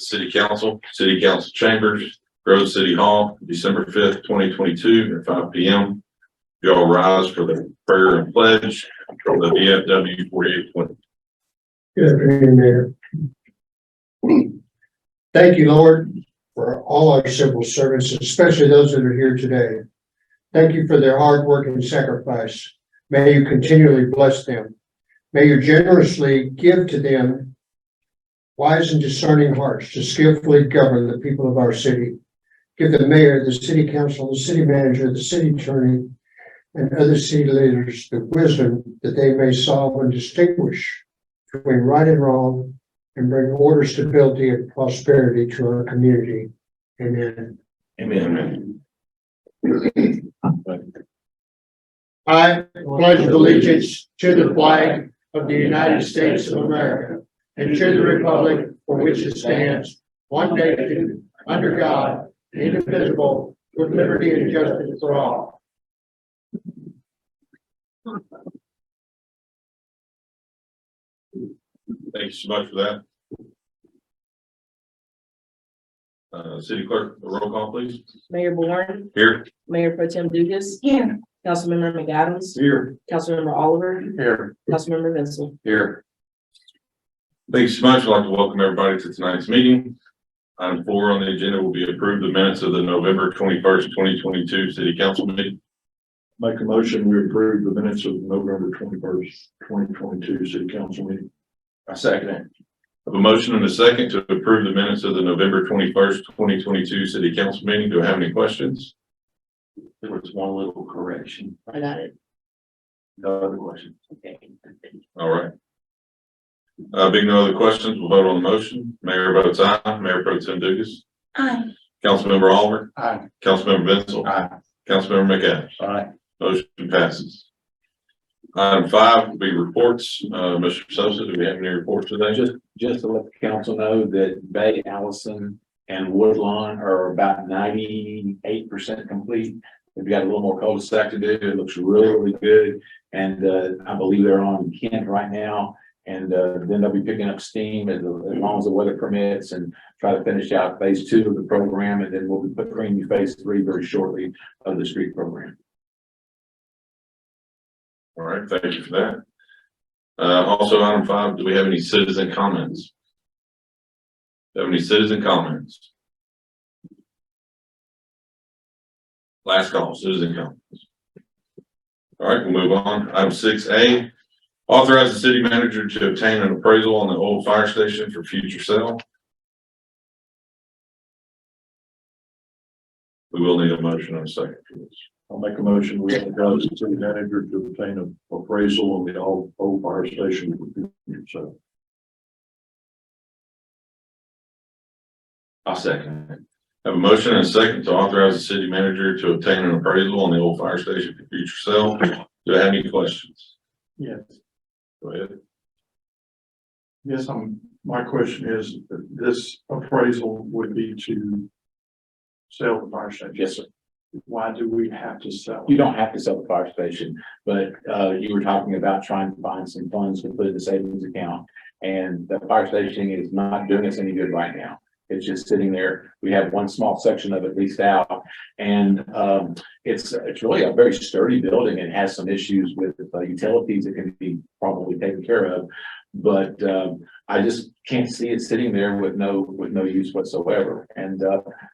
the City Council chambers, Grove City Hall, December 5th, 2022 at 5 p.m. You all rise for the prayer and pledge from the VFW 4820. Good afternoon, Mayor. Thank you, Lord, for all our civil servants, especially those that are here today. Thank you for their hard work and sacrifice. May you continually bless them. May you generously give to them wise and discerning hearts to skillfully govern the people of our city. Give the mayor, the city council, the city manager, the city attorney, and other city leaders the wisdom that they may solve and distinguish between right and wrong and bring order, stability, and prosperity to our community. Amen. Amen. I pledge allegiance to the flag of the United States of America and to the republic for which it stands, one nation, under God, indivisible, with liberty and justice for all. Thank you so much for that. City Clerk, a roll call, please. Mayor Bourne, Here. Mayor Pro Tem Dugas. Here. Councilmember McAdams. Here. Councilmember Oliver. Here. Councilmember Vincent. Here. Thanks so much. I'd like to welcome everybody to tonight's meeting. Item 4 on the agenda will be approved the minutes of the November 21st, 2022 City Council meeting. Make a motion, we approve the minutes of November 21st, 2022 City Council meeting. I second it. I have a motion and a second to approve the minutes of the November 21st, 2022 City Council meeting. Do I have any questions? There was one little correction. I got it. No other questions. Okay. All right. Being no other questions, we'll vote on the motion. Mayor votes aye. Mayor Pro Tem Dugas. Aye. Councilmember Oliver. Aye. Councilmember Vincent. Aye. Councilmember McAdams. Aye. Motion passes. Item 5 will be reports. Mr. Sosa, do we have any reports today? Just to let the council know that Bay, Allison, and Woodlawn are about 98% complete. We've got a little more cul-de-sac to do. It looks really, really good. And I believe they're on Kent right now. And then they'll be picking up steam as long as the weather permits and try to finish out phase 2 of the program. And then we'll be bringing phase 3 very shortly of the street program. All right, thank you for that. Also, item 5, do we have any citizen comments? Do we have any citizen comments? Last call, citizen comments. All right, we'll move on. Item 6A, authorize the city manager to obtain an appraisal on the old fire station for future sale. We will need a motion in a second for this. I'll make a motion, we authorize the city manager to obtain an appraisal on the old fire station. So I'll second it. Have a motion and a second to authorize the city manager to obtain an appraisal on the old fire station for future sale. Do I have any questions? yes, Go ahead. yes, my question is, this appraisal would be to sell the fire station. Yes, sir. Why do we have to sell You it? don't have to sell the fire station, but you were talking about trying to find some funds to put in the savings account. And the fire station is not doing us any good right now. It's just sitting there. We have one small section of it leased out. And it's really a very sturdy building and has some issues with utilities that can be probably taken care of. But I just can't see it sitting there with no use whatsoever. And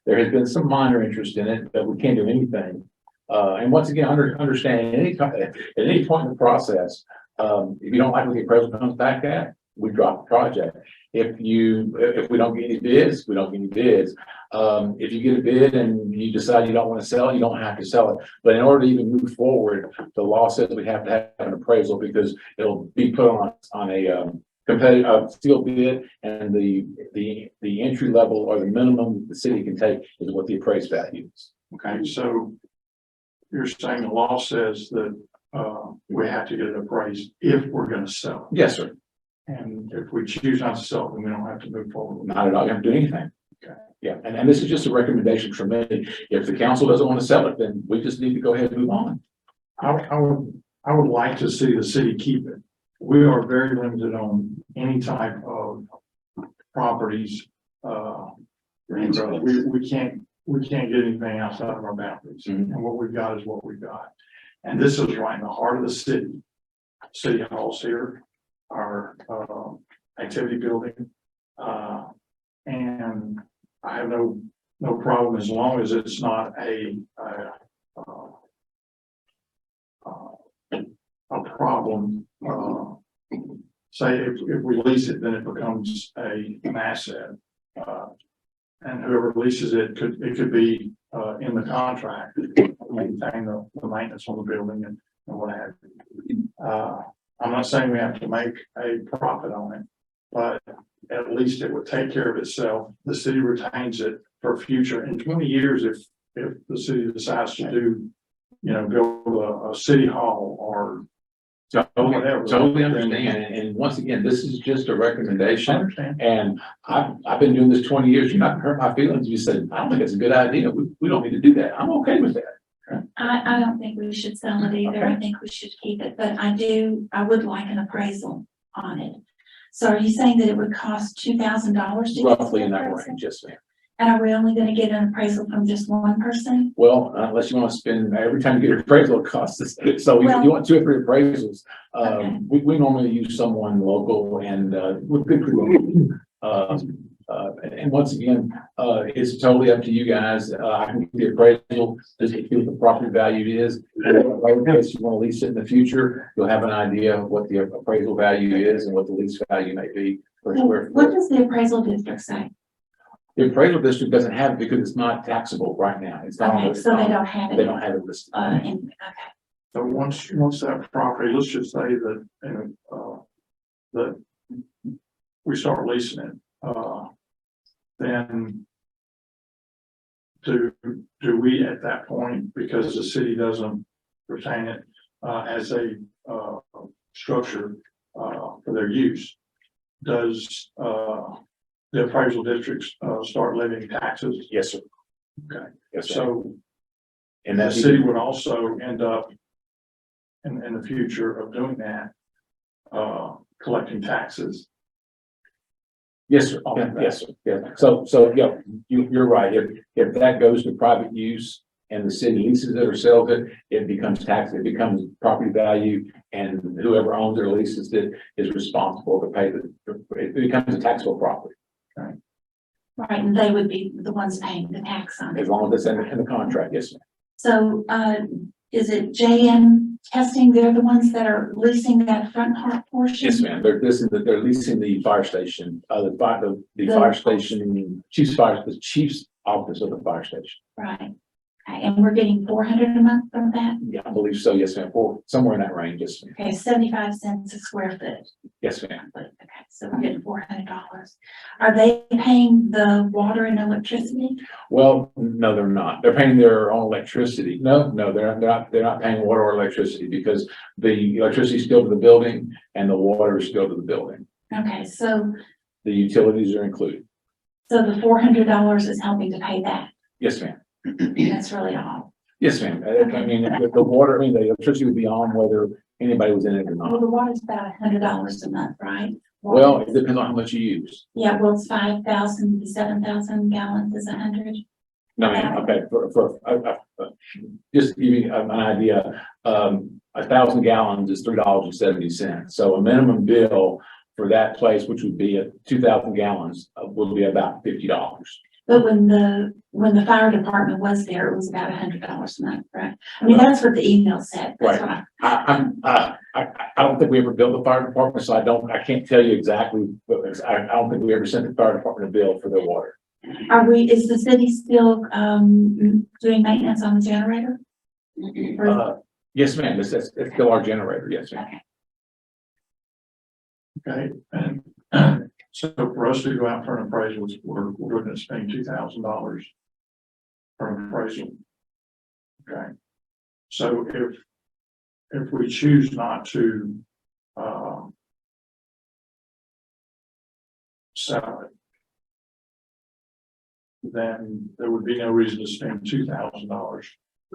there has been some minor interest in it, but we can't do anything. And once again, understand at any point in the process, if you don't like what the appraisal comes back at, we drop the project. If we don't get any bids, we don't get any bids. If you get a bid and you decide you don't want to sell it, you don't have to sell it. But in order to even move forward, the law says we have to have an appraisal because it'll be put on a competitive steel bid, and the entry level or the minimum the city can take is what the appraised value is. Okay, so you're saying the law says that we have to get it appraised if we're going to sell it. Yes, sir. And if we choose not to sell it, then we don't have to move forward. Not at all. You have to do anything. Okay. Yeah, and this is just a recommendation from me. If the council doesn't want to sell it, then we just need to go ahead and move on. I would like to see the city keep it. We are very limited on any type of properties We can't get anything outside of our boundaries, Mhm. and what we've got is what we've got. And this is right in the heart of the city. City Hall's here, our, activity building. And I have no problem as long as it's not a problem. Say if we lease it, then it becomes an asset. And whoever leases it could be, in the contract, maintain the maintenance on the building and what have you. I'm not saying we have to make a profit on it, but at least it would take care of itself. The city retains it for future. In 20 years, if the city decides to do, build a city hall or Totally understand, and once again, this is just a recommendation, understand. and I've been doing this 20 years, you're not gonna hurt my feelings, you said, I don't think it's a good idea, we don't need to do that, I'm okay with that. I don't think we should sell it either. I Okay. think we should keep it, but I would like an appraisal on it. So are you saying that it would cost $2,000 to get Roughly in an that appraisal? range, yes, ma'am. And are we only gonna get an appraisal from just one person? Well, unless you wanna spend, every time you get an appraisal, it costs us, so if Well- you want 2 or 3 appraisals, Okay. we normally use someone local and, with good credentials. And once again, it's totally up to you guys. I can give the appraisal, just to see what the property value is. And in case you want to lease it in the future, you'll have an idea of what the appraisal value is and what the lease value may be per square What foot. does the appraisal district say? The appraisal district doesn't have it because it's not taxable right now. It's not. Okay, so they don't have They it. don't have it listed. Okay. So once that property, let's just say that, that we start leasing it, then do we at that point, because the city doesn't retain it, as a, structure, for their use, does, the appraisal districts, start levying taxes? Yes, sir. Okay, Yes, sir. so And the that's. city would also end up in the future of doing that, collecting taxes. Yes, sir. Yeah, yes, sir. Yeah. So, yeah, you're right. If that goes to private use and the city leases it or sells it, it becomes it becomes property value, and whoever owns or leases it is responsible to pay it becomes a taxable property, Right, and they would be the ones paying the tax on it. as long as it's in the contract. Yes, ma'am. So, is it JM Testing? They're the ones that are leasing that front part portion? Yes, ma'am. They're leasing the fire station, the fire station, the chief's office of the fire station. Right. Okay, and we're getting $400 a month from that? Yeah, I believe so. Yes, ma'am. Somewhere in that range. Yes, ma'am. Okay, 75 cents a square foot. Yes, ma'am. Okay, so we're getting $400. Are they paying the water and electricity? Well, no, they're not. They're paying their own electricity. No, they're not paying water or electricity because the electricity is still to the building and the water is still to the building. Okay, so The utilities are included. the $400 is helping to pay that. Yes, ma'am. That's really all. Yes, ma'am. I mean, the water, the electricity would be on whether anybody was in it or Well, not. the water's about $100 a month, right? Well, it depends on how much you use. Yeah, well, it's 5,000 to 7,000 gallons is 100. No, ma'am. Okay, just to give you an idea, 1,000 gallons is $3.70. So a minimum bill for that place, which would be at 2,000 gallons, would be about $50. But when the fire department was there, it was about $100 a month, right? I mean, that's what the email said. That's Right. what I don't think we ever built the fire department, so I can't tell you exactly, but I don't think we ever sent the fire department a bill for their water. is the city still, doing maintenance on the generator? Or- Yes, ma'am, it's still our generator, yes, ma'am. Okay. Okay, and so for us to go out for an appraisal, we're looking at spending $2,000 for an appraisal. Okay, so if we choose not to, sell it, then there would be no reason to spend $2,000.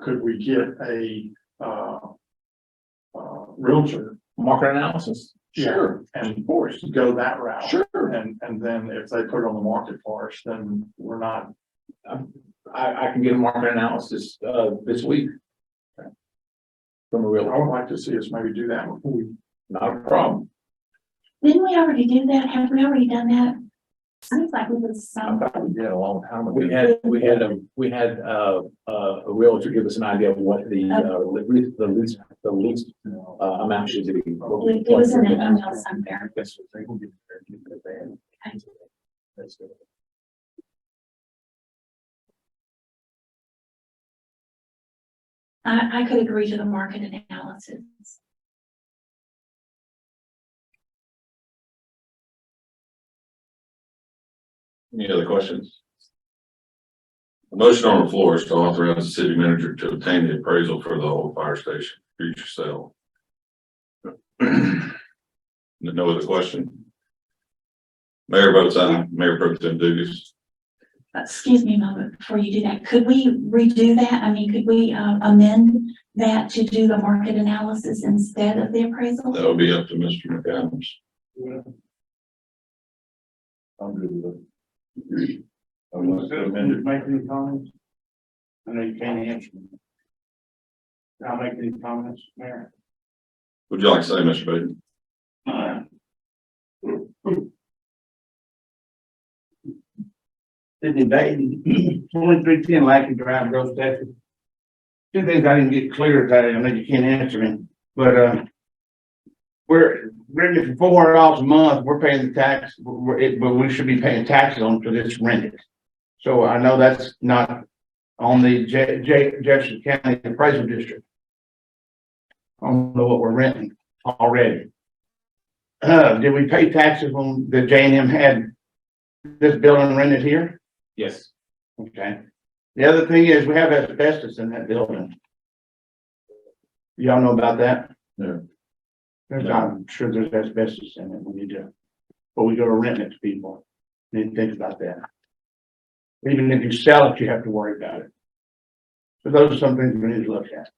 Could we get a, realtor Market analysis, Yeah. sure, and of course, go that route? sure, And then if they put it on the market for us, then we're not, I can get a market analysis, this week. From a I real, would like to see us maybe do that before we. not a problem. Didn't we already do that? Have we already done that? Seems like we did I some. thought we did a long time ago. We had a realtor give us an idea of what the least amount should be. It was in the email somewhere. That's what they will get there, keep it there. That's good. I could agree to the market analysis. Any other questions? The motion on the floor is to authorize the city manager to obtain the appraisal for the old fire station future sale. No other question? Mayor votes aye. Mayor Pro Tem Dugas. Excuse me a moment before you do that. Could we redo that? I mean, could we amend that to do the market analysis instead of the appraisal? That would be up to Mr. McAdams. I'm good with it. Unless the amended make any comments? I know you can't answer them. I'll make any comments, Mayor. Would you like to say, Mr. Baden? Sydney Baden, 2310 Lackey Drive, Grove, Texas. Two things I didn't get clear today, I know you can't answer me, but, we're renting for $400 a month, we're paying the tax, but we should be paying taxes on for this rented. So I know that's not on the Jefferson County Appraisal District. I don't know what we're renting already. Did we pay taxes when the J&M had this building rented here? Yes. Okay. The other thing is we have asbestos in that building. Y'all know about that? Yeah. I'm sure there's asbestos in it. We need to, but we go to rent it to people. Need to think about that. Even if you sell it, you have to worry about it. So those are some things we need to look at.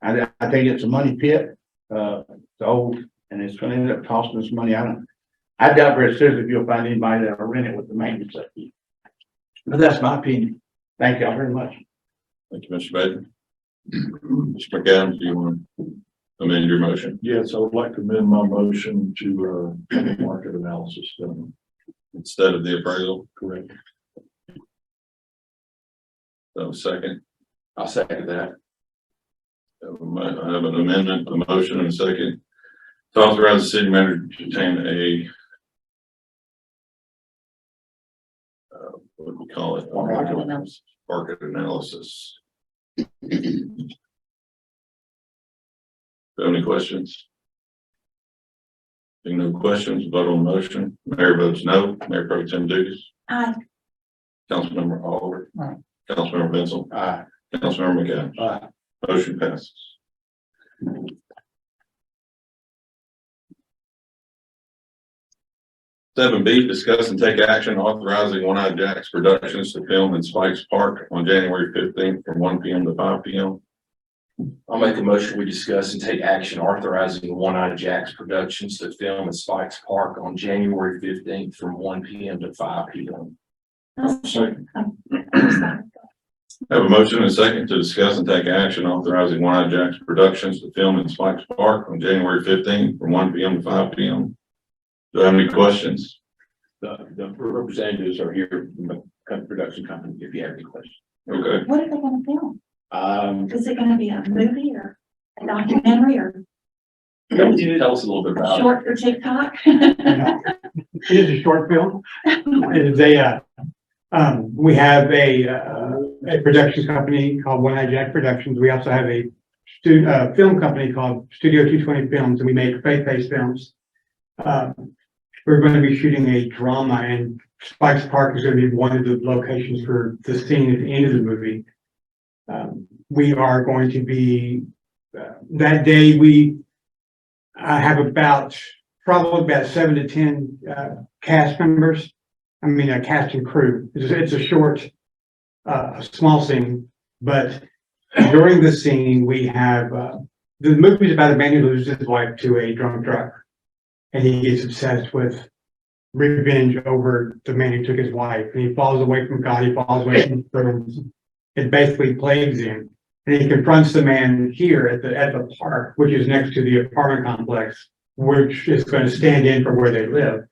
I think it's a money pit. It's old and it's going to end up costing us money. I doubt very seriously if you'll find anybody that will rent it with the maintenance of it. But that's my opinion. Thank y'all very much. Thank you, Mr. Baden. Mr. McAdams, do you want to amend your motion? Yes, I would like to amend my motion to, market analysis done. Instead of the appraisal? Correct. So second, I'll second that. I have an amendment, a motion and a second. To authorize the city manager to obtain a what do we call it? Market analysis. Market analysis. Any questions? Being no questions, vote on the motion. Mayor votes no. Mayor Pro Tem Dugas. Aye. Councilmember Oliver. Aye. Councilmember Benson. Aye. Councilmember McAdams. Aye. Motion passes. Seven B, discuss and take action authorizing One Eye Jacks Productions to film in Spikes Park on January 15th from 1 p.m. to 5 p.m. I'll make a motion, we discuss and take action authorizing One Eye Jacks Productions to film in Spikes Park on January 15th from 1 p.m. to 5 p.m. Second. Have a motion and a second to discuss and take action authorizing One Eye Jacks Productions to film in Spikes Park on January 15th from 1 p.m. to 5 p.m. Do I have any questions? The representatives are here from the production company if you have any questions. Okay. What are they gonna film? Is Is it gonna be a movie or a documentary or tell us a little bit about it. short for TikTok? It is a short film. It is we have a production company called One Eye Jack Productions. We also have a film company called Studio 220 Films, and we make faith-based films. We're going to be shooting a drama, and Spikes Park is going to be one of the locations for the scene at the end of the movie. We are going to be, that day, we have probably about 7 to 10 cast members. I mean, a cast and crew. It's a short, small scene, but during the scene, we have, the movie is about a man who loses his wife to a drunk driver. And he gets obsessed with revenge over the man who took his wife. And he falls away from God, he falls away from friends. It basically plagues him. And he confronts the man here at the park, which is next to the apartment complex, which is going to stand in for where they live.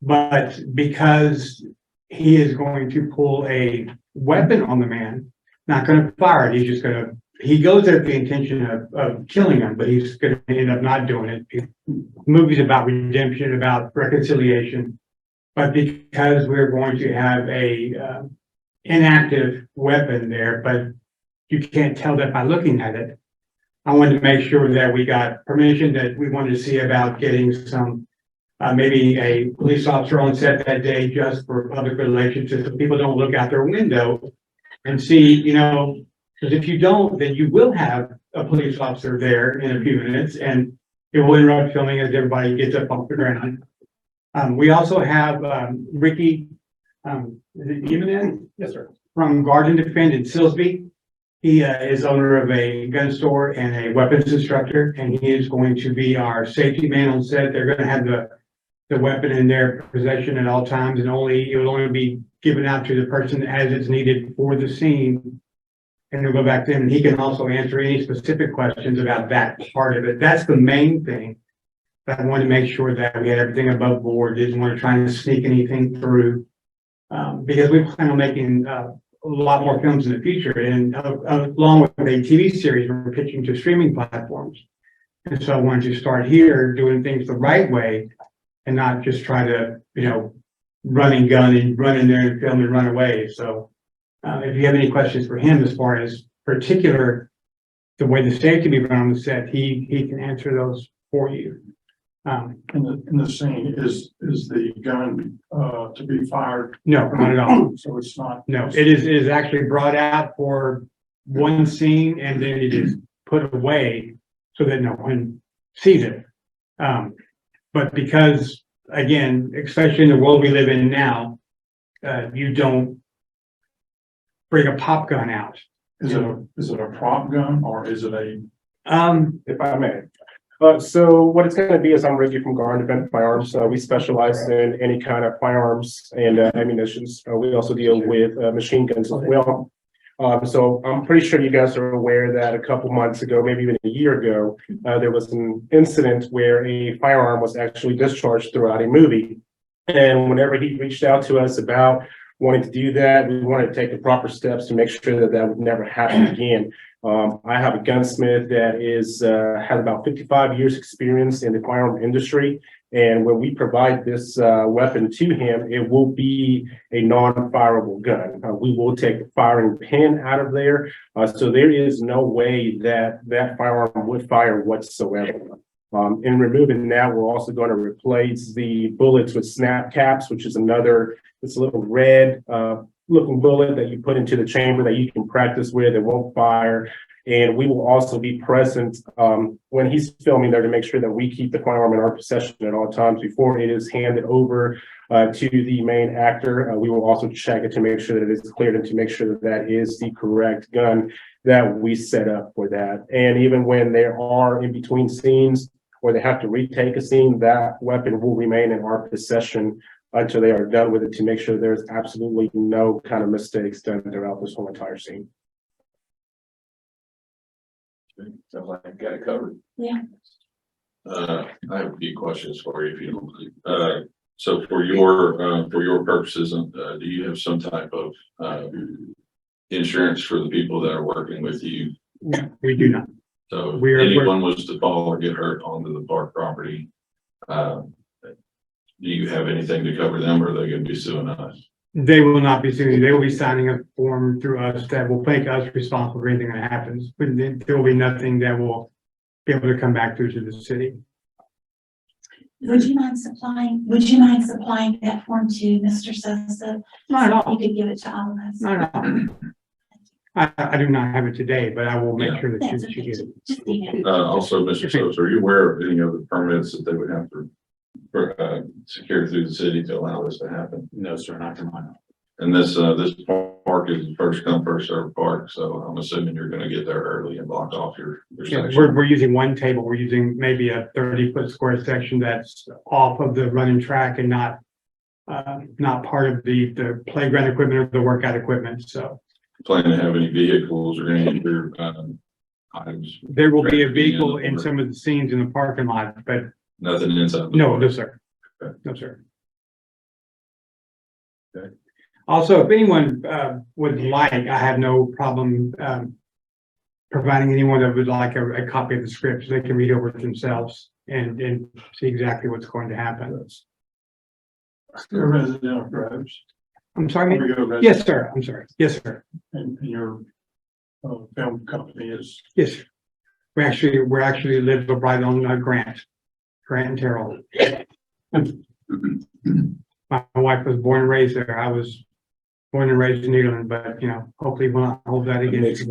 But because he is going to pull a weapon on the man, not going to fire it, he's just going to, he goes there with the intention of killing him, but he's going to end up not doing it. The movie's about redemption, about reconciliation. But because we're going to have a inactive weapon there, but you can't tell that by looking at it, I wanted to make sure that we got permission, that we wanted to see about getting some, maybe a police officer on set that day just for public relations, so people don't look out their window and see, you know, because if you don't, then you will have a police officer there in a few minutes, and it will interrupt filming as everybody gets up off the ground. We also have Ricky, is it Jimenez? Yes, sir. From Guard and Defend in Silsbee. He is owner of a gun store and a weapons instructor, and he is going to be our safety man on set. They're going to have the weapon in their possession at all times, and it will only be given out to the person as it's needed for the scene. And they'll go back to him, and he can also answer any specific questions about that part of it. That's the main thing. But I wanted to make sure that we had everything above board, didn't want to try and sneak anything through. Because we plan on making a lot more films in the future, and along with a TV series, we're pitching to streaming platforms. And so I wanted to start here doing things the right way and not just try to, you know, run and gun and run in there and film and run away. So if you have any questions for him as far as particular, the way the safety be run on the set, he can answer those for you. In the scene, is the gun, to be fired? No, not at all. So it's not. No, it is actually brought out for one scene and then it is put away so that no one sees it. But because, again, especially in the world we live in now, you don't bring a pop gun out. Is it a prop gun or is it a? If I may. So what it's going to be is I'm Ricky from Guard and Defend Firearms. We specialize in any kind of firearms and ammunitions. We also deal with machine guns as well. So I'm pretty sure you guys are aware that a couple months ago, maybe even a year ago, there was an incident where a firearm was actually discharged throughout a movie. And whenever he reached out to us about wanting to do that, we wanted to take the proper steps to make sure that that would never happen again. I have a gunsmith that has about 55 years experience in the firearm industry. And when we provide this weapon to him, it will be a non-fireable gun. We will take the firing pin out of there. So there is no way that that firearm would fire whatsoever. In removing that, we're also going to replace the bullets with snap caps, which is it's a little red looking bullet that you put into the chamber that you can practice with. It won't fire. And we will also be present when he's filming there to make sure that we keep the firearm in our possession at all times before it is handed over to the main actor. We will also check it to make sure that it is cleared and to make sure that that is the correct gun that we set up for that. And even when there are in between scenes or they have to retake a scene, that weapon will remain in our possession until they are done with it to make sure there's absolutely no kind of mistakes done throughout this whole entire scene. Sounds like I've got it covered. Yeah. I have a few questions for you if you don't mind. So for your purposes, do you have some type of insurance for the people that are working with you? No, we do not. So if anyone was to fall or get hurt onto the park property, do you have anything to cover them, or are they going to be suing us? They will not be suing. They will be signing a form through us that will make us responsible for anything that happens. But there will be nothing that will be able to come back through to the city. Would you mind supplying that form to Mr. Sosa? Not at all. You could give it to all of us. Not at all. I do not have it today, but I will make sure that That's you okay. get it. Just email it. Also, Mr. Sosa, are you aware of any other permits that they would have to secure through the city to allow this to happen? No, sir, not to my knowledge. And this park is first come, first served park, so I'm assuming you're gonna get there early and block off your Yeah, section. we're using one table. We're using maybe a 30-foot square section that's off of the running track and not part of the playground equipment or the workout equipment. So Plan to have any vehicles or any other, items, there will be a vehicle in some of the scenes in the parking lot, but nothing inside. the no, park. no, sir. Okay. No, sir. Okay. Also, if anyone would like, I have no problem providing anyone that would like a copy of the script, so they can read over it themselves and see exactly what's going to happen. Your residential drives. I'm sorry? We go residential, Yes, sir. I'm sorry. Yes, sir. and your film company is, Yes. Sir. We're actually live right on Grant and Terrell. My wife was born and raised there. I was born and raised in England, but you know, hopefully we'll not hold that against.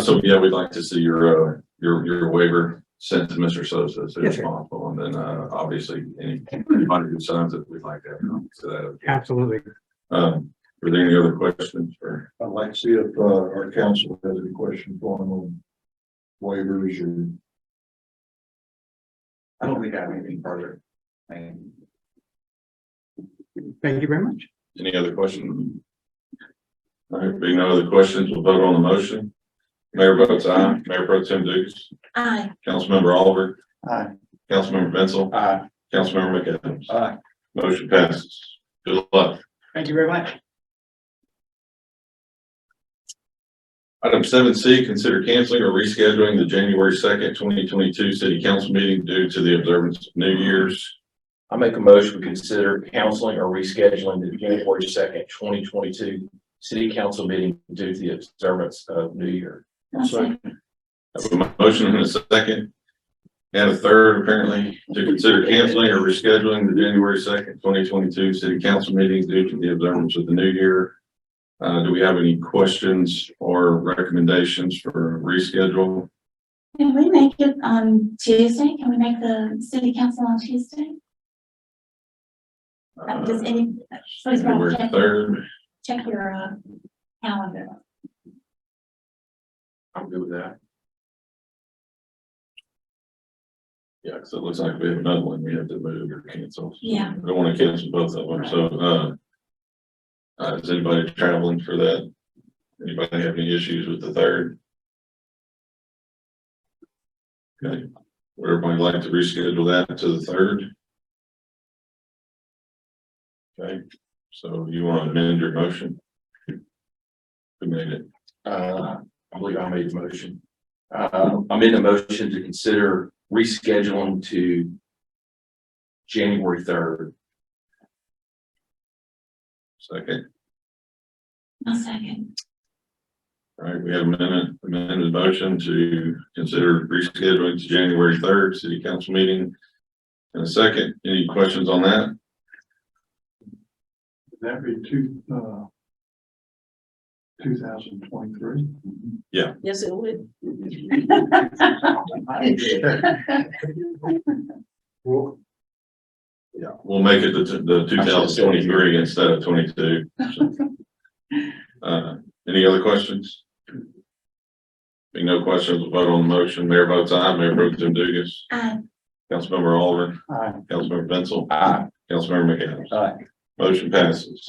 So yeah, we'd like to see your waiver sent to Mr. Sosa as soon Yes, as sir. possible, and then, obviously, any hundred signs that we'd like to have. So that, Absolutely. are there any other questions for? I'd like to see if, our council has any questions for him on waivers or. I don't think I have anything further. Thank you very much. Any other questions? All right, being no other questions, we'll vote on the motion. Mayor votes aye. Mayor Pro Tem Dukes. Aye. Councilmember Oliver. Aye. Councilmember Benzel. Aye. Councilmember McAdams. Aye. Motion passes. Good luck. Thank you very much. Item 7C, consider canceling or rescheduling the January 2nd, 2022 city council meeting due to the observance of New Year's. I make a motion to consider canceling or rescheduling the January 2nd, 2022 city council meeting due to the observance of New Year. I have a motion and a second. And a third, apparently, to consider canceling or rescheduling the January 2nd, 2022 city council meeting due to the observance of the New Year. Do we have any questions or recommendations for reschedule? Can we make it on Tuesday? Can we make the city council on Tuesday? Does any, please January check, 3rd. check your calendar. I'm good with that. Yeah, because it looks like we have another one we have to move or cancel. Yeah. I don't want to cancel both of them, so, is anybody traveling for that? Anybody have any issues with the 3rd? Okay, would everybody like to reschedule that to the 3rd? Okay, so you want to amend your motion? Who made it? I believe I made the motion. I made the motion to consider rescheduling to January 3rd. Second. A second. All right, we have amended motion to consider rescheduling to January 3rd, city council meeting. And a second, any questions on that? would that be 2023? Yes, it would. Yeah, we'll make it the 2023 instead of 22. Any other questions? Being no questions, we'll vote on the motion. Mayor votes aye. Mayor Pro Tem Dugas. Aye. Councilmember Oliver. Aye. Councilmember Benzel. Aye. Councilmember McAdams. Aye. Motion passes.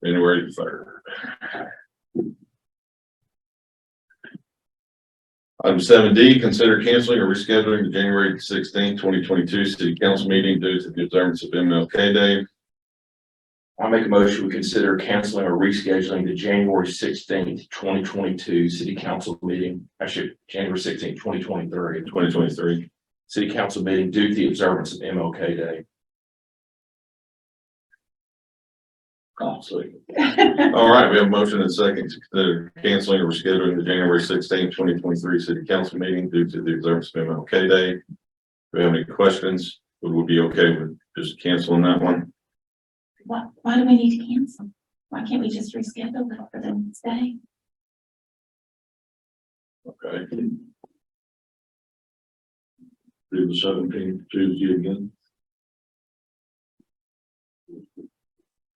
January 3rd. Item 7D, consider canceling or rescheduling the January 16th, 2022 city council meeting due to the observance of MLK Day. I'll make a motion, we consider canceling or rescheduling the January 16th, 2022 city council meeting, actually, January 16th, 2023 city council meeting due to the observance of MLK Day. Oh, sweet. All right, we have a motion and a second to consider canceling or rescheduling the January 16th, 2023 city council meeting due to the observance of MLK Day. Do we have any questions? Would we be okay with just canceling that one? Why do we need to cancel? Why can't we just reschedule it for the next day? Okay. Do the 17th Tuesday again.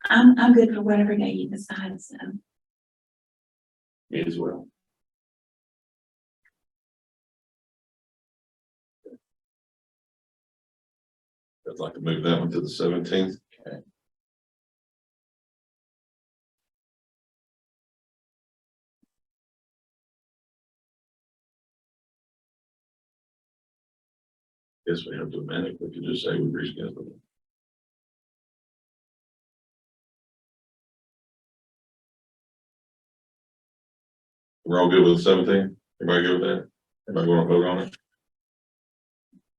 I'm good for whatever day you decide, so. Me as well. I'd like to move that one to the 17th. Guess we have to amend it. We could just say we reschedule it. We're all good with the 17th? Everybody good with that? Everybody want to vote on it?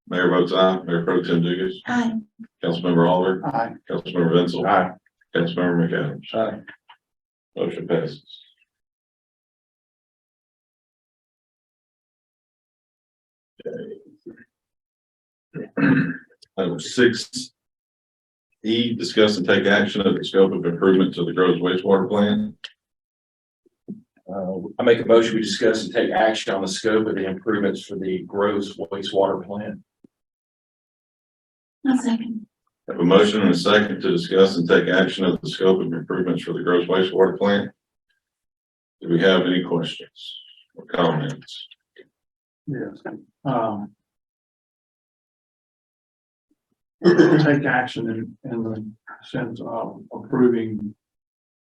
Mayor votes aye. Mayor Pro Tem Dugas. Aye. Councilmember Oliver. Aye. Councilmember Wenzel. Aye. Councilmember McAdams. Aye. Motion passes. Item 6E, discuss and take action of the scope of improvement to the Groves wastewater plant. I make a motion, we discuss and take action on the scope of the improvements for the Groves wastewater plant. I'll second. Have a motion and a second to discuss and take action of the scope of improvements for the Groves wastewater plant. Do we have any questions or comments? Yes. Take action in the sense of approving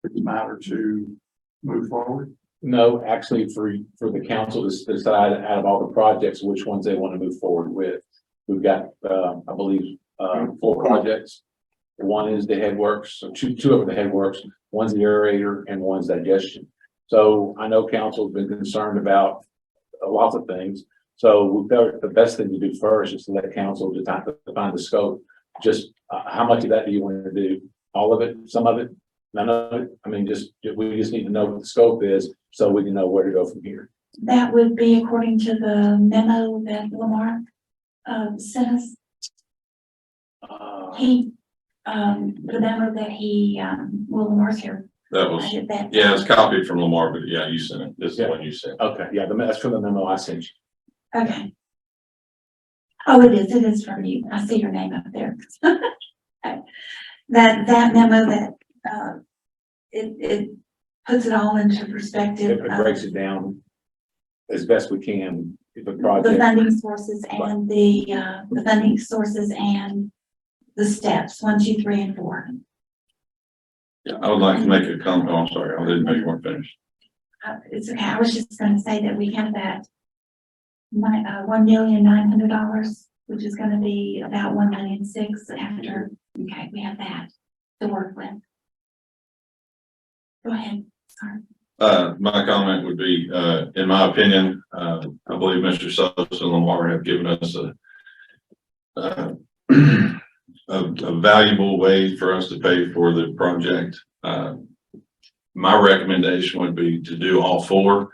the matter to move forward. No, actually, for the council to decide out of all the projects, which ones they want to move forward with. We've got, I believe, 4 projects. One is the headworks, so two of the headworks, one's the aerator and one's digestion. So I know council's been concerned about lots of things. So we felt the best thing to do first is to let council define the scope. Just how much of that do you want to do? All of it, some of it, none of it? I mean, we just need to know what the scope is so we can know where to go from here. That would be according to the memo that Lamar, sent us. The memo that well, Lamar's here. That was, I did that. yeah, it's copied from Lamar, but yeah, you sent it. This is the one you sent. Okay, yeah, that's from the memo I sent you. Okay. Oh, it is from you. I see your name up there. Okay. That memo that, it puts it all into perspective. It breaks it down as best we can. The The project, funding sources and the funding sources and the steps, 1, 2, 3, and 4. Yeah, I would like to make a comment. Oh, I'm sorry, I didn't make you weren't finished. It's okay. I was just gonna say that we have that $1,900,000, which is gonna be about 1,600,000 after. Okay, we have that to work with. Go ahead. Sorry. My comment would be, in my opinion, I believe Mr. Sosa and Lamar have given us a valuable way for us to pay for the project. My recommendation would be to do all 4.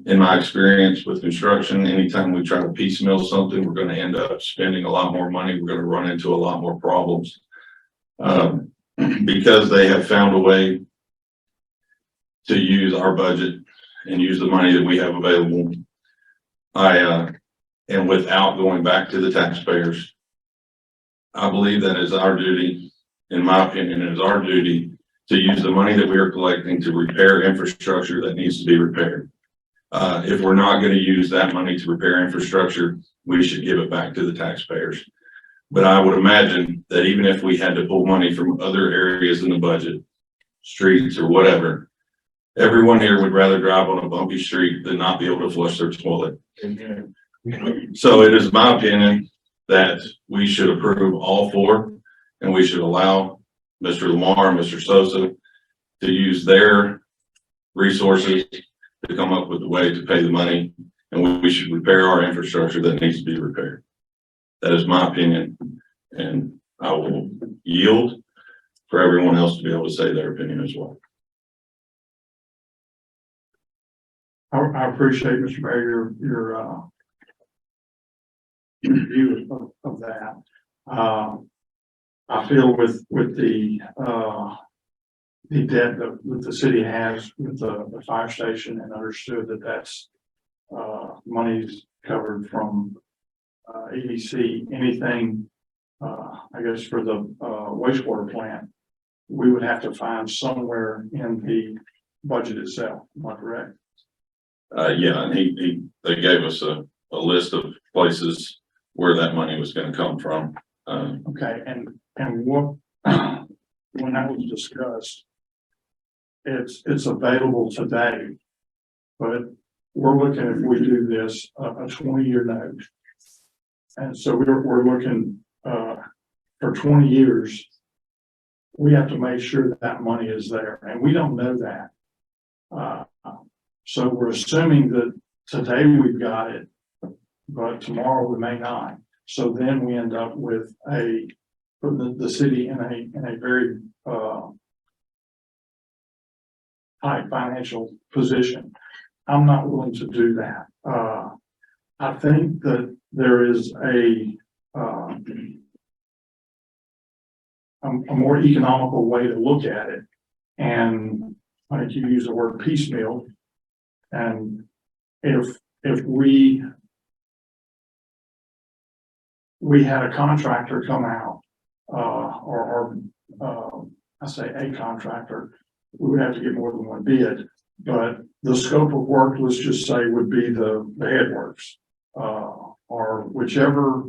In my experience with construction, anytime we try to piecemeal something, we're going to end up spending a lot more money. We're going to run into a lot more problems. Because they have found a way to use our budget and use the money that we have available. And without going back to the taxpayers, I believe that is our duty, in my opinion, it is our duty to use the money that we are collecting to repair infrastructure that needs to be repaired. If we're not going to use that money to repair infrastructure, we should give it back to the taxpayers. But I would imagine that even if we had to pull money from other areas in the budget, streets or whatever, everyone here would rather drive on a bumpy street than not be able to flush their toilet. So it is my opinion that we should approve all 4 and we should allow Mr. Lamar and Mr. Sosa to use their resources to come up with a way to pay the money, and we should repair our infrastructure that needs to be repaired. That is my opinion, and I will yield for everyone else to be able to say their opinion as well. I appreciate, Mr. Mayor, your view of that. I feel with the debt that the city has with the fire station, and understood that that's money's covered from EDC, anything, I guess for the, wastewater plant, we would have to find somewhere in the budget itself, am I correct? Yeah, and they gave us a list of places where that money was gonna come from. Okay, and what, when that was discussed, it's available today, but we're looking, if we do this, a 20-year note. And so we're looking, for 20 years, we have to make sure that money is there, and we don't know that. So we're assuming that today we've got it, but tomorrow we may not. So then we end up with putting the city in a very, high financial position. I'm not willing to do that. I think that there is a more economical way to look at it. And I think you use the word piecemeal. And if we had a contractor come out, or I say a contractor, we would have to get more than one bid, but the scope of work, let's just say, would be the headworks, or whichever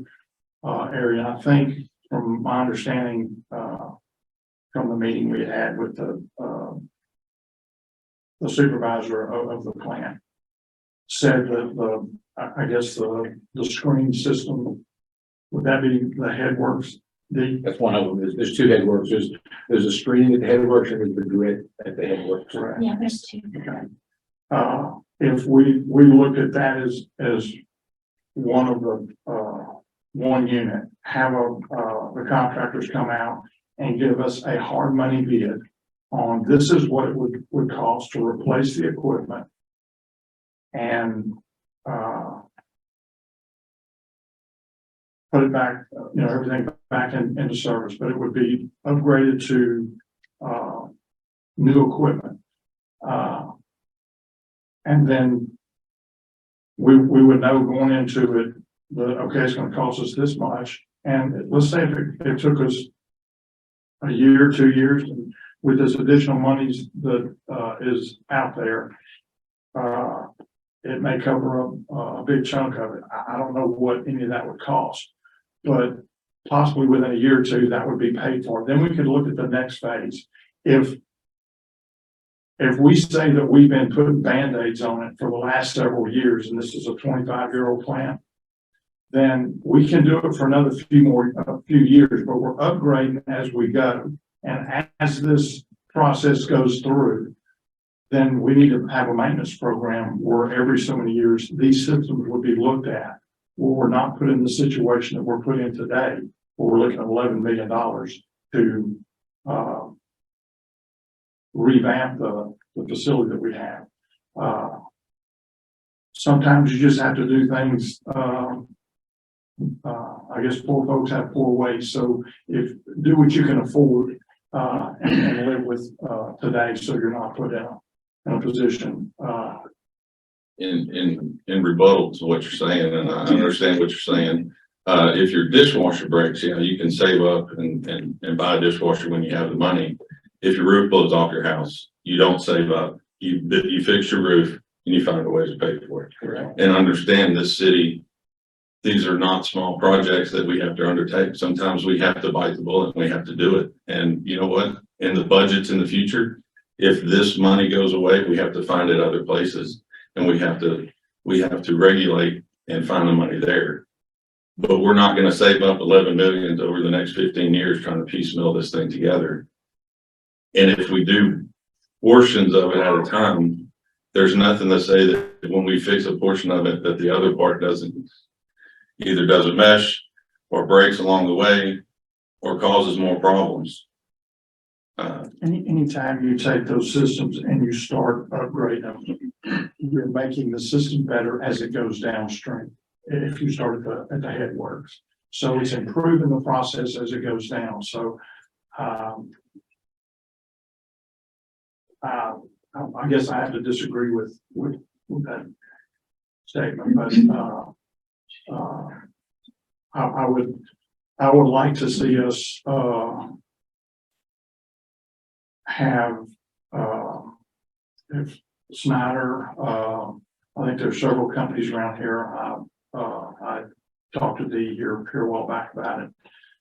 area. I think from my understanding, from the meeting we had with the supervisor of the plant, said that I guess the screen system, would that be the headworks? That's one of them. There's two headworks. There's a screening at the headworks and there's the grid at the headworks. Correct. Yeah, there's two. Okay. If we look at that as one of the, one unit, have the contractors come out and give us a hard money bid on this is what it would cost to replace the equipment and, put it back, everything back into service, but it would be upgraded to, new equipment. And then we would know going into it that, okay, it's gonna cost us this much. And let's say if it took us a year, 2 years, and with this additional monies that, is out there, it may cover up a big chunk of it. I don't know what any of that would cost, but possibly within a year or two, that would be paid for. Then we could look at the next phase. If we say that we've been putting Band-Aids on it for the last several years, and this is a 25-year-old plant, then we can do it for another few years, but we're upgrading as we go. And as this process goes through, then we need to have a maintenance program where every so many years, these systems would be looked at. Where we're not put in the situation that we're put in today, where we're looking at $11 million to revamp the facility that we have. Sometimes you just have to do things, I guess poor folks have poor ways. So do what you can afford, and live with, today, so you're not put in a position, In rebuttal to what you're saying, and I understand what you're saying. If your dishwasher breaks, you can save up and buy a dishwasher when you have the money. If your roof blows off your house, you don't save up. You fix your roof and you find a way to pay for it. Correct. And understand this city, these are not small projects that we have to undertake. Sometimes we have to bite the bullet and we have to do it. And you know what? In the budgets in the future, if this money goes away, we have to find it other places. And we have to regulate and find the money there. But we're not going to save up 11 million over the next 15 years trying to piecemeal this thing together. And if we do portions of it at a time, there's nothing to say that when we fix a portion of it, that the other part either doesn't mesh or breaks along the way or causes more problems. Anytime you take those systems and you start upgrading them, you're making the system better as it goes downstream. If you start at the headworks, so it's improving the process as it goes down. So, I guess I have to disagree with that statement, but I would like to see us, have, if Snyder, I think there's several companies around here. I talked to Dee here a while back about it.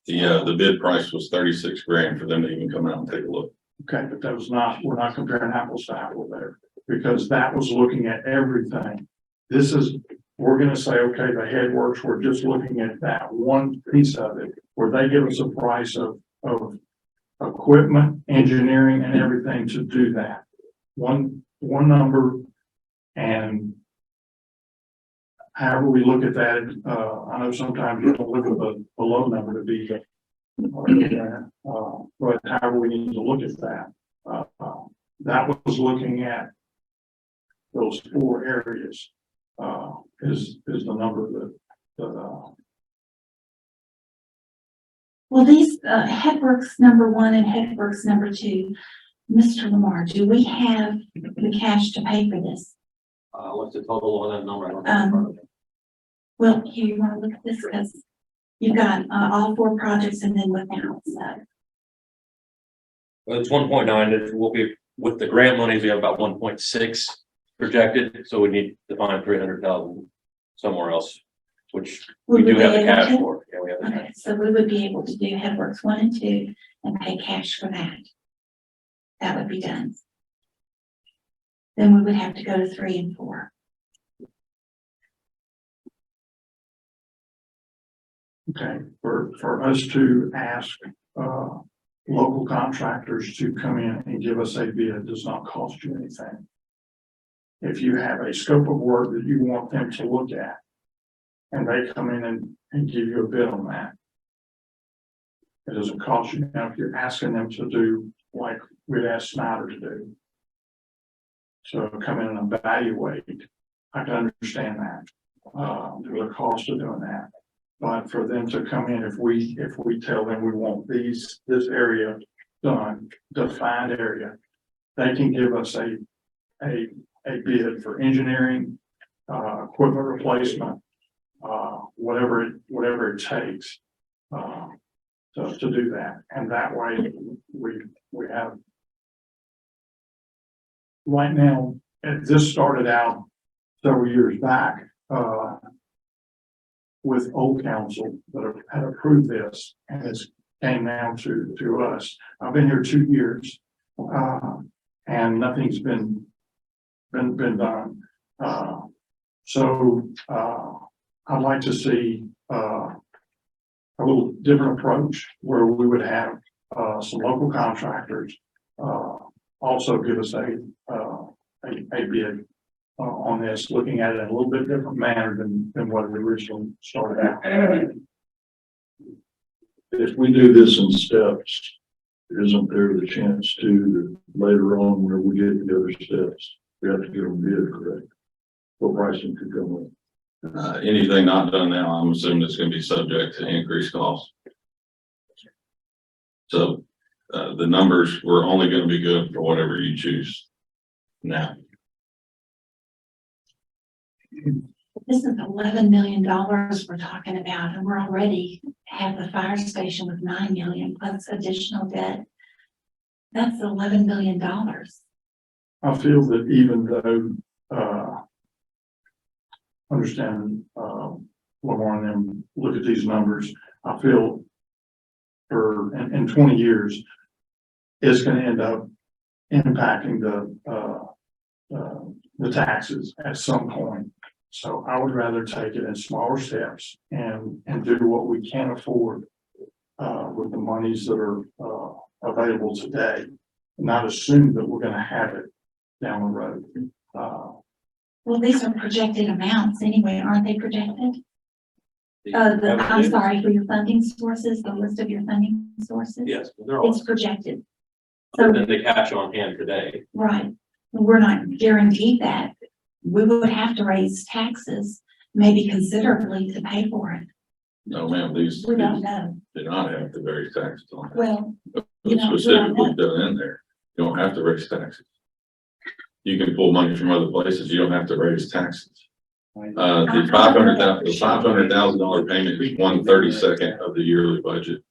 The bid price was 36 grand for them to even come out and take a look. Okay, but that was not, we're not comparing apples to apples there, because that was looking at everything. This is, we're gonna say, okay, the headworks, we're just looking at that one piece of it, where they give us a price of equipment, engineering, and everything to do that. One number, and however we look at that, I know sometimes you don't look at the low number to be, but however we need to look at that. That was looking at those 4 areas, is the number that, Well, these, Headworks number 1 and Headworks number 2, Mr. Lamar, do we have the cash to pay for this? What's the total on that number? Well, here, you wanna look at this, because you've got, all 4 projects and then without, so. Well, it's 1.9, it will be, with the grant monies, we have about 1.6 projected, so we need to find 300,000 somewhere else, which we do be have the able cash to? for. Yeah, we have the cash. Okay, so we would be able to do Headworks 1 and 2 and pay cash for that. That would be done. Then we would have to go to 3 and 4. okay, for us to ask, local contractors to come in and give us a bid does not cost you anything. If you have a scope of work that you want them to look at, and they come in and give you a bid on that, it doesn't cost you. Now, if you're asking them to do like we'd ask Snyder to do, so come in and evaluate, I can understand that. There's a cost of doing that. But for them to come in, if we tell them we want this area done, defined area, they can give us a bid for engineering, equipment replacement, whatever it takes, to do that. And that way we have, right now, and this started out several years back, with old council that had approved this, and it's came down to us. I've been here 2 years, and nothing's been done. So I'd like to see a little different approach where we would have some local contractors also give us a bid on this, looking at it in a little bit different manner than what it originally started out. If we do this in steps, isn't there the chance to later on where we get the other steps, we have to get them bid, correct? What pricing could come with? Anything not done now, I'm assuming it's gonna be subject to increased costs. So, the numbers were only gonna be good for whatever you choose now. This is $11 million we're talking about, and we're already have the fire station with 9 million plus additional debt. That's $11 million. I feel that even though, understand, Lamar and them look at these numbers, I feel in 20 years, it's gonna end up impacting the taxes at some point. So I would rather take it in smaller steps and do what we can afford, with the monies that are, available today, not assume that we're gonna have it down the road. Well, these are projected amounts anyway, aren't they projected? I'm Yes, sorry, for your funding sources, the list of your funding sources? they're all, It's projected. other So, than the cash on hand today. right, we're not guaranteed that. We would have to raise taxes, maybe considerably, to pay for it. No, ma'am, these We don't know. do not have to raise taxes on that. Well, It's we don't specifically know. done in there. You don't have to raise taxes. You can pull money from other places. You don't have to raise taxes. The $500,000 payment is 1/32 of the yearly budget.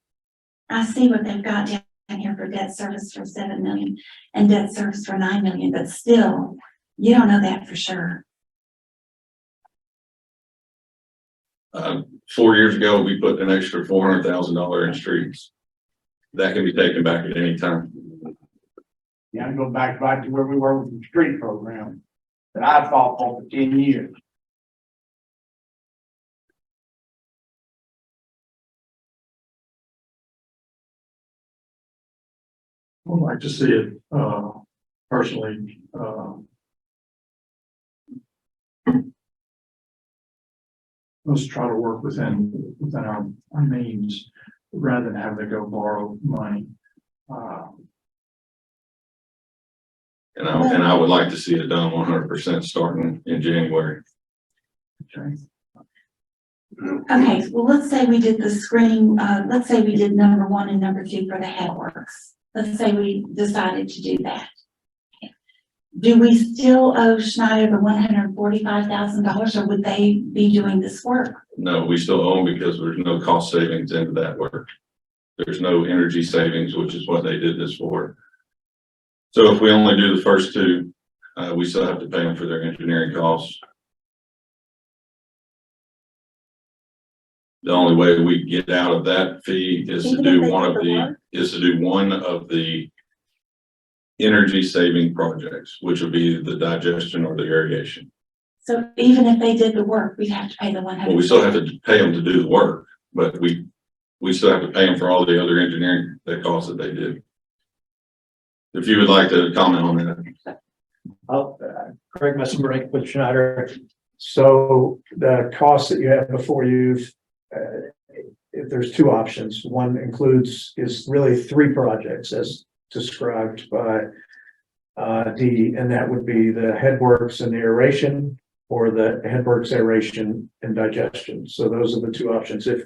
I see what they've got down here for debt service for 7 million and debt service for 9 million, but still, you don't know that for sure. 4 years ago, we put an extra $400,000 in streets. That can be taken back at any time. Yeah, I go back right to where we were with the street program that I fought for 10 years. I'd like to see it, personally, let's try to work within our means rather than have to go borrow money. And I would like to see it done 100% starting in January. Okay. Okay, well, let's say we did the screening, let's say we did number 1 and number 2 for the headworks. Let's say we decided to do that. Do we still owe Schneider the $145,000, or would they be doing this work? No, we still own because there's no cost savings into that work. There's no energy savings, which is what they did this for. So if we only do the first 2, we still have to pay them for their engineering costs. The only way we get out of that fee is to Even do if they one did of the the, work? is to do one of the energy saving projects, which would be the digestion or the irrigation. So even if they did the work, we'd have to pay the 100. Well, we still have to pay them to do the work, but we still have to pay them for all the other engineering that costs that they did. If you would like to comment on that. Craig Messenbrink with Schneider. So the costs that you have before you, if there's 2 options, one is really 3 projects as described by Dee, and that would be the headworks and the aeration, or the headworks, aeration, and digestion. So those are the 2 options. If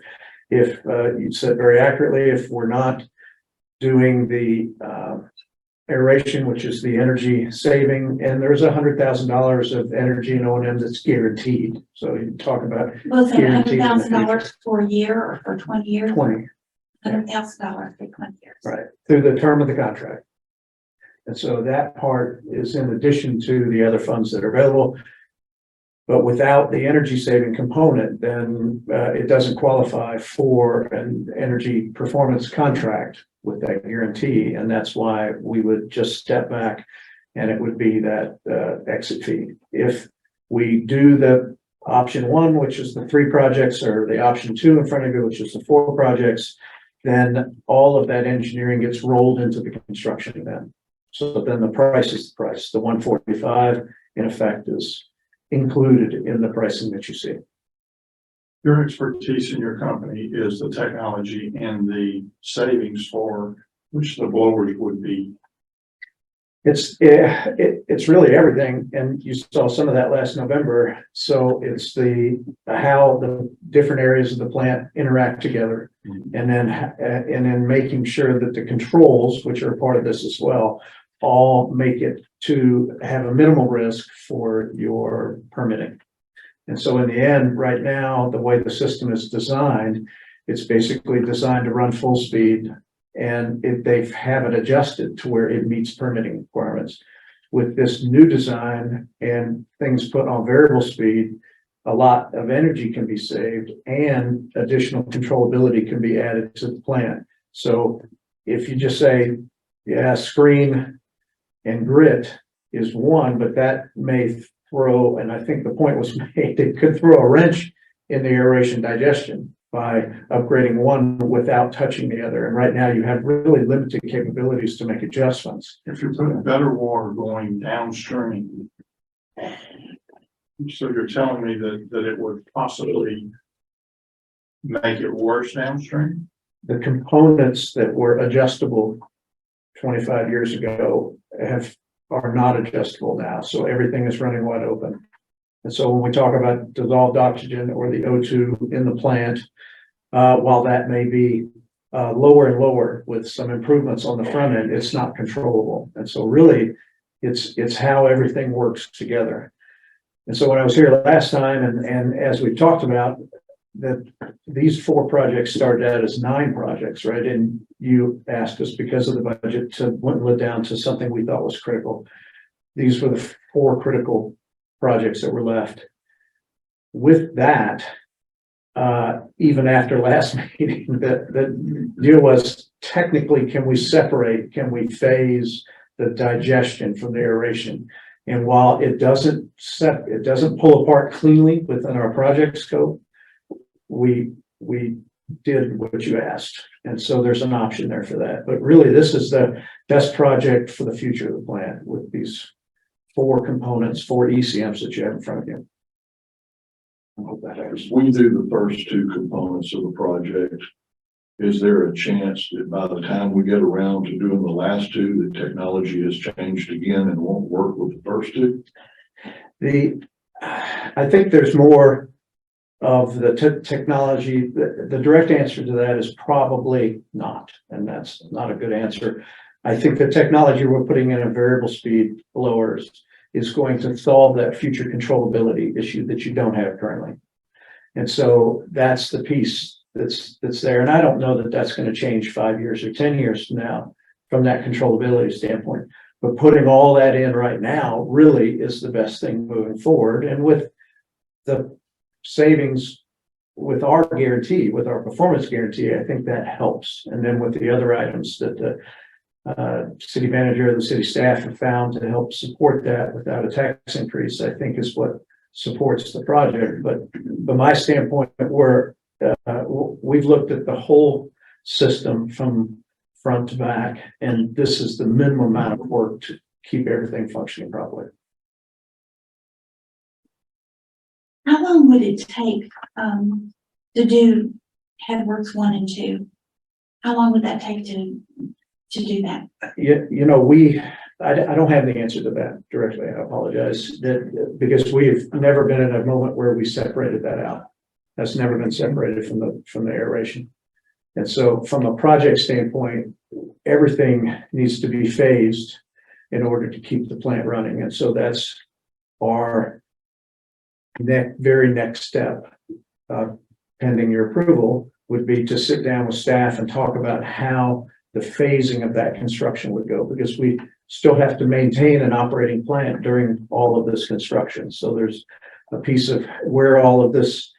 you said very accurately, if we're not doing the aeration, which is the energy saving, and there's $100,000 of energy and O&M that's guaranteed. So you talk about Was it guaranteed in the $100,000 for a year or for 20 years? 20, $100,000 for 20 years. right, through the term of the contract. And so that part is in addition to the other funds that are available. But without the energy saving component, then it doesn't qualify for an energy performance contract with that guarantee. And that's why we would just step back, and it would be that exit fee. If we do the option 1, which is the 3 projects, or the option 2 in front of you, which is the 4 projects, then all of that engineering gets rolled into the construction event. So then the price is the price. The 145 in effect is included in the pricing that you see. Your expertise in your company is the technology and the savings for which the blowers would be. It's really everything, and you saw some of that last November. So it's how the different areas of the plant interact together, and then making sure that the controls, which are a part of this as well, all make it to have a minimal risk for your permitting. And so in the end, right now, the way the system is designed, it's basically designed to run full speed, and they have it adjusted to where it meets permitting requirements. With this new design and things put on variable speed, a lot of energy can be saved and additional controllability can be added to the plant. So if you just say, yeah, screen and grit is 1, but that may throw, and I think the point was made, it could throw a wrench in the aeration digestion by upgrading 1 without touching the other. And right now you have really limited capabilities to make adjustments. If you're putting better water going downstream, so you're telling me that it would possibly make it worse downstream? The components that were adjustable 25 years ago are not adjustable now. So everything is running wide open. And so when we talk about dissolved oxygen or the O2 in the plant, while that may be lower and lower with some improvements on the front end, it's not controllable. And so really it's how everything works together. And so when I was here last time, and as we talked about, that these 4 projects started out as 9 projects, right? And you asked us because of the budget to whittle it down to something we thought was critical. These were the 4 critical projects that were left. With that, even after last meeting, the deal was technically, can we phase the digestion from the aeration? And while it doesn't pull apart cleanly within our project scope, we did what you asked. And so there's an option there for that. But really, this is the best project for the future of the plant with these 4 components, 4 ECMs that you have in front of you. I hope that helps. If we do the first 2 components of the project, is there a chance that by the time we get around to doing the last 2, the technology has changed again and won't work with the first 2? I think there's more of the technology. The direct answer to that is probably not, and that's not a good answer. I think the technology we're putting in a variable speed blowers is going to solve that future controllability issue that you don't have currently. And so that's the piece that's there. And I don't know that that's going to change 5 years or 10 years from now from that controllability standpoint. But putting all that in right now really is the best thing moving forward. And with the savings with our guarantee, with our performance guarantee, I think that helps. And then with the other items that the city manager and the city staff have found to help support that without a tax increase, I think is what supports the project. But from my standpoint, we've looked at the whole system from front to back, and this is the minimum amount of work to keep everything functioning properly. How long would it take, to do headworks 1 and 2? How long would that take to do that? I don't have the answer to that directly. I apologize because we've never been in a moment where we separated that out. That's never been separated from the aeration. And so from a project standpoint, everything needs to be phased in order to keep the plant running. And so that's our very next step, pending your approval, would be to sit down with staff and talk about how the phasing of that construction would go, because we still have to maintain an operating plant during all of this construction. So there's a piece of where all of this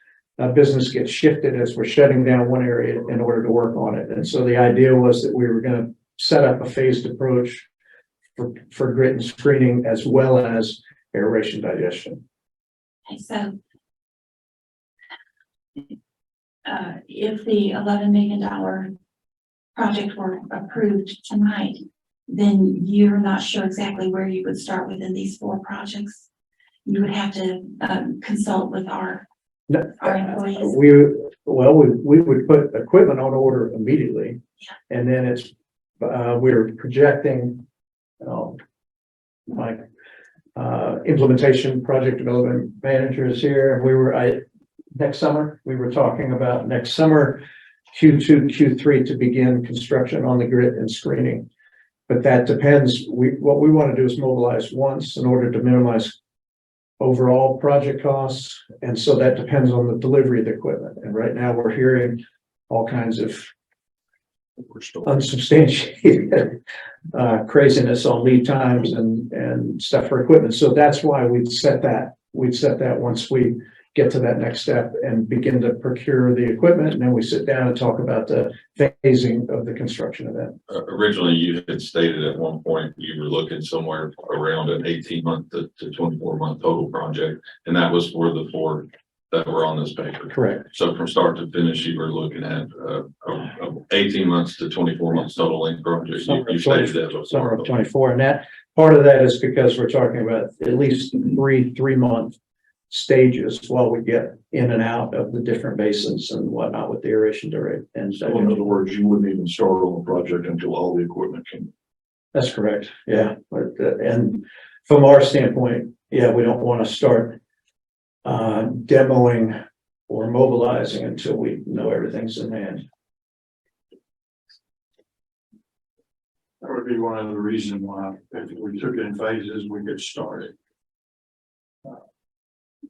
business gets shifted as we're shutting down one area in order to work on it. And so the idea was that we were going to set up a phased approach for grit and screening as well as aeration digestion. Okay, so if the $11 million project were approved tonight, then you're not sure exactly where you would start within these 4 projects. You would have to consult with our employees. We would put equipment on order immediately, and then we're projecting my implementation project development manager is here, and next summer we were talking about next summer Q2, Q3 to begin construction on the grit and screening. But that depends. What we want to do is mobilize once in order to minimize overall project costs. And so that depends on the delivery of the equipment. And right now we're hearing all kinds of unsubstantiated craziness on lead times and stuff for equipment. So that's why we'd set that once we get to that next step and begin to procure the equipment. And then we sit down and talk about the phasing of the construction event. Originally, you had stated at one point you were looking somewhere around an 18-month to 24-month total project, and that was for the 4 that were on this paper. Correct. So from start to finish, you were looking at 18 months to 24 months total length project. You stated that Summer of 24, and that part of that is because we're talking about at least 3-month stages while we get in and out of the different basins and whatnot with the aeration rate. And So in other words, you wouldn't even start on the project until all the equipment came. that's correct. Yeah. But, and from our standpoint, yeah, we don't want to start demoing or mobilizing until we know everything's in hand. That would be one of the reasons why if we took it in phases, we could start it.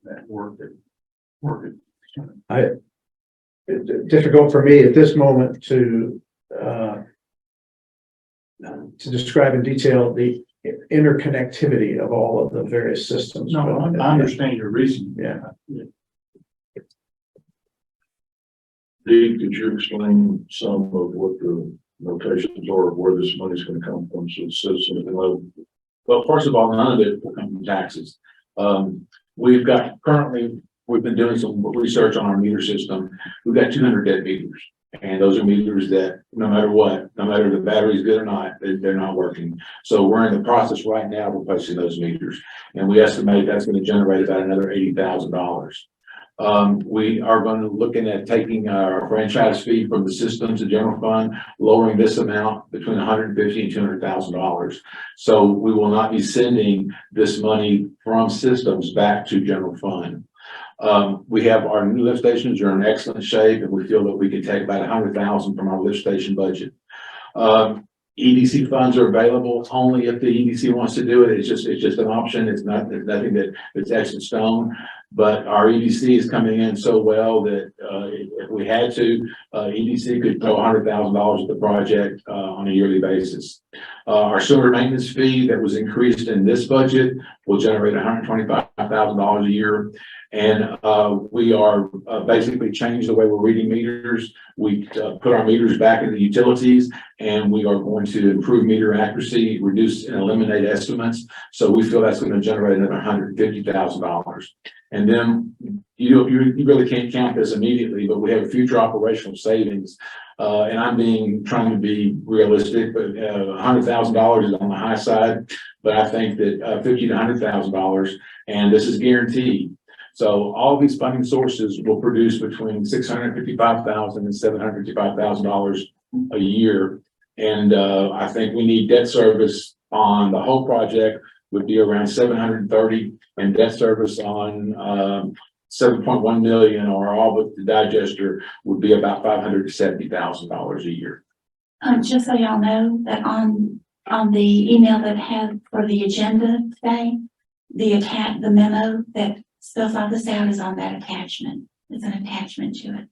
that work it. Difficult for me at this moment to describe in detail the interconnectivity of all of the various systems. No, I understand your reason. Yeah. Dee, could you explain some of what the notations are, of where this money's gonna come from, so citizens know? Well, first of all, none of it will come from taxes. We've been doing some research on our meter system. We've got 200 dead meters. And those are meters that no matter what, no matter the battery's good or not, they're not working. So we're in the process right now of replacing those meters. And we estimate that's going to generate about another $80,000. We are going to looking at taking our franchise fee from the system to general fund, lowering this amount between $150,000 and $200,000. So we will not be sending this money from systems back to general fund. We have our new lift stations are in excellent shape, and we feel that we can take about 100,000 from our lift station budget. EDC funds are available only if the EDC wants to do it. It's just an option. It's nothing that's etched in stone. But our EDC is coming in so well that if we had to, EDC could throw $100,000 at the project on a yearly basis. Our sewer maintenance fee that was increased in this budget will generate $125,000 a year. And we are basically changed the way we're reading meters. We put our meters back in the utilities, and we are going to improve meter accuracy, reduce and eliminate estimates. So we feel that's going to generate another $150,000. And then you really can't count this immediately, but we have future operational savings. And I'm trying to be realistic, but $100,000 is on the high side. But I think that $50,000 to $100,000, and this is guaranteed. So all of these funding sources will produce between $655,000 and $755,000 a year. And I think we need debt service on the whole project would be around $730,000, and debt service on $7.1 million, or all but the digester, would be about $570,000 a year. Just so y'all know that on the email that had for the agenda today, the memo that spells all this out is on that attachment. It's an attachment to it.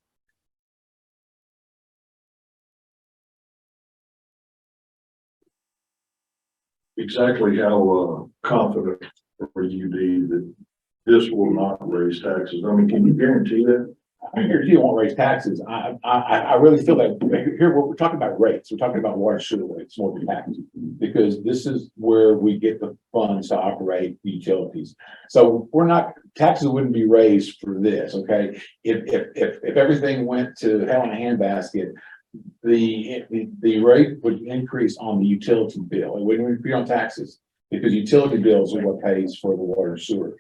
Exactly how confident are you, Dee, that this will not raise taxes? I mean, can you guarantee that? I guarantee it won't raise taxes. I really feel that here we're talking about rates. We're talking about water sewer rates more than taxes, because this is where we get the funds to operate utilities. So taxes wouldn't be raised for this. Okay, if everything went to hell in a handbasket, the rate would increase on the utility bill. It wouldn't be on taxes, because utility bills are what pays for the water and sewer.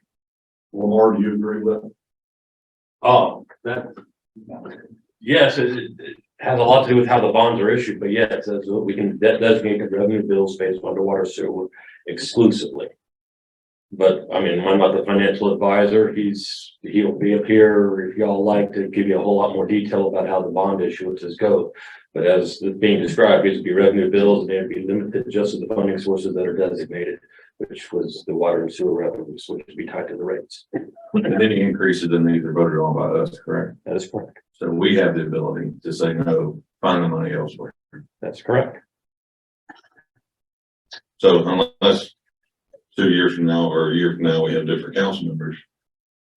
Lamar, do you agree with that? Oh, yes, it has a lot to do with how the bonds are issued, but yes, we can designate the revenue bills based on the water sewer exclusively. But I mean, I'm not the financial advisor. He'll be up here if y'all like to give you a whole lot more detail about how the bond issuances go. But as being described, these would be revenue bills, and they'd be limited just to the funding sources that are designated, which was the water and sewer revenues, which would be tied to the rates. And any increases in these are voted on by us, correct? That is correct. So we have the ability to say no, find the money elsewhere. That's correct. So unless 2 years from now or a year from now, we have different council members,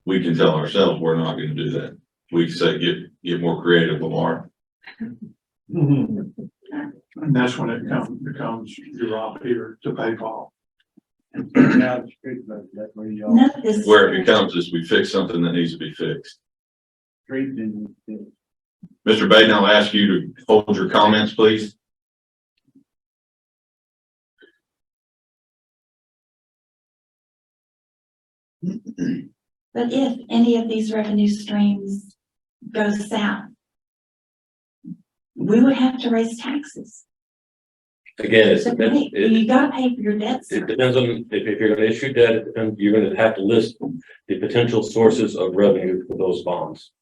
we can tell ourselves we're not going to do that. We can say, get more creative, Lamar. And that's when it becomes your job here to pay for. No, this. Where it becomes is we fix something that needs to be fixed. Mr. Baden, I'll ask you to hold your comments, please. But if any of these revenue streams go south, we would have to raise taxes. Again, You gotta pay for your debt it service. depends on if you're going to issue debt, and you're going to have to list the potential sources of revenue for those bonds.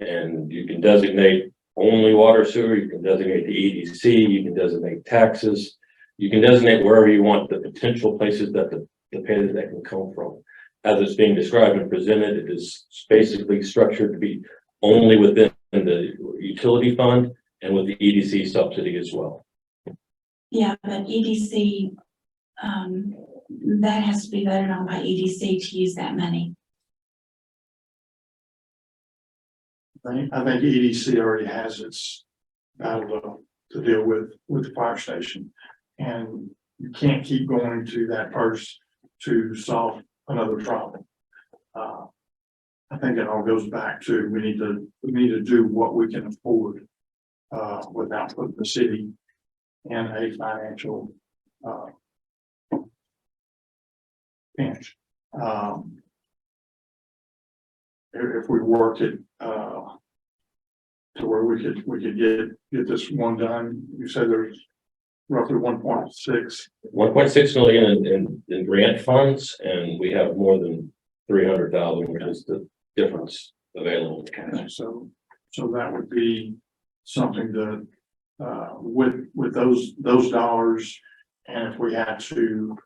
And you can designate only water sewer, you can designate the EDC, you can designate taxes, you can designate wherever you want the potential places that the pay that can come from. as it's being described and presented, it is basically structured to be only within the utility fund and with the EDC subsidy as well. Yeah, but EDC, that has to be voted on by EDC to use that money. I think EDC already has its battle to deal with the fire station. And you can't keep going to that first to solve another problem. I think it all goes back to, we need to do what we can afford, without putting the city in a financial, pinch. If we work it, to where we could get this one done, you said there's roughly 1.6. 1.6 million in grant funds, and we have more than 300,000, which is the difference available. So that would be something that, with those dollars, and if we had to,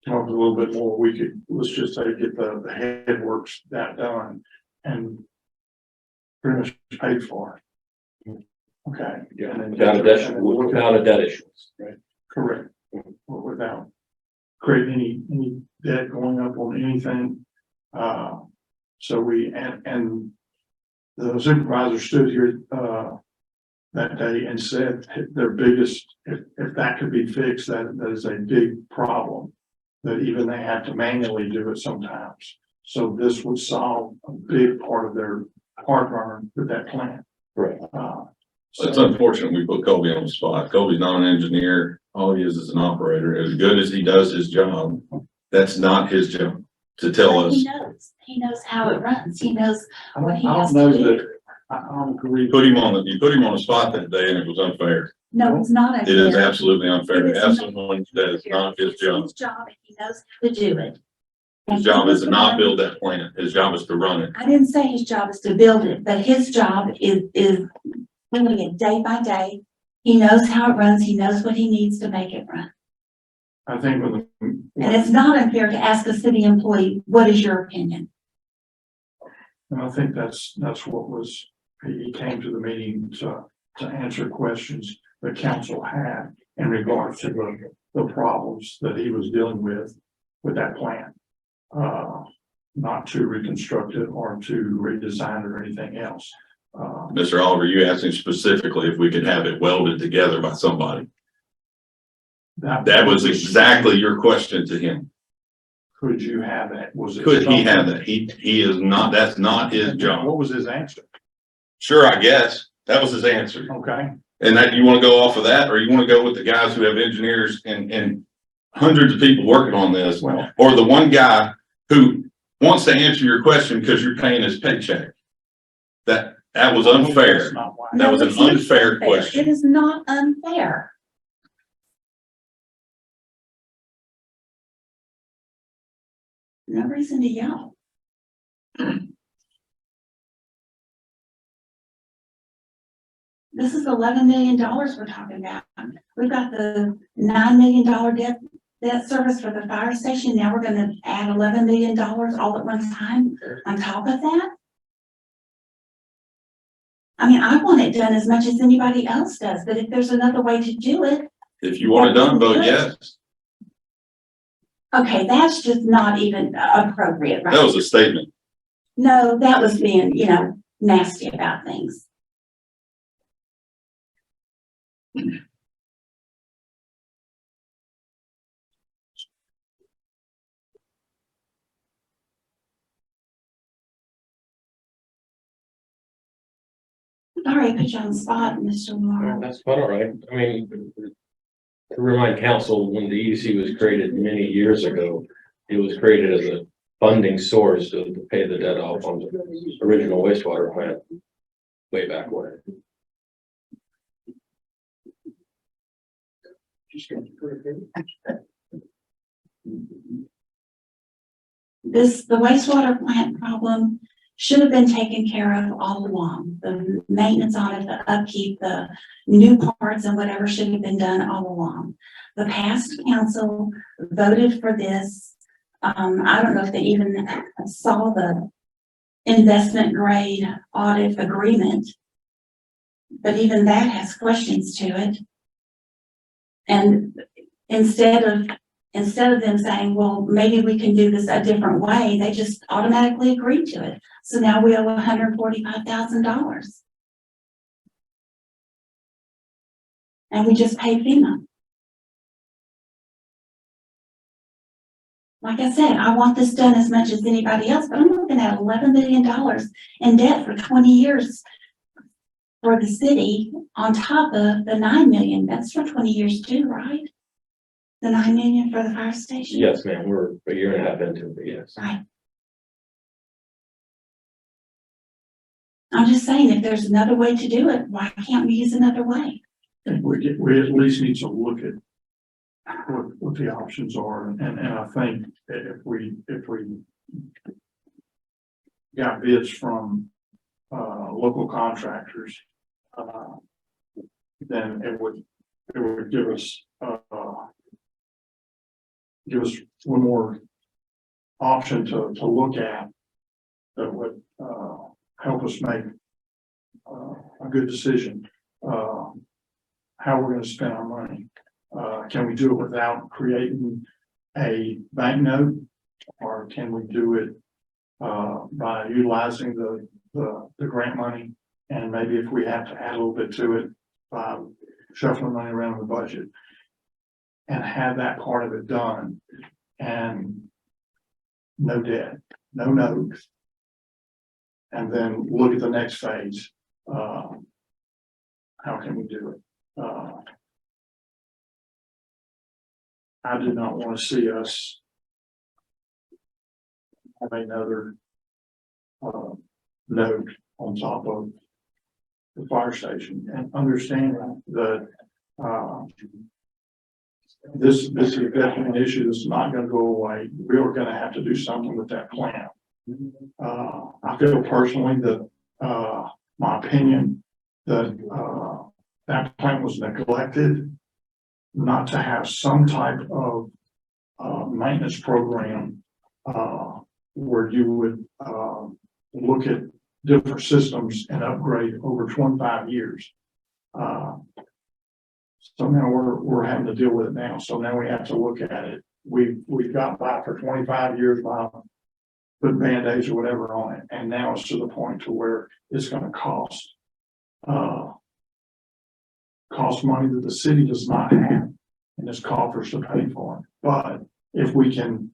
come up with a little bit more, we could, let's just say, get the headworks that done and pretty much paid for. Okay. Yeah, And then without a debt issuance. right? Correct. Without creating any debt going up on anything. So we, and the supervisor stood here, that day and said their biggest, if that could be fixed, that is a big problem. That even they had to manually do it sometimes. So this would solve a big part of their heartburn with that plan. Right. It's unfortunate we put Colby on the spot. Colby's not an engineer. All he is an operator. As good as he does his job, that's not his job to tell us. He knows how it runs. He knows I what he don't has know to do. that, I don't agree. You put him on the spot that day and it was unfair. No, it's not. It is unfair. absolutely unfair It to is have not. someone that is not his job. His job, and he knows how to do it. His job is to not build that plant. His job is to run it. I didn't say his job is to build it, but his job is doing it day by day. He knows how it runs. He knows what he needs to make it run. I think with And it's not unfair to ask a city employee, what is your opinion? and I think that's what was, he came to the meeting to answer questions that council had in regards to the problems that he was dealing with that plan. Not to reconstruct it or to redesign it or anything else. Mr. Oliver, you asked him specifically if we could have it welded together by somebody. That was exactly your question to him. Could you have that? Was it? Could he have that? He is not, that's not his job. What was his answer? Sure, I guess. That was his answer. Okay. And that, you want to go off of that, or you want to go with the guys who have engineers and hundreds of people working on this? Well, Or the one guy who wants to answer your question because you're paying his paycheck? That was unfair. that's not why. That was an it's not unfair question. It is not unfair. No reason to yell. This is $11 million we're talking about. We've got the $9 million debt service for the fire station. Now we're gonna add $11 million all at one time on top of that. I mean, I want it done as much as anybody else does, but if there's another way to do it, If you want it done, vote yes. okay, that's just not even appropriate, right? That was a statement. No, that was being, nasty about things. All right, put you on the spot, Mr. Laurel. That's quite all right. I mean, to remind council, when the EDC was created many years ago, it was created as a funding source to pay the debt off on the original wastewater plant way back when. The wastewater plant problem should have been taken care of all along. The maintenance on it, the upkeep, the new parts and whatever should have been done all along. The past council voted for this I don't know if they even saw the investment grade audit agreement. But even that has questions to it. And instead of them saying, well, maybe we can do this a different way, they just automatically agreed to it. So now we owe $145,000. And we just paid FEMA. Like I said, I want this done as much as anybody else, but I'm looking at $11 million in debt for 20 years for the city on top of the 9 million. That's for 20 years too, right? The 9 million for the fire station? Yes, ma'am, we're a year and a half into it, but yes. Right. I'm just saying, if there's another way to do it, why can't we use another way? And we at least need to look at what the options are, and I think that if we got bids from local contractors, then it would give us one more option to look at that would help us make a good decision how we're going to spend our money. Can we do it without creating a bank note, or can we do it by utilizing the grant money? And maybe if we have to add a little bit to it, by shuffling money around the budget and have that part of it done, and no debt, no notes. And then look at the next phase. How can we do it? I do not want to see us have another note on top of the fire station, and understand that this is definitely an issue that's not going to go away. We are going to have to do something with that plant. I feel personally that my opinion that that plant was neglected, not to have some type of maintenance program where you would look at different systems and upgrade over 25 years. So now we're having to deal with it now. So now we have to look at it. We've got by for 25 years by putting Band-Aids or whatever on it, and now it's to the point to where it's going to cost money that the city does not have in its coffers to pay for it. But if we can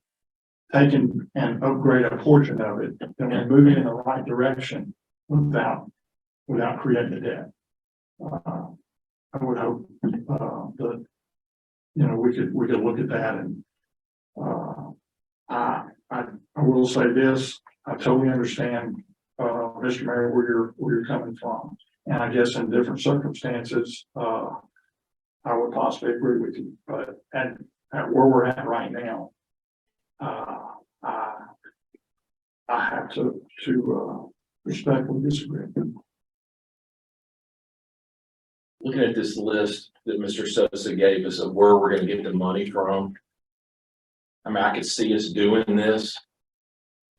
take and upgrade a portion of it, then we're moving in the right direction without creating a debt. I would hope that we could look at that, and I will say this: I totally understand, Mr. Mayor, where you're coming from, and I guess in different circumstances, I would possibly agree with you. But at where we're at right now, I have to respectfully disagree. Looking at this list that Mr. Sosa gave us of where we're going to get the money from, I mean, I could see us doing this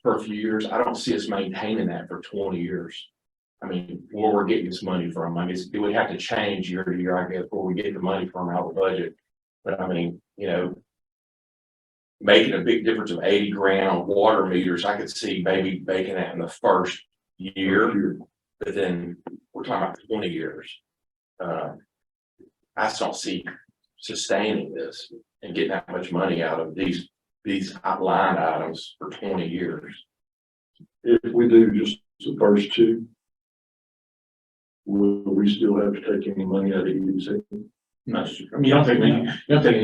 for a few years. I don't see us maintaining that for 20 years. I mean, where we're getting this money from, I mean, it would have to change year to year, I guess, where we get the money from out of the budget. But I mean, making a big difference of 80 grand on water meters, I could see maybe making that in the first year, but then we're talking about 20 years. I just don't see sustaining this and getting that much money out of these line items for 20 years. If we do just the first two, will we still have to take any money out of EDC? Not sure. I mean, you don't take any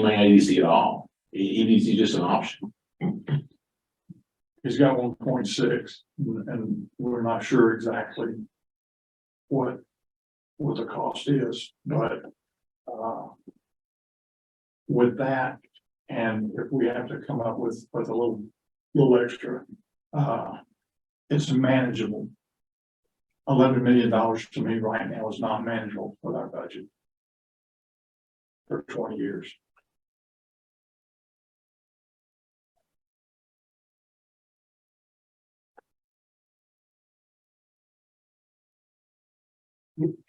money out of EDC at all. EDC is just an option. He's got 1.6, and we're not sure exactly what the cost is, but with that, and if we have to come up with a little extra, it's manageable. $11 million to me right now is not manageable with our budget for 20 years.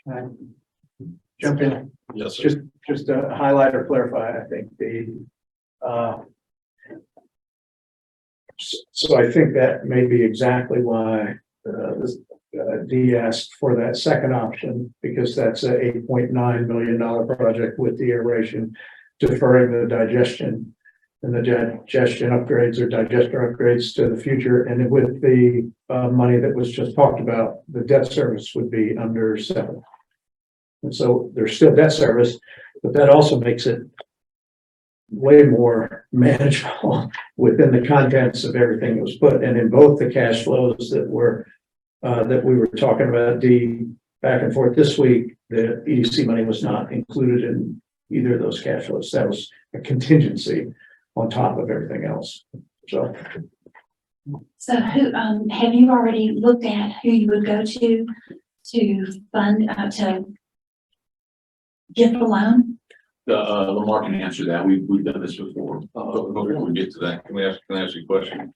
Jump in. Yes, sir. Just to highlight or clarify, I think so I think that may be exactly why, this, D asked for that second option, because that's a $8.9 million project with the aeration, deferring the digestion. And the digestion upgrades or digester upgrades to the future, and with the money that was just talked about, the debt service would be under 7. And so there's still debt service, but that also makes it way more manageable within the contents of everything that was put. And in both the cash flows that we were talking about, back and forth this week, the EDC money was not included in either of those cash flows. That was a contingency on top of everything else. So who, have you already looked at who you would go to fund, to get the loan? Lamar can answer that. We've done this before. Before we get to that, can I ask you a question?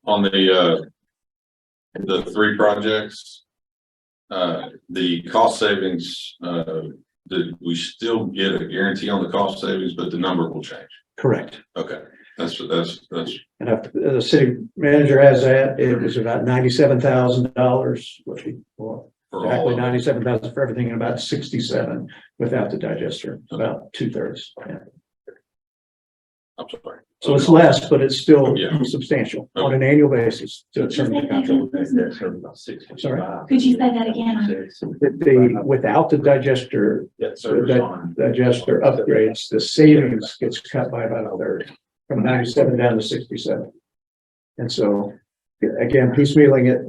On the 3 projects, the cost savings, did we still get a guarantee on the cost savings, but the number will change? correct. Okay, that's, And if the city manager has that, it was about $97,000, which we, well, for all exactly of it. 97,000 for everything, and about 67 without the digester, about 2/3. Yeah. I'm sorry. So it's less, but it's still Yeah. substantial on an annual basis to determine the contract. Sorry? Could you say that again? Without the digester, digester upgrades, the savings gets cut by about 1/3, from 97 down to 67. And so, again, piecemealing it,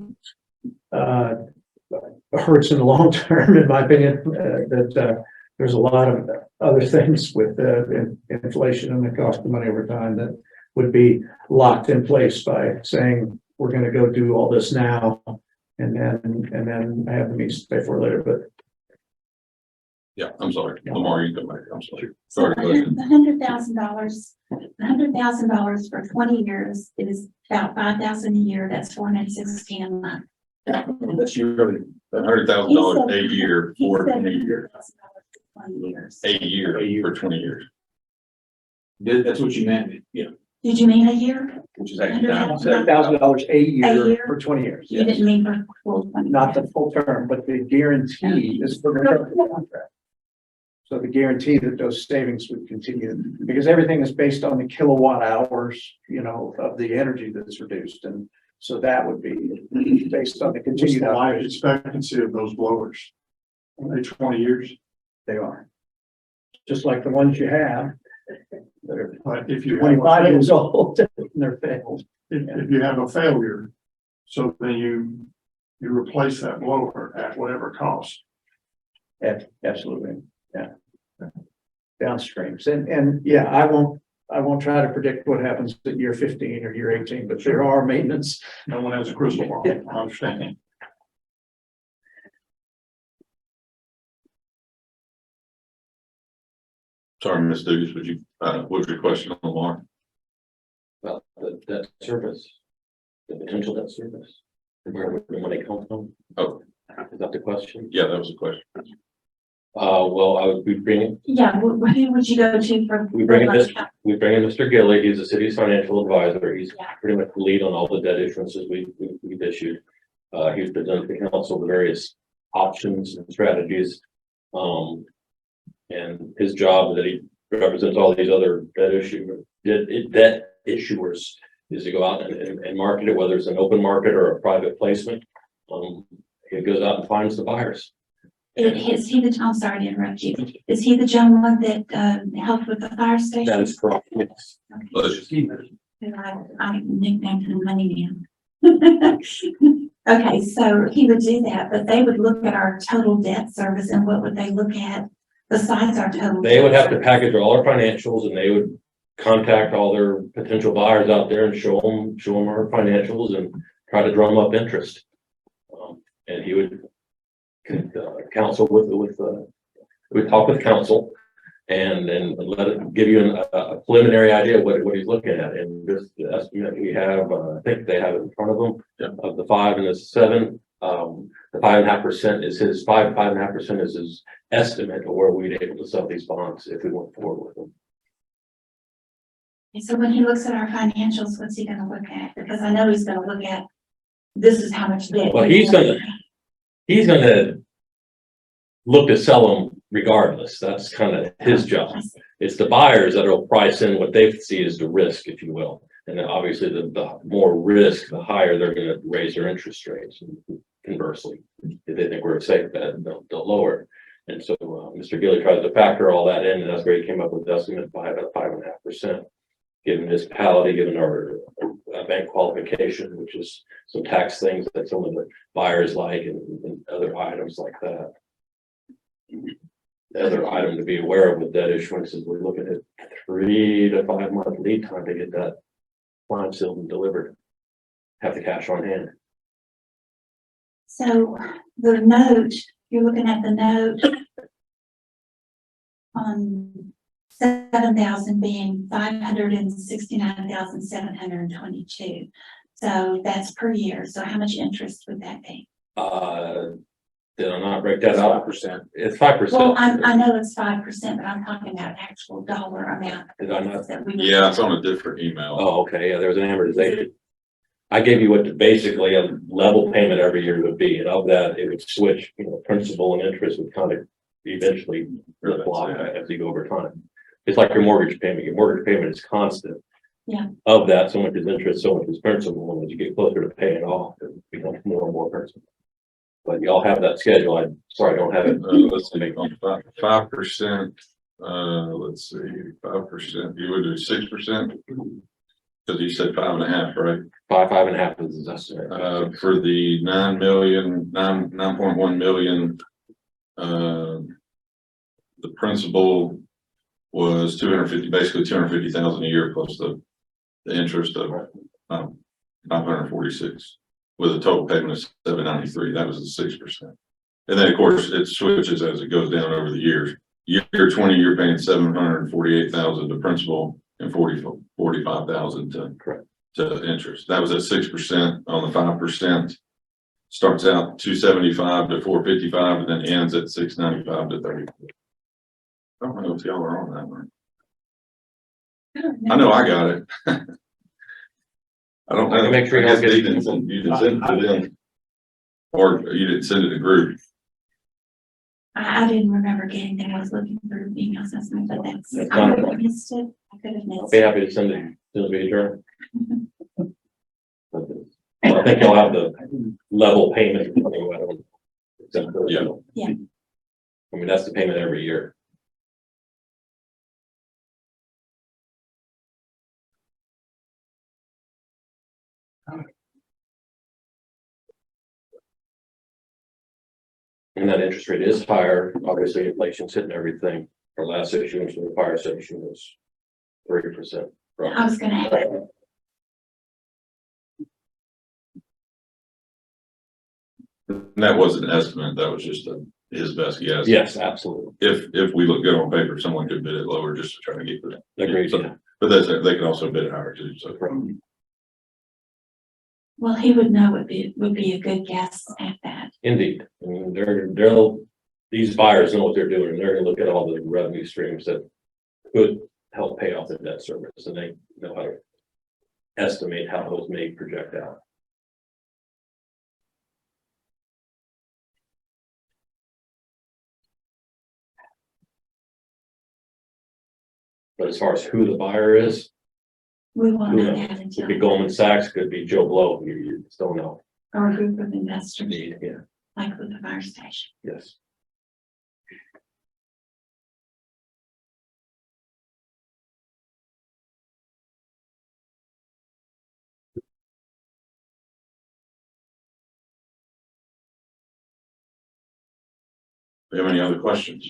hurts in the long term, in my opinion, that there's a lot of other things with inflation and the cost of money over time that would be locked in place by saying, we're going to go do all this now and then have the means to pay for it later. But Yeah, I'm sorry. Lamar, you come back. I'm sorry. So Sorry, go ahead. the $100,000 for 20 years is about 5,000 a year. That's 416 a month. That's yearly. $100,000 a year He for said 20 years. $100,000 for 20 years. A year for 20 years. That's what you meant, yeah. Did you mean a year? Which is $7,000 a A year year? for 20 years. You didn't mean for full 20 Not the years. full term, but the guarantee is for the contract. So the guarantee that those savings would continue, because everything is based on the kilowatt hours, of the energy that's reduced. And so that would be based on the What's continued the life operation. expectancy of those blowers? Are they 20 years? They are. Just like the ones you have. They're But if you have 25 a years failure, old and they're failed. if you have a failure, so then you replace that blower at whatever cost. Absolutely, yeah. Downstreams, and yeah, I won't try to predict what happens at year 15 or year 18, but there are maintenance. No one has a crystal ball, I understand. Sorry, Ms. Dugas, what was your question on Lamar? About the debt service, the potential debt service, where would the money come from? Oh. Is that the question? Yeah, that was the question. Well, I would be bringing, Yeah, who would you go to for? we bring in Mr. Gillig, he's the city's financial advisor, he's Yeah. pretty much the lead on all the debt issuances we've issued. He's presented to council the various options and strategies. And his job that he represents all these other debt issuers is to go out and market it, whether it's an open market or a private placement. He goes out and finds the buyers. Is he I'm sorry to interrupt you. Is he the gentleman that helped with the fire station? That is correct. Yes. I nicknamed him Money Man. Okay, so he would do that, but they would look at our total debt service, and what would they look at besides our total? They would debt have to service? package all our financials, and they would contact all their potential buyers out there and show them our financials and try to drum up interest. And he would counsel we'd talk with council and let it give you a preliminary idea of what he's looking at. And this the estimate we have, I think they have it in front of them, of the 5 and the 7, The 5.5% is his 5.5% is his estimate of where we'd able to sell these bonds if we went forward with them. And so when he looks at our financials, what's he gonna look at? Because I know he's gonna look at, this is how much debt. Well, he's gonna look to sell them regardless. That's kind of his job. It's the buyers that will price in what they see as the risk, if you will. And then obviously the more risk, the higher they're gonna raise their interest rates. And conversely, if they think we're a safe bet, they'll lower it. And so, Mr. Gilly tries to factor all that in, and that's where he came up with the estimate of 5.5%. Given municipality, given our bank qualification, which is some tax things that some of the buyers like and other items like that. The other item to be aware of with debt issuance is we're looking at 3 to 5 month lead time to get that line sealed and delivered. Have the cash on hand. So the note, you're looking at the note on 7,000 being 569,722. So that's per year. So how much interest would that be? Did I not break that out? 5%. It's 5%. Well, I know it's 5%, but I'm talking about actual dollar amount. Did I not? That we. Yeah, it's on a different email. Oh, okay, yeah, there was an amortization. I gave you what basically a level payment every year would be, and of that, it would switch, principal and interest would kind of eventually flip-flop as you go over time. It's like your mortgage payment. Your mortgage payment is constant. Yeah. Of that, so much is interest, so much is principal, and as you get closer to paying off, it becomes more and more principal. But y'all have that schedule. I don't have it. Let's see, on 5%, let's see, 5%, you would do 6%? Because you said 5.5, right? 5.5 is his estimate. For the 9.1 million, the principal was 250, basically 250,000 a year plus the interest of 546 with a total payment of 793. That was the 6%. And then of course it switches as it goes down over the years. Year 20, you're paying 748,000 to principal and 45,000 to interest. That was at 6%. On the 5%, starts out 275 to 455 and then ends at 695 to 30. I don't know if y'all are on that one. I know I got it. I don't know. Make sure I you guess don't get- you didn't send it to them. Or you didn't send it to group. I didn't remember getting that. I was looking through emails last night, but that's, That's I fine. could have missed it. I could have I'll missed be it. happy to send it to the adjourn. I think you'll have the level payment. Yeah. Yeah. I mean, that's the payment every year. And that interest rate is higher. Obviously, inflation's hitting everything. Our last issuance from the fire station was 3%. I was gonna ask. And that wasn't an estimate. That was just his best guess. Yes, absolutely. If we look good on paper, someone could bid it lower just to try to get the. Agreed. But that's, they can also bid it higher too, so. Well, he would know would be a good guess at that. Indeed. I mean, these buyers know what they're doing. They're gonna look at all the revenue streams that could help pay off the debt service, and they know how to estimate how those may project out. But as far as who the buyer is, We won't who know knows? that Could until, be Goldman Sachs, could be Joe Blow. You just don't know. or a group of investors, Indeed, yeah, like with the fire station. yes. Do you have any other questions?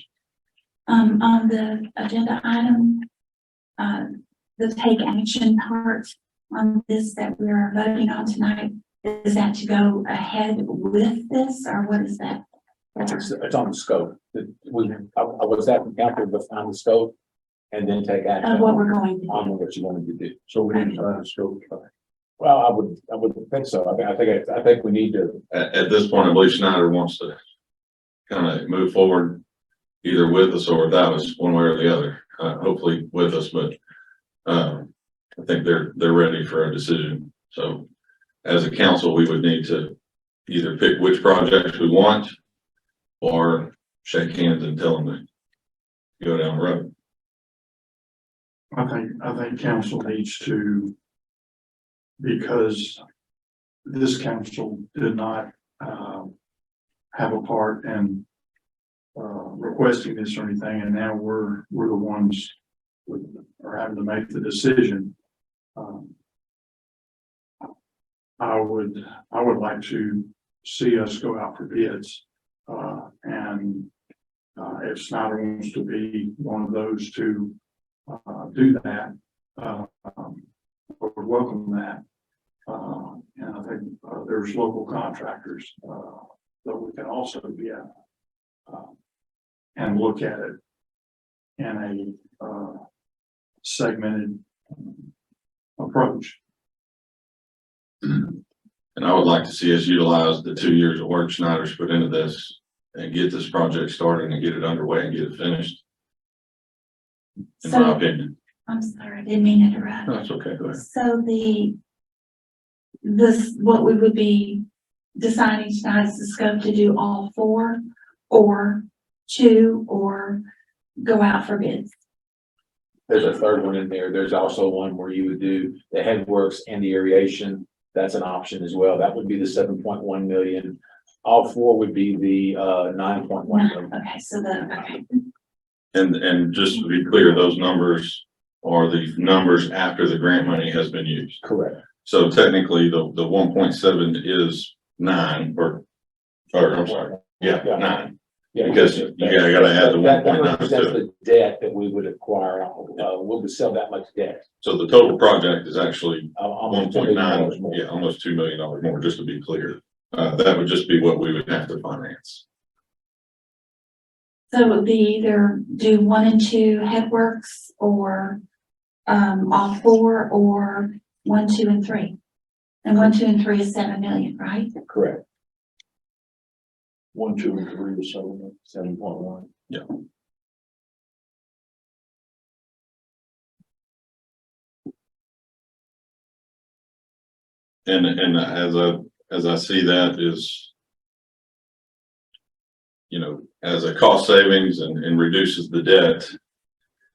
On the agenda item, the take action part on this that we're voting on tonight, is that to go ahead with this, or what is that? It's on the scope. I was at the counter behind the scope and then take action Of what we're going to do. on what you wanted to do. So we didn't try to scope. Well, I would think so. I think we need to, At this point, I believe Schneider wants to kind of move forward either with us or without us, one way or the other, hopefully with us, but I think they're ready for a decision. So as a council, we would need to either pick which projects we want or shake hands and tell them to go down the road. I think council needs to, because this council did not, have a part in, requesting this or anything, and now we're the ones who are having to make the decision. I would like to see us go out for bids, and if Snyder wants to be one of those to do that, I would welcome that. And I think there's local contractors that we can also be at and look at it in a segmented approach. And I would like to see us utilize the 2 years of work Schneider's put into this and get this project started and get it underway and get it finished. In my opinion. I'm sorry, I didn't mean to interrupt. No, that's okay. Go ahead. So what we would be deciding tonight is the scope to do all 4 or 2 or go out for bids. there's a third one in there. There's also one where you would do the headworks and the aeration. That's an option as well. That would be the 7.1 million. All 4 would be the 9.1 million. Okay, so okay. And just to be clear, those numbers are the numbers after the grant money has been used. Correct. So technically, the 1.7 is 9 or I'm sorry, yeah, 9. Yeah, Because you gotta add the that 1.9 represents to it. the debt that we would acquire. We'll sell that much debt. So the total project is actually Almost $2 million 1.9, more. yeah, almost $2 million more, just to be clear. That would just be what we would have to finance. So it would be either do 1 and 2 headworks or all 4 or 1, 2, and 3. And 1, 2, and 3 is 7 million, right? Correct. 1, 2, and 3 is 7.1. Yeah. And as I see that is, you know, as a cost savings and reduces the debt.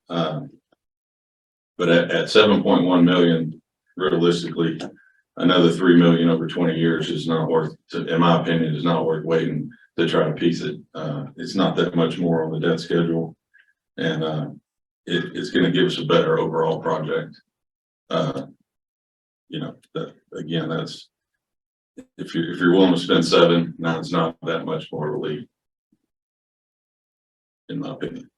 But at 7.1 million, realistically, another 3 million over 20 years is not worth, in my opinion, is not worth waiting to try to piece it. It's not that much more on the debt schedule. And it's going to give us a better overall project. You know, that again, that's if you're willing to spend 7, 9's not that much more relief, in my opinion.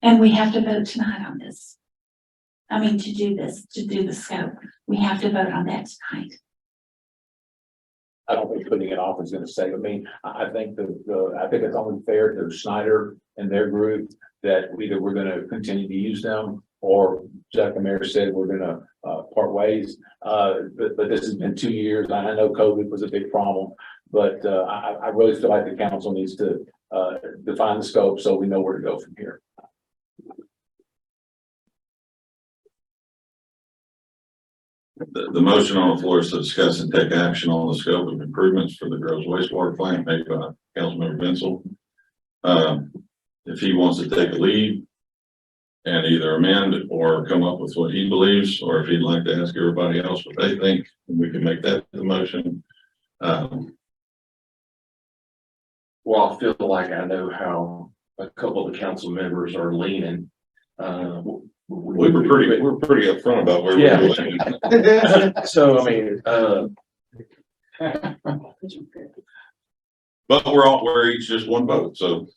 And we have to vote tonight on this. I mean, to do the scope, we have to vote on that tonight. I don't think putting it off is gonna save. I mean, I think I think it's only fair to Schneider and their group that either we're gonna continue to use them or, like the mayor said, we're gonna part ways. But this has been 2 years. I know COVID was a big problem, but I really feel like the council needs to define the scope so we know where to go from here. The motion on the floor is to discuss and take action on the scope of improvements for the Groves wastewater plant made by Councilmember Bensel. If he wants to take a lead and either amend or come up with what he believes, or if he'd like to ask everybody else what they think, we can make that the motion. Well, I feel like I know how a couple of the council members are leaning. We're pretty upfront about where Yeah. we're going. So, I mean, But we're each just one vote, so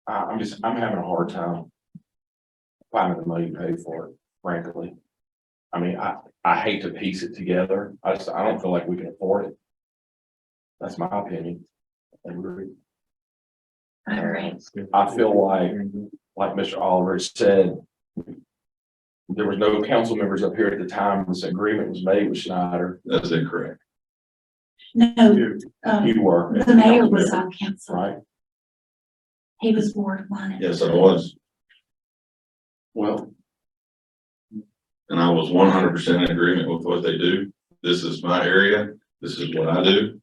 I'm having a hard time finding the money to pay for it, frankly. I mean, I hate to piece it together. I don't feel like we can afford it. That's my opinion. All right. I feel like Mr. Oliver said, there was no council members up here at the time this agreement was made with Schneider. That's incorrect. No, You were. the mayor was on council. Right. He was Ward 1. Yes, I was. Well, And I was 100% in agreement with what they do. This is my area. This is what I do.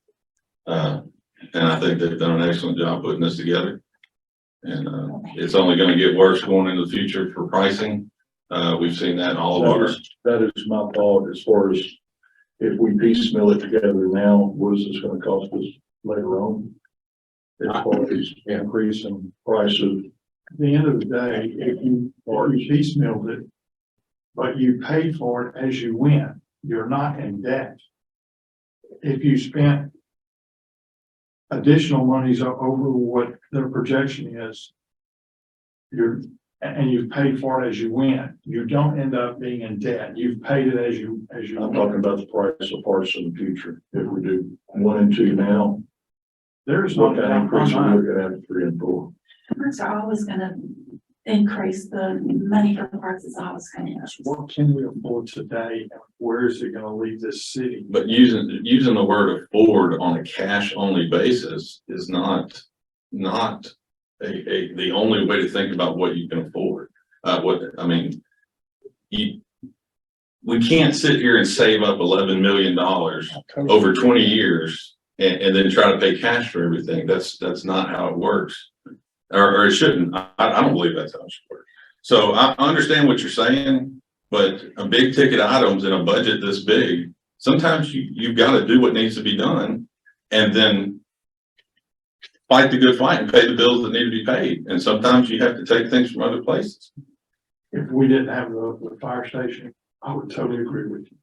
And I think they've done an excellent job putting this together. And, it's only gonna get worse going into the future for pricing. We've seen that in all of ours. That is my thought as far as if we piecemeal it together now, what is this gonna cost us later on? As far as increase in price of, At the end of the day, if you piecemealed it, but you paid for it as you went, you're not in debt. If you spent additional monies over what their projection is, and you've paid for it as you went, you don't end up being in debt. You've paid it as you. I'm talking about the price of parts in the future. If we do 1 and 2 now, There's what no kind of increase are we looking at 3 and 4? Parks are always gonna increase, the money for parts is always gonna increase. What can we afford today? And where is it gonna leave this city? But using the word afford on a cash only basis is not the only way to think about what you can afford. We can't sit here and save up $11 million over 20 years and then try to pay cash for everything. That's not how it works. Or it shouldn't. I don't believe that's how it should work. So I understand what you're saying, but a big ticket items in a budget this big, sometimes you've got to do what needs to be done and then fight the good fight and pay the bills that need to be paid. And sometimes you have to take things from other places. If we didn't have the fire station, I would totally agree with you.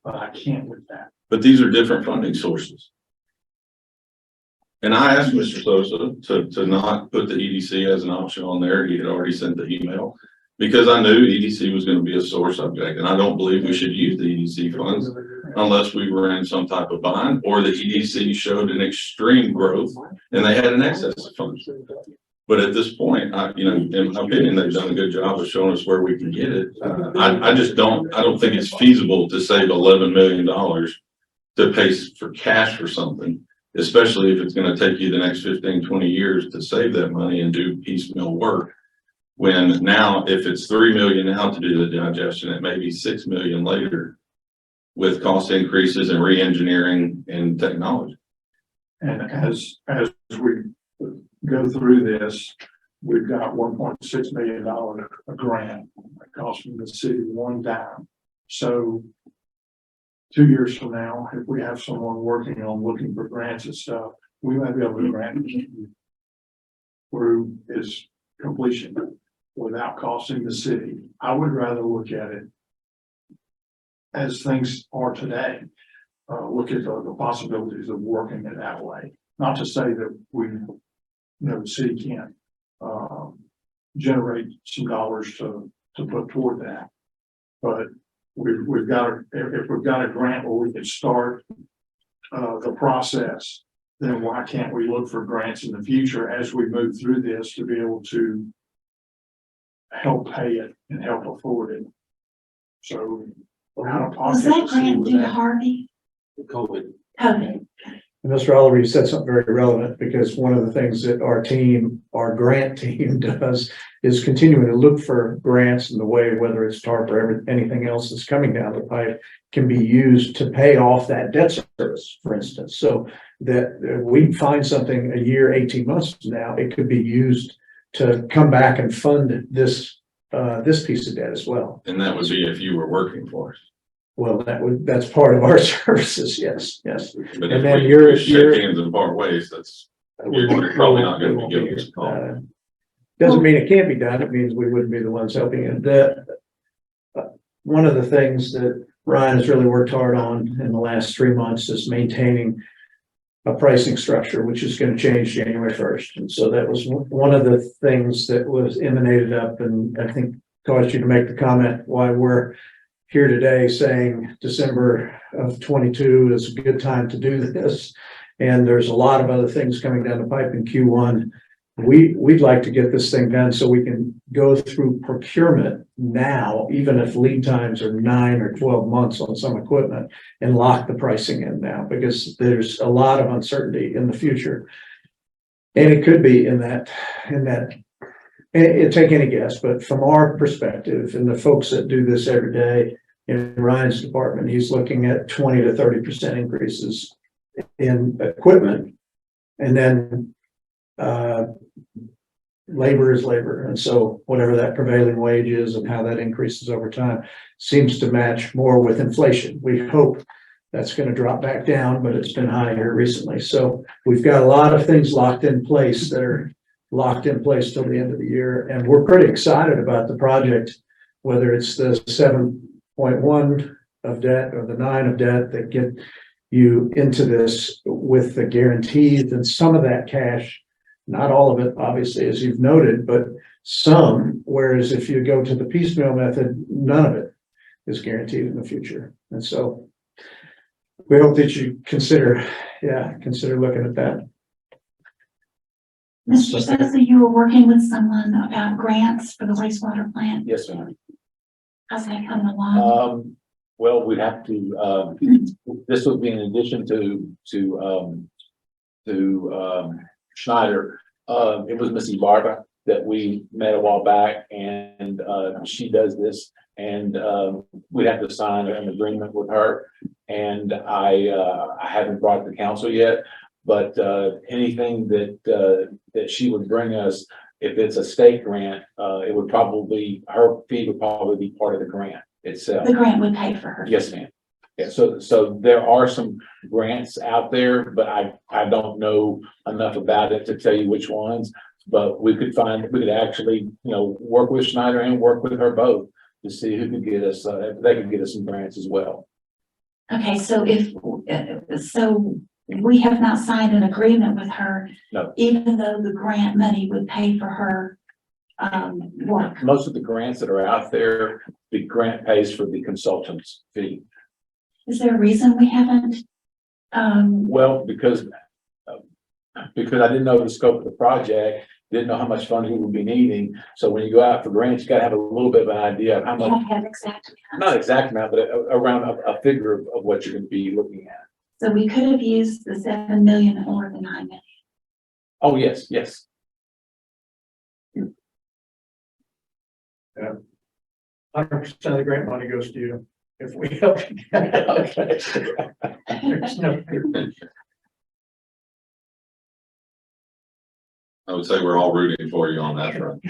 But I can't with that. But these are different funding sources. And I asked Mr. Sosa to not put the EDC as an option on there. He had already sent the email because I knew EDC was going to be a sore subject. And I don't believe we should use the EDC funds unless we were in some type of bind or the EDC showed an extreme growth and they had an excess of funds. But at this point, in my opinion, they've done a good job of showing us where we can get it. I don't think it's feasible to save $11 million to pay for cash for something, especially if it's going to take you the next 15, 20 years to save that money and do piecemeal work. When now, if it's 3 million now to do the digestion, it may be 6 million later with cost increases and re-engineering and technology. And as we go through this, we've got $1.6 million a grant that costs from the city one time. So 2 years from now, if we have someone working on looking for grants and stuff, we might be able to grant through its completion without costing the city. I would rather look at it as things are today. Look at the possibilities of working it that way. Not to say that the city can't generate some dollars to put toward that. But we've got, if we've got a grant where we can start the process, then why can't we look for grants in the future as we move through this to be able to help pay it and help afford it? So out of Was pocket. that grant due to Harvey? COVID. COVID. And Mr. Oliver, you said something very relevant because one of the things that our grant team does is continuing to look for grants in the way, whether it's TARP or anything else that's coming down the pipe, can be used to pay off that debt service, for instance. So that we find something a year, 18 months from now, it could be used to come back and fund this piece of debt as well. And that would be if you were working for us. Well, that's part of our services. Yes. But And if then we shake hands and part ways, you're probably not going to be giving us a call. Doesn't mean it can't be done. It means we wouldn't be the ones helping it. One of the things that Ryan has really worked hard on in the last 3 months is maintaining a pricing structure, which is going to change January 1st. And so that was one of the things that was emanated up and I think caused you to make the comment why we're here today saying December of 22 is a good time to do this. And there's a lot of other things coming down the pipe in Q1. We'd like to get this thing done so we can go through procurement now, even if lead times are 9 or 12 months on some equipment, and lock the pricing in now, because there's a lot of uncertainty in the future. And it could be in that, it'd take any guess, but from our perspective and the folks that do this every day in Ryan's department, he's looking at 20 to 30% increases in equipment. And then labor is labor. And so whatever that prevailing wage is and how that increases over time seems to match more with inflation. We hope that's going to drop back down, but it's been high here recently. So we've got a lot of things locked in place that are locked in place till the end of the year. And we're pretty excited about the project, whether it's the 7.1 of debt or the 9 of debt that get you into this with the guarantees and some of that cash. Not all of it, obviously, as you've noted, but some, whereas if you go to the piecemeal method, none of it is guaranteed in the future. And so we hope that you consider looking at that. Mr. Sosa, you were working with someone about grants for the wastewater plant. Yes, ma'am. How's that coming along? Well, we'd have to, this would be in addition to Schneider. It was Missy Barba that we met a while back, and she does this, and we'd have to sign an agreement with her. And I haven't brought it to council yet, but anything that she would bring us, if it's a state grant, it would probably, her fee would probably be part of the grant itself. The grant would pay for her. Yes, ma'am. Yeah, so there are some grants out there, but I don't know enough about it to tell you which ones. But we could actually, work with Schneider and work with her both to see who could get us, if they could get us some grants as well. Okay, so so we have not signed an agreement with her. No. Even though the grant money would pay for her work. Most of the grants that are out there, the grant pays for the consultant's fee. Is there a reason we haven't? Well, because I didn't know the scope of the project, didn't know how much funding we would be needing. So when you go out for grants, you gotta have a little bit of an idea of how We much, don't have exact amounts. not exact amount, but around a figure of what you're gonna be looking at. So we could have used the 7 million or the 9 million. Oh, yes, yes. 100% of the grant money goes to you if we help you. Okay. There's no. I would say we're all rooting for you on that front.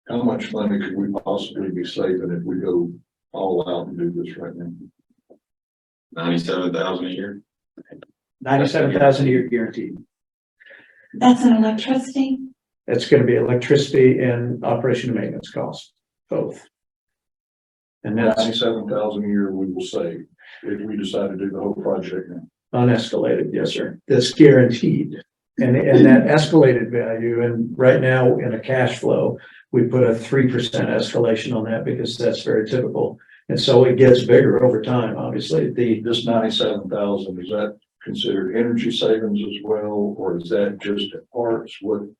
How much money could we possibly be saving if we go all out and do this right now? 97,000 a year. 97,000 a year guaranteed. That's an electricity. It's going to be electricity and operation and maintenance costs, both. And that's 97,000 a year we will save if we decide to do the whole project now. unescalated, yes, sir. That's guaranteed. And that escalated value, and right now in a cash flow, we put a 3% escalation on that because that's very typical. And so it gets bigger over time, obviously. This 97,000, is that considered energy savings as well, or is that just parts with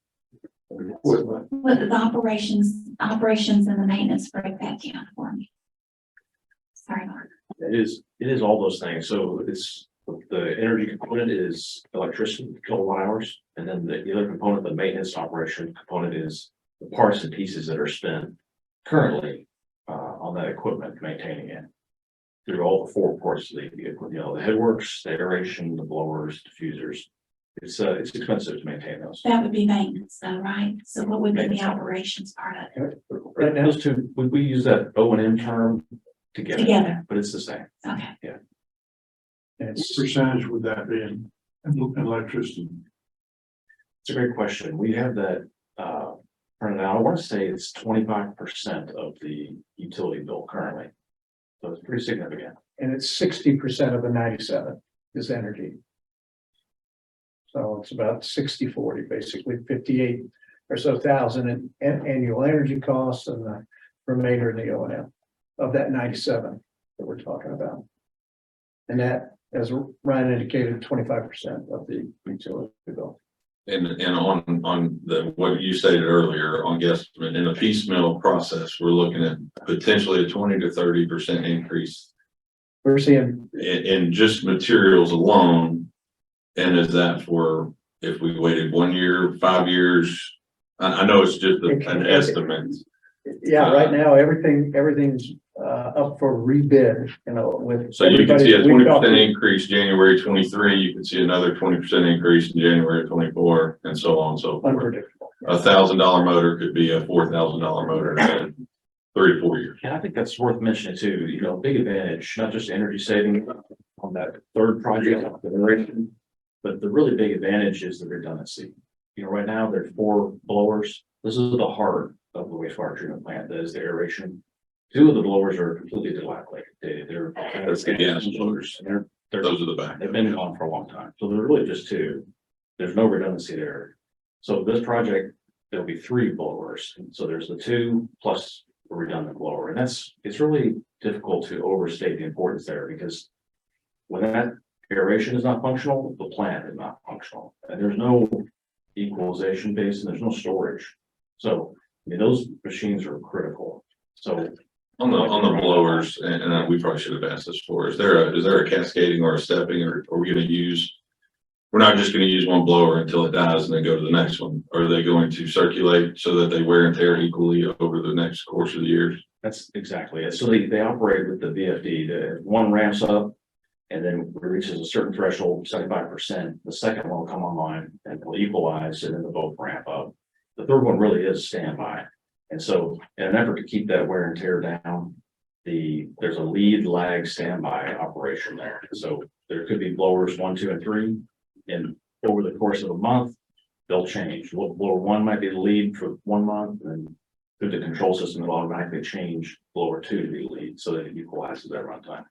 equipment? What the operations and the maintenance, break that down for me. Sorry, Mark. It is all those things. So it's, the energy component is electricity, kilowatt hours. And then the other component, the maintenance operation component, is the parts and pieces that are spent currently on that equipment, maintaining it through all the 4 parts of the equipment, the headworks, the aeration, the blowers, diffusers. It's expensive to maintain those. That would be maintenance though, right? So what would be the operations part of it? Right now, Those two, we use that O&M term together, but it's the same. Okay. What percentage would that be in electricity? It's a great question. We have that printed out. I want to say it's 25% of the utility bill currently. So it's pretty significant. and it's 60% of the 97 is energy. So it's about 60-40, basically 58 or so thousand in annual energy costs and the remainder in the O and M of that 97 that we're talking about. And that, as Ryan indicated, 25% of the utility bill. And on the, what you stated earlier on guesstimate, in a piecemeal process, we're looking at potentially a 20 to 30% increase We're seeing, in just materials alone. And is that for, if we waited 1 year, 5 years? I know it's just an estimate. yeah, right now, everything's up for rebid, you know, with. So you can see a everybody we've talked 20% to. increase January 23, you can see another 20% increase in January 24, and so on and so forth. Unpredictable. $1,000 motor could be a $4,000 motor in 3 to 4 years. And I think that's worth mentioning too, you know, big advantage, not just energy saving on that third project, generation, but the really big advantage is the redundancy. You know, right now there's 4 blowers. This is the heart of the wastewater treatment plant, that is the aeration. 2 of the blowers are completely dilapidated. They're That's the gas blowers. Those are the back. They've been on for a long time. So there's really just 2. There's no redundancy there. So this project, there'll be 3 blowers. And so there's the 2 plus a redundant blower. And it's really difficult to overstate the importance there, because when that aeration is not functional, the plant is not functional. And there's no equalization base and there's no storage. So I mean, those machines are critical. So On the blowers, and we probably should have asked this before, is there a cascading or a stepping, or are we gonna use? We're not just gonna use one blower until it dies and then go to the next one. Are they going to circulate so that they wear and tear equally over the next course of the years? that's exactly it. So they operate with the VFD. The one ramps up and then reaches a certain threshold, 75%. The second one will come online and will equalize, and then they'll both ramp up. The third one really is standby. And so in an effort to keep that wear and tear down, there's a lead lag standby operation there. So there could be blowers 1, 2, and 3. And over the course of a month, they'll change. Blower 1 might be the lead for 1 month, and through the control system, it'll automatically change blower 2 to be the lead so that it equalizes that runtime.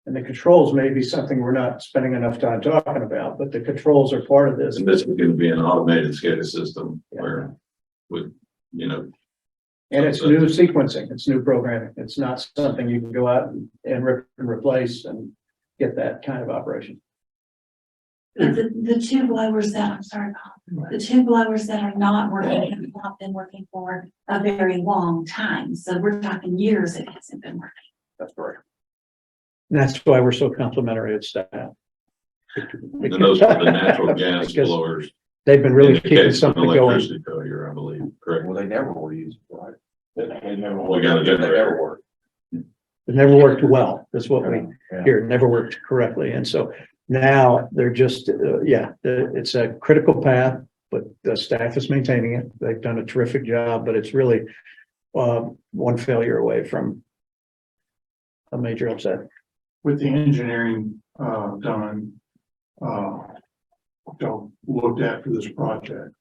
And the controls may be something we're not spending enough time talking about, but the controls are part of this. And this is gonna be an automated SCADA system where with, you know. And it's new sequencing, it's new programming. It's not something you can go out and rip and replace and get that kind of operation. The 2 blowers that, I'm sorry, Paul, the 2 blowers that are not working have not been working for a very long time. So we're talking years it hasn't been working. That's correct. And that's why we're so complimentary of staff. And those are the natural gas Because blowers. they've been really In the keeping case of something an going. electricity failure, I believe, correct? Well, they never were used, right? They never. We got a generator. worked. It never worked well. That's what we Yeah. hear. It never worked correctly. And so now they're just, it's a critical path, but the staff is maintaining it. They've done a terrific job, but it's really one failure away from a major upset. With the engineering, done, looked at for this project.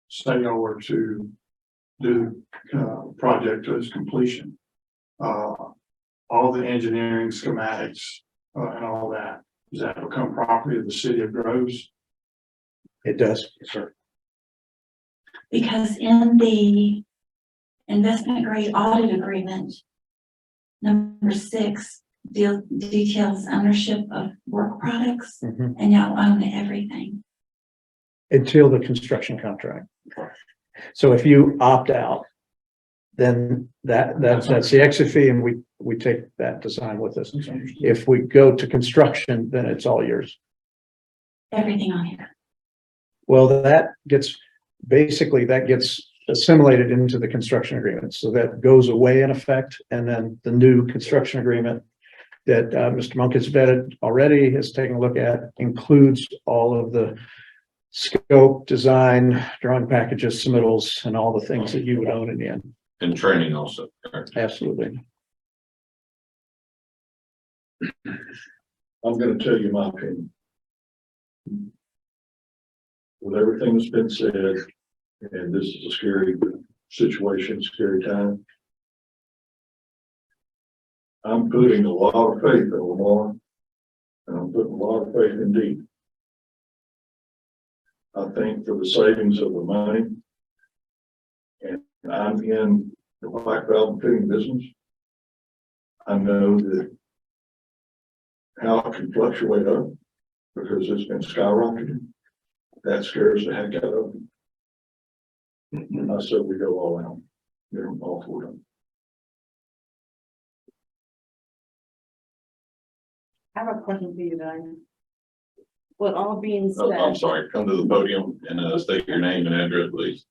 Say y'all were to do, project to its completion. All the engineering schematics, and all that, does that become property of the city of Groves? It does. Yes, sir. Because in the investment grade audit agreement, number 6 details ownership of work products, Mhm. and y'all own everything. Until the construction contract. So if you opt out, then that's the exit fee, and we take that design with us. If we go to construction, then it's all yours. Everything on here. Well, that gets assimilated into the construction agreement. So that goes away in effect. And then the new construction agreement that Mr. Monk has vetted already, has taken a look at, includes all of the scope, design, drawing packages, submittals, and all the things that you would own in the end. And training also. Correct. Absolutely. I'm gonna tell you my opinion. With everything that's been said, and this is a scary situation, scary time. I'm putting a lot of faith in Lamar, and I'm putting a lot of faith in Dean. I think for the savings of the money. And I'm in the black valve fitting business. I know that how it can fluctuate up because it's been skyrocketing. That scares the heck out of me. I said we go all out, get them all for them. I have a question for you, Diane. With all being Oh, I'm said, sorry, come to the podium and state your name and address, please.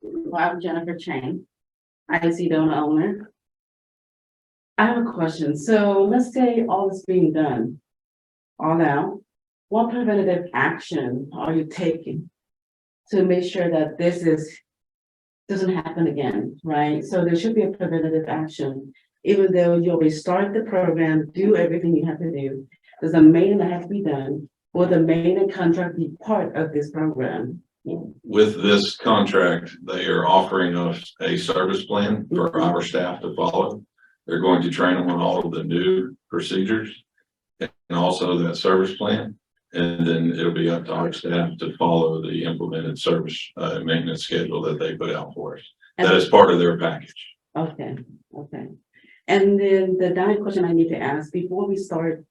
well, I'm Jennifer Chang, IC donor owner. I have a question. So let's say all is being done, all now, what preventative action are you taking to make sure that doesn't happen again, right? So there should be a preventative action, even though you'll restart the program, do everything you have to do. There's a maintenance that has to be done. Will the maintenance contract be part of this program? With this contract, they are offering us a service plan for our staff to follow. They're going to train them on all of the new procedures and also that service plan. And then it'll be up to our staff to follow the implemented service maintenance schedule that they put out for us. That is part of their package. Okay, okay. And then the dying question I need to ask before we start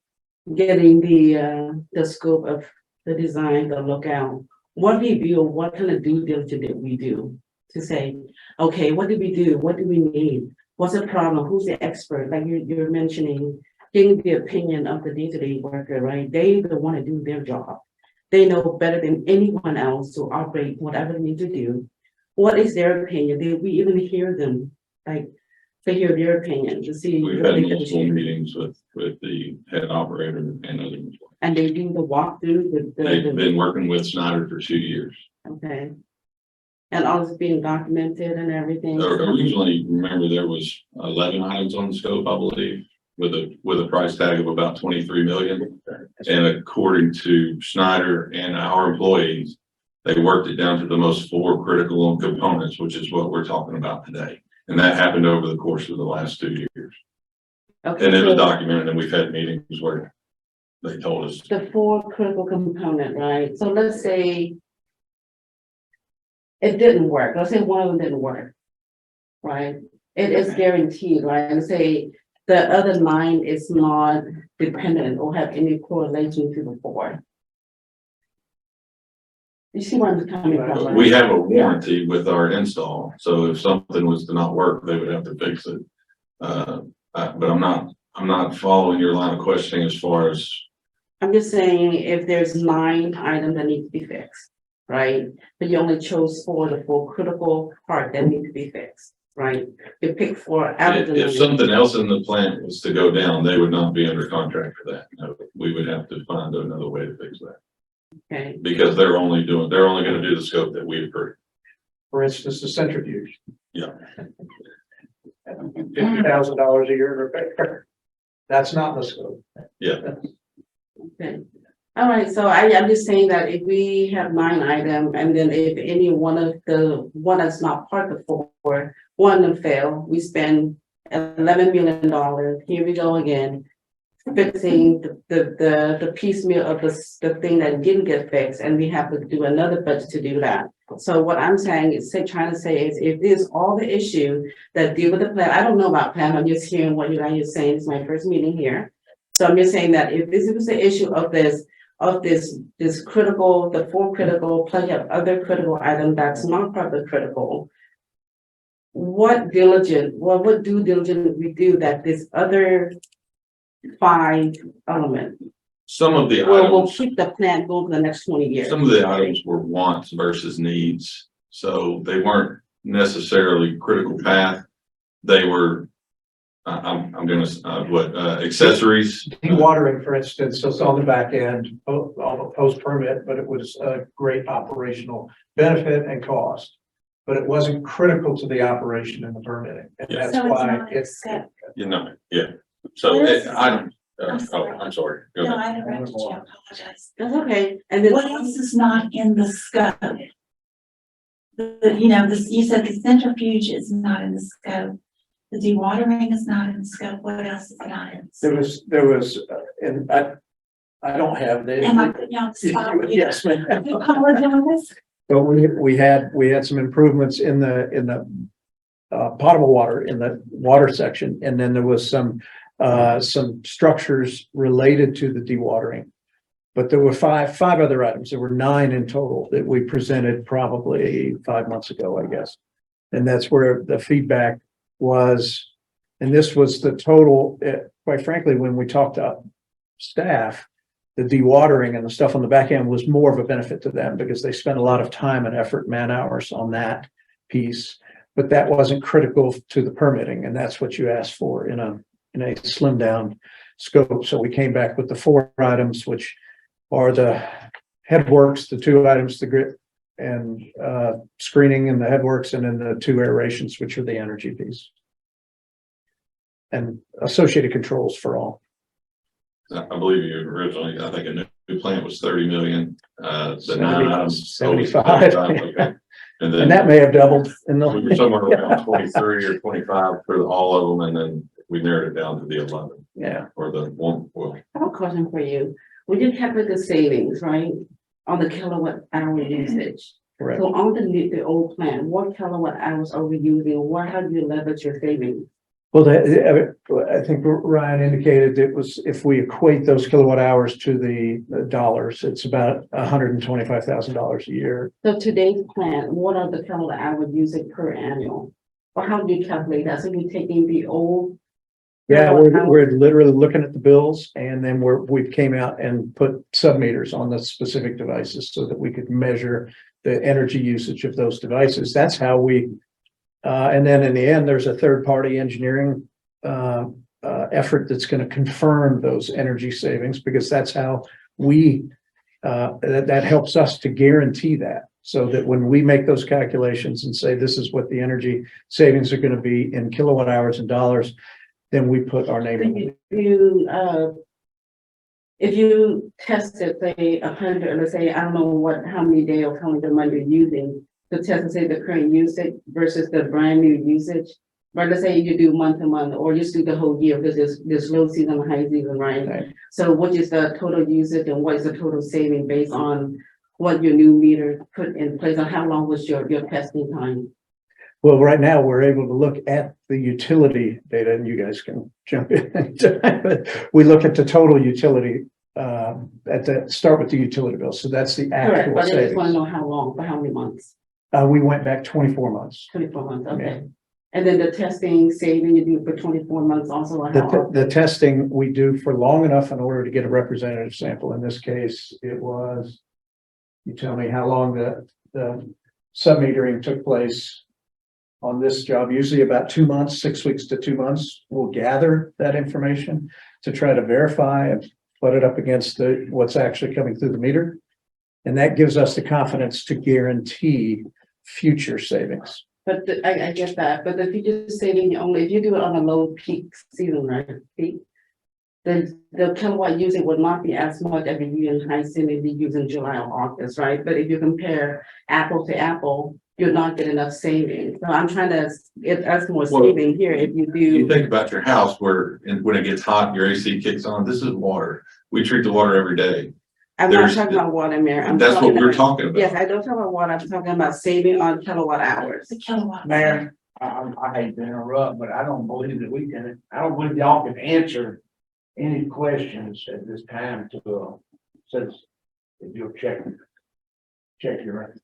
getting the scope of the design, the lookout, what review, what kind of due diligence did we do to say, okay, what did we do? What do we need? What's the problem? Who's the expert? Like you're mentioning, getting the opinion of the day-to-day worker, right? They want to do their job. They know better than anyone else to operate whatever they need to do. What is their opinion? Did we even hear them? Like, to hear their opinion, to see. We've had multiple meetings with the head operator and others. And they do the walkthrough, They've been working with Snyder for 2 years. okay. And all this being documented and everything. Originally, remember, there was 11 items on the scope, I believe, with a price tag of about 23 million. And according to Snyder and our employees, they worked it down to the most 4 critical components, which is what we're talking about today. And that happened over the course of the last 2 years. Okay, And it was so documented, and we've had meetings where they told us. the 4 critical component, right? So let's say it didn't work. Let's say one of them didn't work, right? It is guaranteed, right? And say the other 9 is not dependent or have any correlation to the 4. You see where I'm coming from? right? We have a warranty with our install, so if something was to not work, they would have to fix it. But I'm not following your line of questioning as far as. I'm just saying if there's 9 items that need to be fixed, right? But you only chose 4, the 4 critical part that need to be fixed, right? You pick 4 out of the If 9. something else in the plant was to go down, they would not be under contract for that. No, we would have to find another way to fix that. Okay, Because they're only gonna do the scope that we approve. For instance, the centrifuge. Yeah. $50,000 a year repair. That's not the scope. okay. All right, so I'm just saying that if we have 9 items and then if any one of the one that's not part of the 4, one of them fail, we spend $11 million. Here we go again, fixing the piecemeal of the thing that didn't get fixed, and we have to do another budget to do that. So what I'm saying is trying to say is if there's all the issue that deal with the plan, I don't know about plan, I'm just hearing what you guys are saying. It's my first meeting here. So I'm just saying that if this is the issue of this critical, the 4 critical, plus you have other critical items that's not part of the critical. What due diligence we do that this other 5 element Some of the will items, keep the plant going for the next 20 years? some of the items were wants versus needs. So they weren't necessarily critical path. They were, I'm gonna, accessories. Dewatering, for instance, so it's on the back end, all the post permit, but it was a great operational benefit and cost. But it wasn't critical to the operation and the permitting, and Yeah. that's So it's why not it's. accept- You know, yeah. So What is- I'm sorry. Go No, ahead. I interrupted you, I apologize. That's okay. And then What else is not in the scope? You said the centrifuge is not in the scope. The dewatering is not in the scope. What else is not in? the scope? There was, and I don't have Am I the. putting you on the spot? Yes, ma'am. I apologize. But we had some improvements in the potable water, in the water section, and then there was some structures related to the dewatering. But there were five other items. There were 9 in total that we presented probably 5 months ago, I guess. And that's where the feedback was, and this was the total, quite frankly, when we talked to staff, the dewatering and the stuff on the back end was more of a benefit to them because they spent a lot of time and effort, man hours on that piece. But that wasn't critical to the permitting, and that's what you asked for in a slimmed down scope. So we came back with the 4 items, which are the headworks, the 2 items, the grit and screening and the headworks, and then the 2 aerations, which are the energy piece. And associated controls for all. I believe you originally, I think a new plant was 30 million, the 9 70, items. 75. Okay. And And that may have doubled in the. we were somewhere around 23 or 25 for all of them, and then we narrowed it down to the 11, Yeah. or the one, well, I have a question for you. We did calculate the savings, right? On the kilowatt hour usage. Correct. So on the old plan, what kilowatt hours are we using? What have you leveraged your savings? Well, I think Ryan indicated it was, if we equate those kilowatt hours to the dollars, it's about $125,000 a year. So today's plan, what are the kilowatt hour usage per annual? Or how do you calculate that? So you're taking the old. Yeah, kilowatt hour- we're literally looking at the bills, and then we came out and put sub-meters on the specific devices so that we could measure the energy usage of those devices. That's how we, and then in the end, there's a third-party engineering effort that's going to confirm those energy savings, because that's how we, that helps us to guarantee that. So that when we make those calculations and say, this is what the energy savings are going to be in kilowatt hours and dollars, then we put our name in it. If you tested, say, 100, let's say, I don't know how many days or how much money you're using to test and say the current usage versus the brand new usage. But let's say you do month to month, or just do the whole year, because there's low season and high season, right? Right. So what is the total usage and what is the total saving based on what your new meter put in place, and how long was your testing time? Well, right now, we're able to look at the utility data, and you guys can jump in. But we look at the total utility, start with the utility bill. So that's the Correct, actual but I just want to savings. know how long, for how many months? We went back 24 months. 24 months, Yeah. okay. And then the testing saving you do for 24 months also, or how often? The testing we do for long enough in order to get a representative sample. In this case, it was, you tell me how long the sub-metering took place on this job, usually about 2 months, 6 weeks to 2 months. We'll gather that information to try to verify and put it up against what's actually coming through the meter. And that gives us the confidence to guarantee future savings. But I get that, but if you just saving only, if you do it on a low peak season, right, peak, the kilowatt usage would not be as much every year in high season if you use in July or August, right? But if you compare apple to apple, you're not getting enough savings. So I'm trying to get us more Well, saving here if you you do. think about your house where, and when it gets hot, your AC kicks on, this is water. We treat the water every day. I'm not there's- talking about water, Mayor. I'm That's what talking we're about- talking about. Yes, I don't talk about water. I'm talking about saving on kilowatt hours. The kilowatt. Mayor, I hate to interrupt, but I don't believe that I don't believe y'all can answer any questions at this time to, since if you'll check your.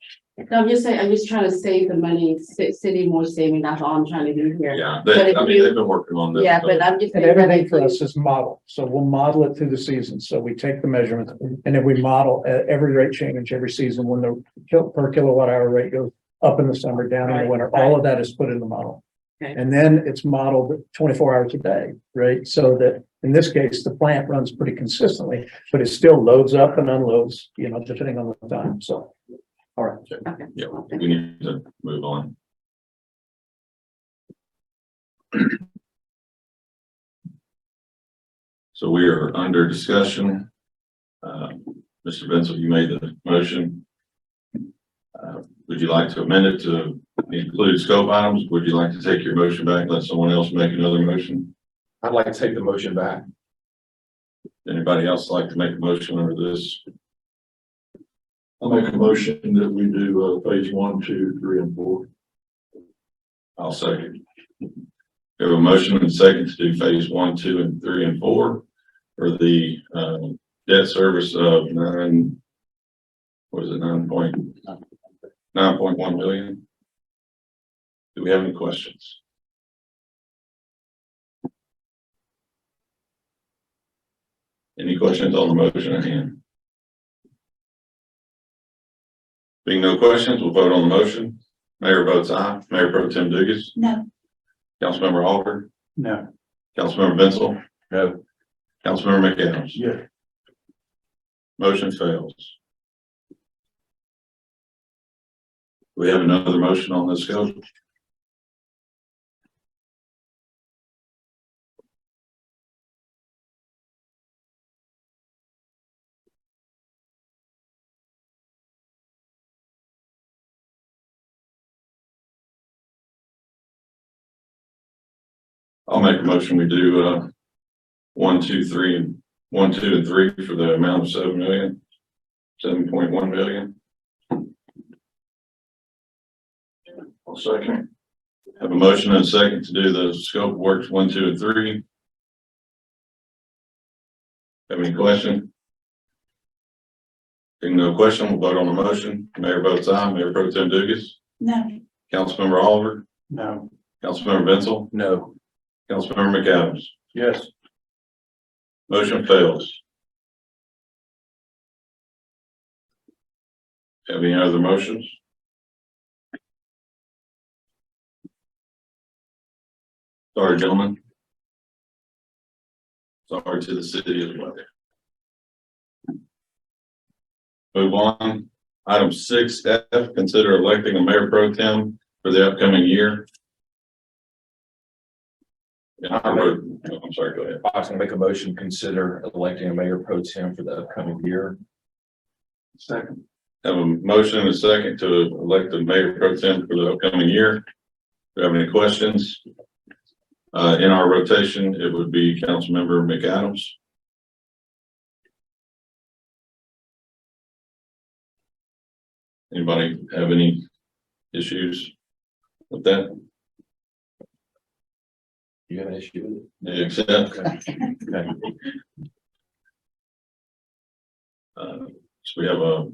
No, I'm just saying, I'm just trying to save the money, city more saving. That's all I'm trying to do here. Yeah, But if I mean, you- they've been working on this. Yeah, but I'm just. And saying that everything if for you- us is modeled. So we'll model it through the season. So we take the measurements and then we model every rate change every season when the per kilowatt hour rate goes up in the summer, down in the Right, winter. right. All of that is put in the model. Okay. And then it's modeled 24 hours a day, right? So that in this case, the plant runs pretty consistently, but it still loads up and unloads, depending on the time. So, all right. Okay. Yeah, we need to move on. So we are under discussion. Mr. Benson, you made the motion. Would you like to amend it to include scope items? Would you like to take your motion back, let someone else make another motion? I'd like to take the motion back. Anybody else like to make a motion under this? I'll make a motion that we do, phase 1, 2, 3, and 4. I'll second. We have a motion and a second to do phase 1, 2, and 3, and 4 for the, debt service of 9.1 million. Do we have any questions? Any questions on the motion at hand? Being no questions, we'll vote on the motion. Mayor votes aye. Mayor Pro Tem Dugas. No, Councilmember Oliver. No. Councilmember Benzel. No. Councilmember McAdams. Yeah. Motion fails. We have another motion on this scope. I'll make a motion. We do 1, 2, 3, and 1, 2, and 3 for the amount of 7.1 million. I'll second. Have a motion and a second to do the scope of works 1, 2, and 3. Have any question? Being no question, we'll vote on the motion. Mayor votes aye. Mayor Pro Tem Dugas. no, Councilmember Oliver. No. Councilmember Benzel. No. Councilmember McAdams. Yes. Motion fails. Have any other motions? Sorry, gentlemen. Sorry to the city as well. Move on. Item 6F, consider electing a mayor pro tem for the upcoming year. Yeah, I'm sorry, go ahead. I was gonna make a motion, consider electing a mayor pro tem for the upcoming year. Second. Have a motion and a second to elect the mayor pro tem for the upcoming year. Do you have any questions? In our rotation, it would be Councilmember McAdams. Anybody have any issues with that? You have an issue with it? Do you accept? Okay. So we have a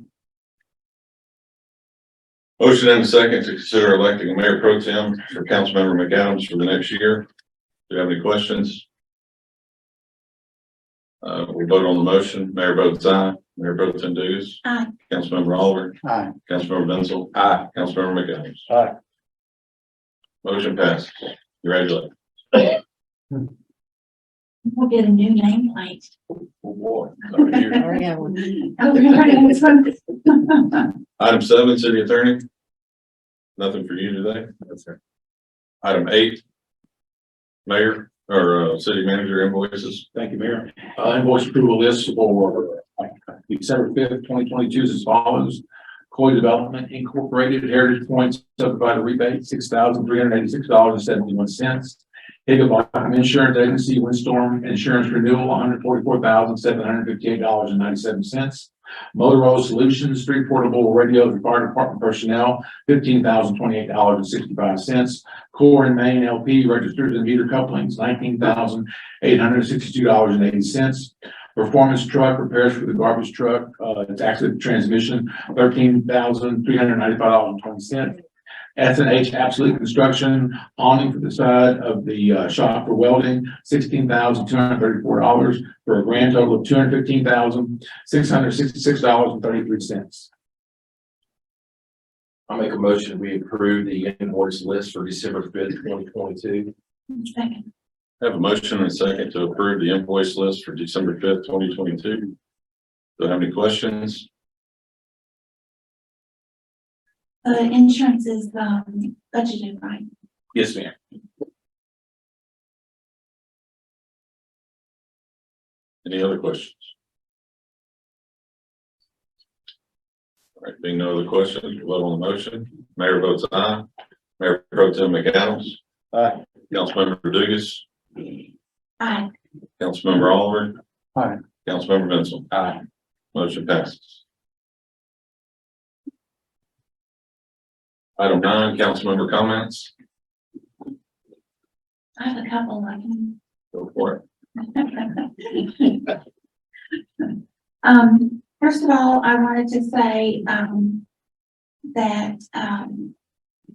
motion and a second to consider electing a mayor pro tem for Councilmember McAdams for the next year. Do you have any questions? We'll vote on the motion. Mayor votes aye. Mayor Pro Tem Dugas. Aye. Councilmember Oliver. Aye. Councilmember Benzel. Aye. Councilmember McAdams. Aye. Motion passes. Congratulations. we'll get a new nameplate. Oh, boy. Sorry, you're- Item 7, city attorney. Nothing for you today. Item 8, mayor or city manager invoices. Thank you, Mayor. Invoice approval list for December 5th, 2022 is as follows. Coy Development Incorporated Heritage Points Subdivider Rebate, $6,386.71. Higginbotham Insurance Agency Windstorm Insurance Renewal, $144,758.97. Motorola Solutions, 3 portable radios for fire department personnel, $15,028.65. Core and Main LP registers and meter couplings, $19,862.80. Performance truck repairs for the garbage truck, it's actually transmission, $13,395.20. S&H Absolute Construction awning for the side of the shop for welding, $16,234 for a grand total of $215,666.33. I'll make a motion, we approve the invoice list for December 5th, 2022. Second, Have a motion and a second to approve the invoice list for December 5th, 2022. Do you have any questions? the insurance is, budgeted, right? Yes, ma'am. Any other questions? All right, being no other questions, we'll vote on the motion. Mayor votes aye. Mayor Pro Tem McAdams. Aye. Councilmember Dugas. Aye. Councilmember Oliver. Aye. Councilmember Menzel. Aye. Motion passes. Item 9, councilmember comments. I have a couple of them. Go for it. First of all, I wanted to say, that,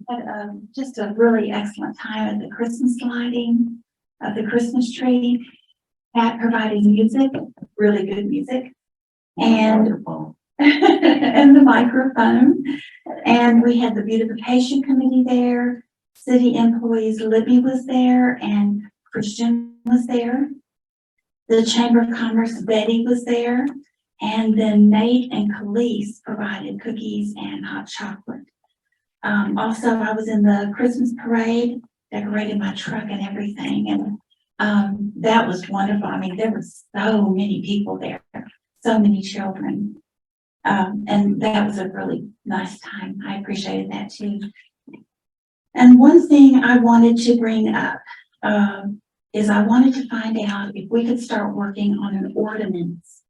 had just a really excellent time at the Christmas lighting of the Christmas tree. Pat provided music, really good music, and and the microphone. And we had the beautification committee there, city employees, Libby was there, and Christian was there. The Chamber of Commerce, Betty was there, and then Nate and Khalees provided cookies and hot chocolate. Also, I was in the Christmas parade, decorated my truck and everything, and that was wonderful. I mean, there were so many people there, so many children. And that was a really nice time. I appreciated that too. And one thing I wanted to bring up, is I wanted to find out if we could start working on an ordinance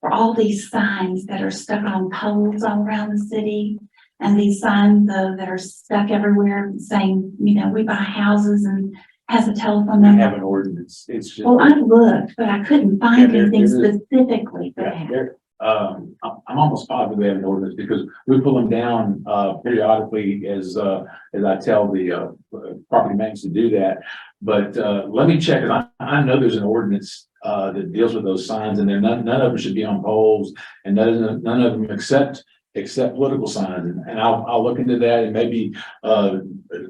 for all these signs that are stuck on poles all around the city. And these signs that are stuck everywhere saying, you know, we buy houses and has a telephone We number. have an ordinance. It's just. Well, I looked, but I couldn't Yeah, find there- anything there is- specifically for Yeah, that. there, I'm almost positive we have an ordinance because we pull them down, periodically as I tell the, property managers to do that. But, let me check, 'cause I know there's an ordinance, that deals with those signs and none of them should be on poles and none of them except political signs. And I'll look into that and maybe,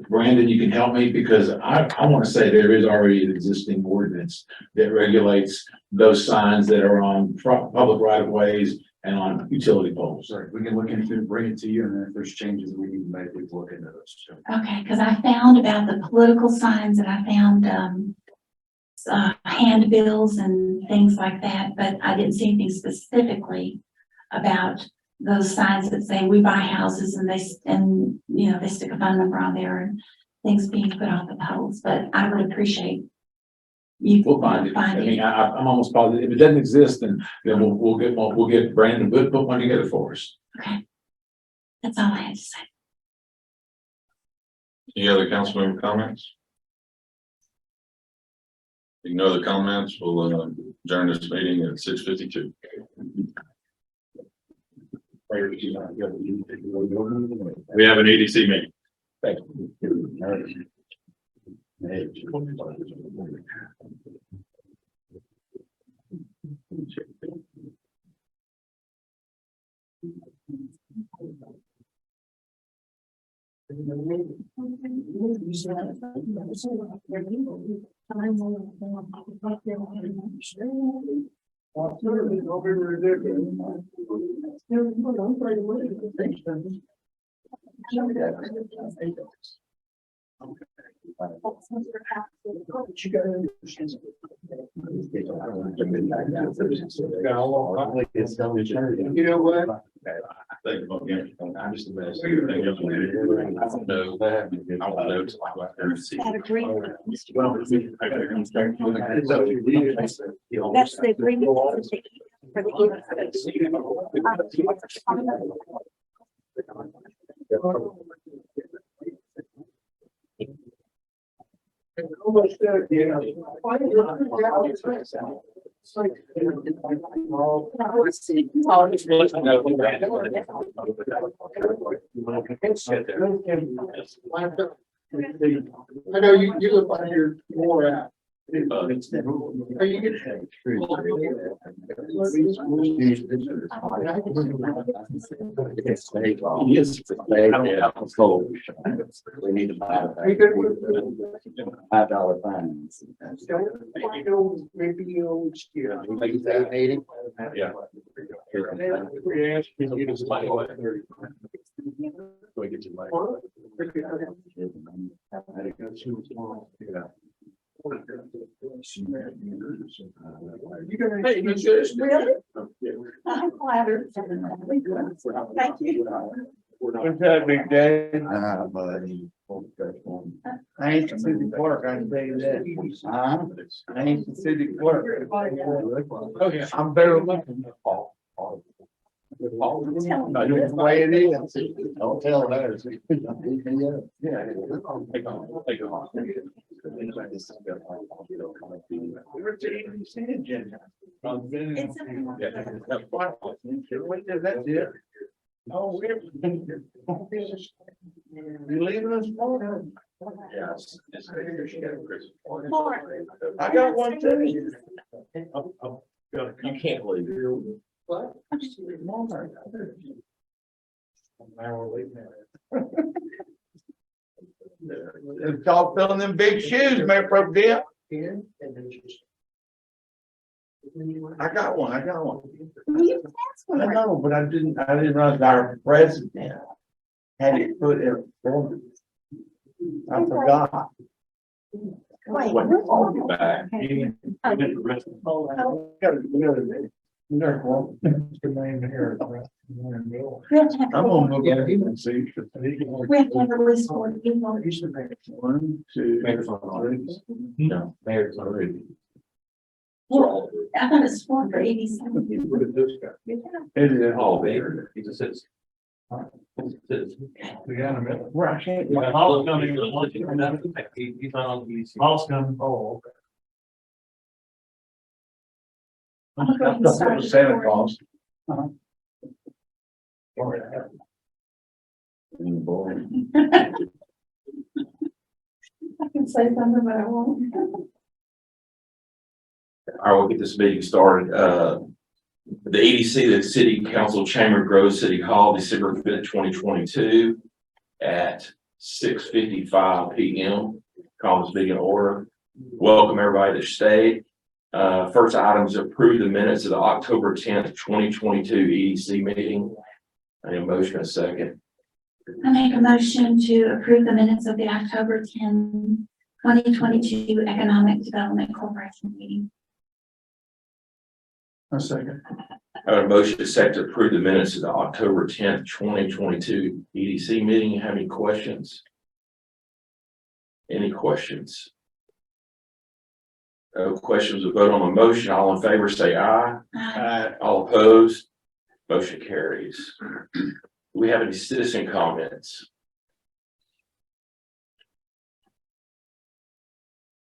Brandon, you can help me because I want to say there is already an existing ordinance that regulates those signs that are on public right of ways and on utility poles. Sorry, we can look into it, bring it to you, and then if there's changes that we need to make, we can look into those. So, Okay, because I found about the political signs and I found, handbills and things like that, but I didn't see anything specifically about those signs that say we buy houses and you know, they stick a phone number on there and things being put on the poles, but I would appreciate you. We'll find it. I mean, I'm almost positive. If it doesn't exist, then we'll get Brandon to put one together for us. Okay. That's all I had to say. Any other council member comments? If no other comments, we'll adjourn this meeting at 6:52. We have an EDC meeting. Thank you. You know what? I'm just the best. I don't know. I don't know till I go out there and see. That agreement. Well, That's the agreement for Almost there, yeah. I know you look like you're more out. Are you good? we need to buy Are you good with? $5 fines. Maybe you'll. Yeah. We asked you to get us money. We get your money. Yeah. You gonna? Hey, you good? Really? I'm flattered. Thank you. What's that, big day? Buddy. I ain't the city clerk, I can tell you that. I ain't the city clerk. Okay, I'm better looking. That's the way it is. Don't tell her. Oh, you leaving us? Yes. I got one too. You can't leave. What? It's all filling them big shoes, Mayor Pro Tem. I got one. I know, but I didn't realize our president had it put in. I forgot. Wait. Back. I'm gonna move in and see. We have to have a list for you. One, two, three. No, mayor's already. Well, I thought it's four for EDC. Look at this guy. It is. Oh, mayor, he's a citizen. We got him. Where I can't. He's not on the EDC. Paul's coming. Oh, okay. I'm gonna go ahead and start the Santa recording. Claus. I can say something, but I won't. All right, we'll get this meeting started. The EDC, the City Council Chamber Grove City Hall, December 5th, 2022 at 6:55 p.m. Call this meeting to order. Welcome everybody that stayed. First item is approve the minutes of the October 10th, 2022 EDC meeting. I need a motion and a second. I make a motion to approve the minutes of the October 10, 2022 Economic Development Corporation meeting. A second. I have a motion and a second to approve the minutes of the October 10th, 2022 EDC meeting. Have any questions? Any questions? No questions. We'll vote on the motion. All in favor, say aye. All opposed? Motion carries. Do we have any citizen comments?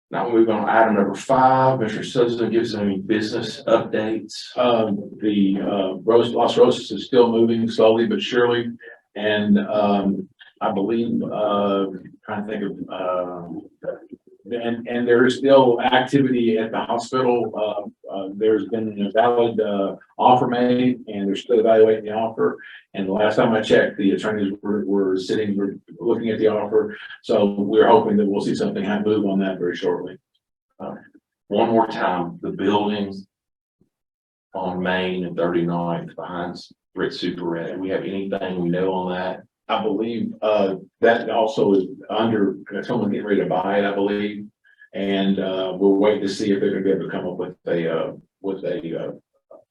Now we move on to item number 5. Mr. Souza gives any business updates. Las Rosas is still moving slowly but surely. And, I believe, trying to think of, and there is still activity at the hospital. There's been a valid, offer made and they're still evaluating the offer. And the last time I checked, the attorneys were looking at the offer. So we're hoping that we'll see something move on that very shortly. One more time, the building on Main and 39th behind Britt Super. Do we have anything we know on that? I believe, that also is under, someone getting ready to buy it, I believe. And, we're waiting to see if they're gonna be able to come up with a,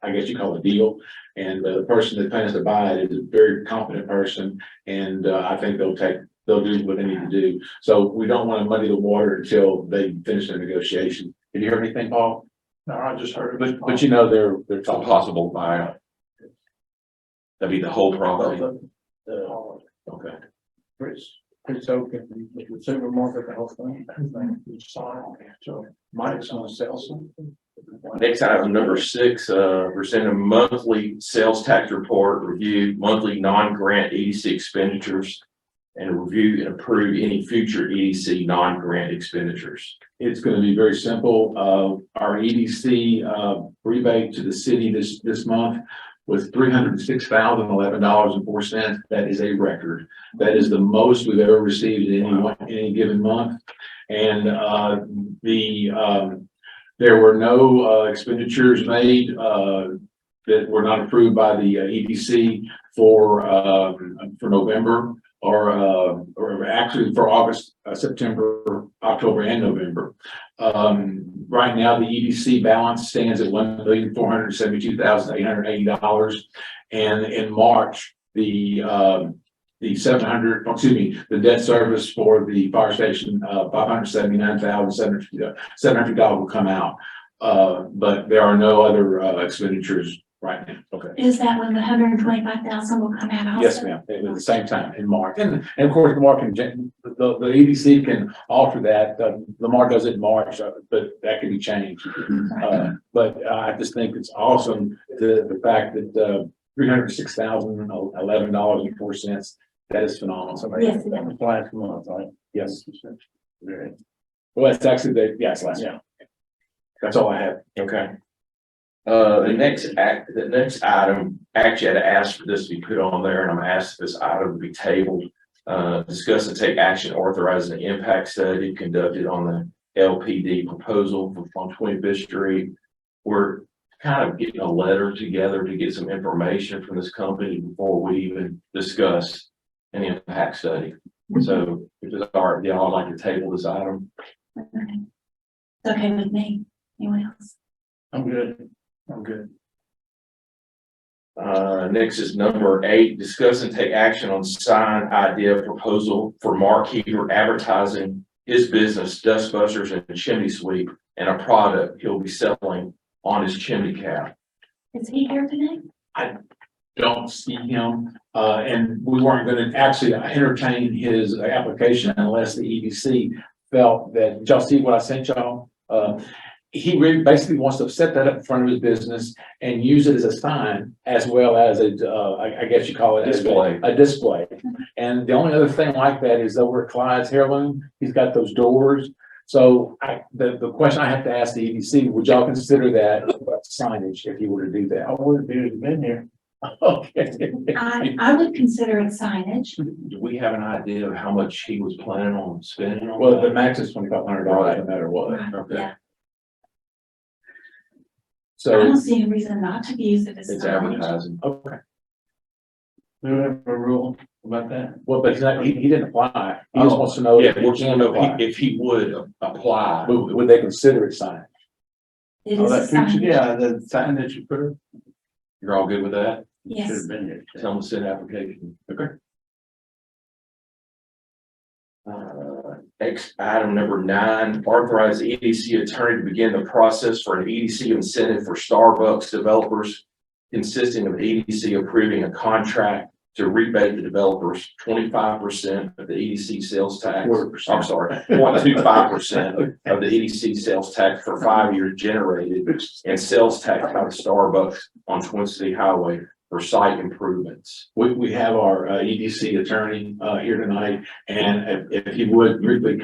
I guess you call it a deal. And the person that plans to buy it is a very competent person. And, I think they'll do what they need to do. So we don't want to muddy the water until they finish their negotiation. Did you hear anything, Paul? No, I just heard it. But you know, they're It's a talking. possible buyout. That'd be the whole property. Okay. It's open, the supermarket, the whole thing, everything is signed, so Mike's gonna sell something. Next item, number 6, present a monthly sales tax report, review monthly non-grant EDC expenditures, and review and approve any future EDC non-grant expenditures. It's gonna be very simple. Our EDC, rebate to the city this month was $306,011.04. That is a record. That is the most we've ever received in any given month. And, there were no, expenditures made, that were not approved by the EDC for November or actually for August, September, October, and November. Right now, the EDC balance stands at $1,472,880. And in March, the the the debt service for the fire station, $579,700 will come out. But there are no other, expenditures right now. Okay. Is that when the 125,000 will come out also? Yes, ma'am, at the same time in March, and of course, the March the EDC can alter that, Lamar does it in March, but that can be changed. But I just think it's awesome, the fact that, $306,011.04, that is phenomenal. Yes, it is. Last month, right? Yes. Well, it's actually it's last year. That's all I have. Okay. The next item, actually, I had asked for this to be put on there, and I'm asked this item to be tabled. Discuss and take action authorizing the impact study conducted on the LPD proposal on 25th Street. We're kind of getting a letter together to get some information from this company before we even discuss an impact study. So if it's all right, y'all, I'd like to table this item. Okay. It's okay with me. Anyone else? I'm good. I'm good. Next is number 8, discuss and take action on sign idea proposal for Mark Heaver advertising his business, Dustbusters and Chimney Sweep, and a product he'll be selling on his chimney cap. Is he here today? Don't see him, and we weren't gonna actually entertain his application unless the EDC felt that, did y'all see what I sent y'all? He really basically wants to set that up in front of his business and use it as a sign as well as a, I guess you call it Display. a display. And the only other thing like that is over at Clyde's Heirloom, he's got those doors. So the question I have to ask the EDC, would y'all consider that signage if you were to do that? I would be been here. Okay. I would consider it signage. Do we have an idea of how much he was planning on spending on Well, the that? max is $2,500 no matter what. Right, Okay. yeah. I So don't see a reason not to use it as It's signage. advertising. okay. Do we have a rule about that? Well, but he didn't apply. He just wants to know Yeah, if he we're can know apply. if he would apply. Would they consider it signage? It Oh, is a that picture, signage. yeah, the sign that you put up. You're all good with that? Should Yes. have been here. Tell them to send application. Okay. Next, item number 9, authorize the EDC attorney to begin the process for an EDC incentive for Starbucks developers, consisting of EDC approving a contract to rebate the developers 25% of the EDC sales tax. I'm sorry, 0.25% of the EDC sales tax for 5 years generated and sales tax by the Starbucks on Twin City Highway for site improvements. We have our EDC attorney here tonight, and if he would briefly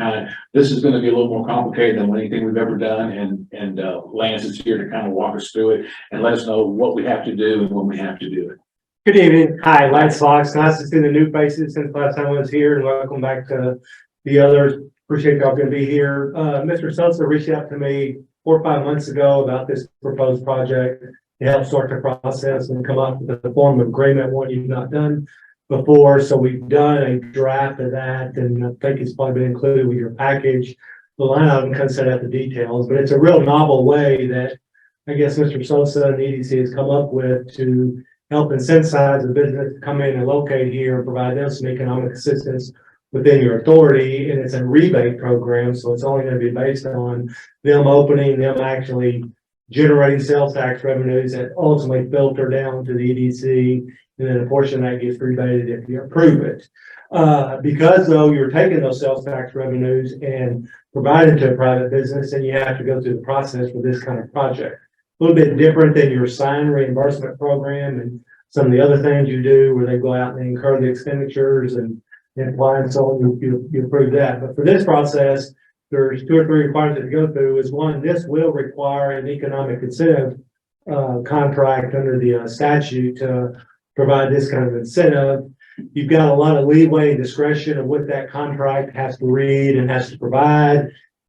this is gonna be a little more complicated than anything we've ever done, and Lance is here to kind of walk us through it and let us know what we have to do and when we have to do it. Good evening. Hi, Lance Fox. Nice to see the new faces since last time I was here, and welcome back to the others. Appreciate y'all gonna be here. Mr. Sosa reached out to me 4 or 5 months ago about this proposed project to help start the process and come up with a form of agreement, what you've not done before. So we've done a draft of that, and I think it's probably been included with your package. The line item kind of set out the details, but it's a real novel way that I guess Mr. Sosa and the EDC has come up with to help incentivize the business to come in and locate here and provide them some economic assistance within your authority. And it's a rebate program, so it's only going to be based on them opening, them actually generating sales tax revenues that ultimately filter down to the EDC. And then a portion of that gets rebated if you approve it. Because though you're taking those sales tax revenues and providing to a private business, and you have to go through the process for this kind of project. A little bit different than your sign reimbursement program and some of the other things you do where they go out and incur the expenditures and apply and so on, you approve that. But for this process, there's 2 or 3 requirements to go through. Is one, this will require an economic incentive contract under the statute to provide this kind of incentive. You've got a lot of leeway and discretion of what that contract has to read and has to provide.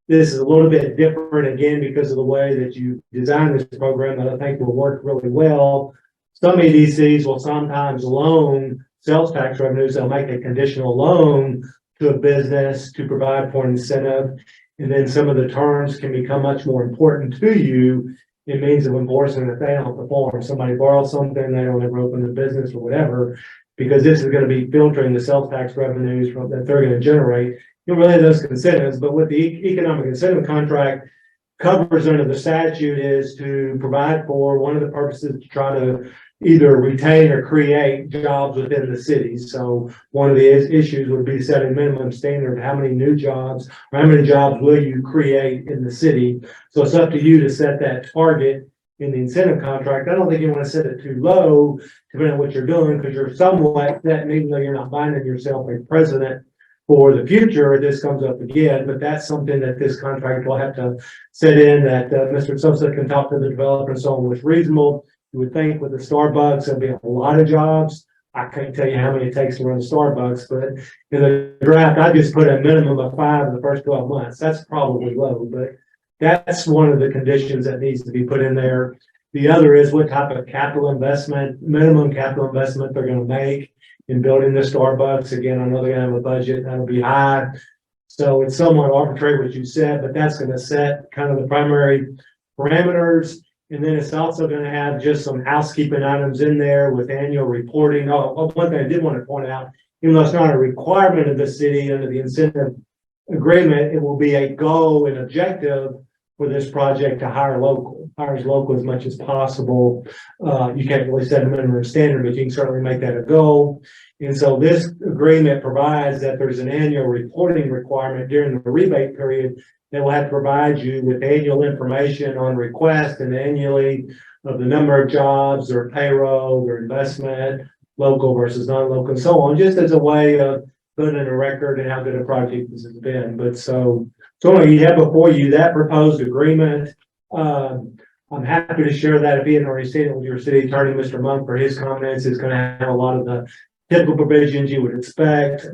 This is a little bit different, again, because of the way that you design this program that I think will work really well. Some EDCs will sometimes loan sales tax revenues. They'll make a conditional loan to a business to provide for an incentive. And then some of the terms can become much more important to you. It means of enforcement if they don't perform. Somebody borrows something, they don't ever open the business or whatever. because this is gonna be filtering the sales tax revenues from, that they're gonna generate. You relay those incentives, but what the economic incentive contract covers under the statute is to provide for, one of the purposes to try to either retain or create jobs within the city. So one of the issues would be setting minimum standard, how many new jobs, or how many jobs will you create in the city? So it's up to you to set that target in the incentive contract. I don't think you want to set it too low, depending on what you're doing, because you're somewhat, that even though you're not binding yourself a president for the future, this comes up again, but that's something that this contract will have to set in, that Mr. Sosa can talk to the developer and so on, was reasonable. You would think with the Starbucks, there'll be a lot of jobs. I can't tell you how many it takes to run Starbucks, but in the draft, I just put a minimum of 5 in the first 12 months. That's probably low, but that's one of the conditions that needs to be put in there. The other is what type of capital investment, minimum capital investment they're gonna make in building the Starbucks. Again, I know they're gonna have a budget that'll be high. So it's somewhat arbitrary what you said, but that's gonna set kind of the primary parameters. And then it's also gonna have just some housekeeping items in there with annual reporting. Oh, one thing I did want to point out, even though it's not a requirement of the city under the incentive agreement, it will be a goal and objective for this project to hire as local as much as possible. You can't really set a minimum standard, but you can certainly make that a goal. And so this agreement provides that there's an annual reporting requirement during the rebate period. They will have to provide you with annual information on request and annually of the number of jobs, their payroll, their investment, local versus non-local, and so on, just as a way of putting in a record and how good a project this has been. But so you have before you that proposed agreement. I'm happy to share that if you hadn't already seen it with your city attorney, Mr. Monk, for his comments. It's going to have a lot of the typical provisions you would expect.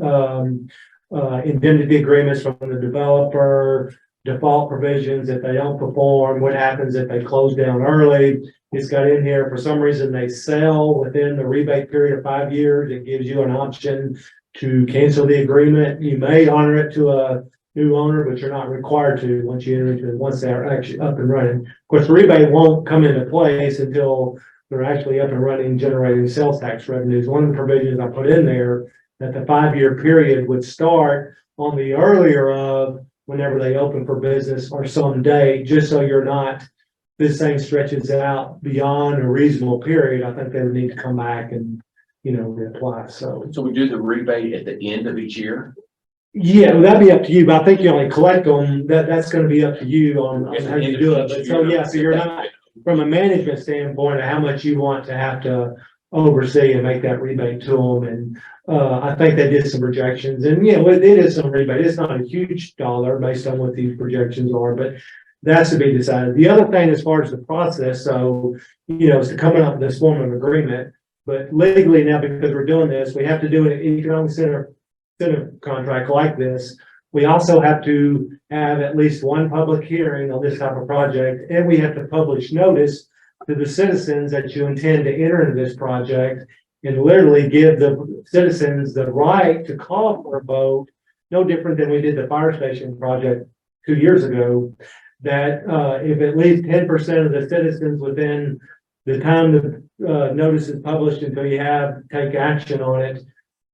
Indemnity agreements from the developer, default provisions if they don't perform, what happens if they close down early. It's got in here, for some reason they sell within the rebate period of 5 years. It gives you an option to cancel the agreement. You may honor it to a new owner, but you're not required to once you enter into it, once they're actually up and running. Of course, the rebate won't come into place until they're actually up and running, generating sales tax revenues. One of the provisions I put in there that the 5-year period would start on the earlier of whenever they open for business or some date, just so you're not, this thing stretches out beyond a reasonable period. I think they would need to come back and, reapply. So we do the rebate at the end of each year? Yeah, well, that'd be up to you, but I think you only collect them, that's gonna be up to you on how you do it. But so, yeah, so you're not, from a management standpoint, of how much you want to have to oversee and make that rebate to them. And I think they did some projections, and it is some rebate. It's not a huge dollar based on what these projections are, but that's to be decided. The other thing, as far as the process, so is to coming up with this form of agreement, but legally now, because we're doing this, we have to do an economic incentive contract like this. We also have to have at least one public hearing on this type of project, and we have to publish notice to the citizens that you intend to enter into this project, and literally give the citizens the right to call for a vote, no different than we did the fire station project 2 years ago, that if at least 10% of the citizens within the time the notice is published until you take action on it,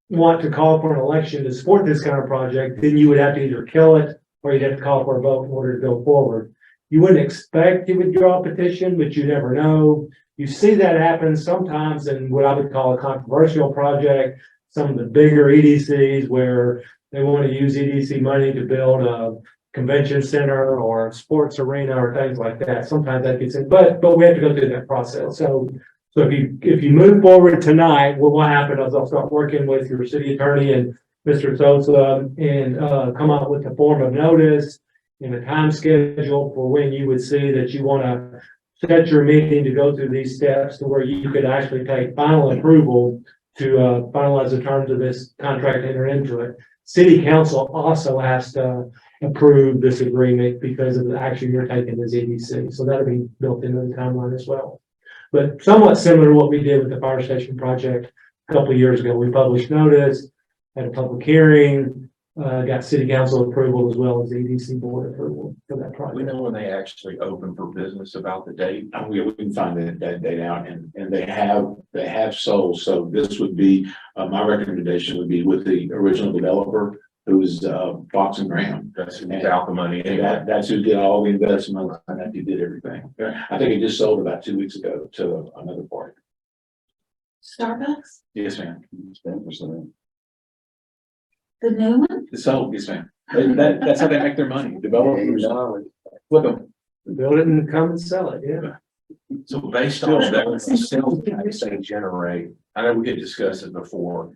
want to call for an election to support this kind of project, then you would have to either kill it or you'd have to call for a vote in order to go forward. You wouldn't expect you would draw a petition, but you never know. You see that happen sometimes in what I would call a controversial project, some of the bigger EDCs where they want to use EDC money to build a convention center or a sports arena or things like that. Sometimes that gets in, but we have to go through that process. So if you move forward tonight, what will happen is I'll start working with your city attorney and Mr. Sosa and come up with the form of notice and a time schedule for when you would see that you want to set your meeting to go through these steps to where you could actually take final approval to finalize the terms of this contract and enter into it. City council also has to approve this agreement because of the action you're taking as EDC. So that'll be built into the timeline as well. But somewhat similar to what we did with the fire station project a couple of years ago. We published notice, had a public hearing, got city council approval as well as EDC board approval for that We project. know when they actually open for business about the date. We can find that date out and they have sold. So this would be, my recommendation would be with the original developer, who was, Fox and Graham. That's without the money. And that's who did all the investment and that who did everything. I think it just sold about 2 weeks ago to another party. Starbucks, Yes, ma'am. the new one? It's sold, yes, ma'am. That's how they make their money. Developers, flip them. Build it and come and sell it, yeah. So based on that, the sales tax they generate, I know we had discussed it before.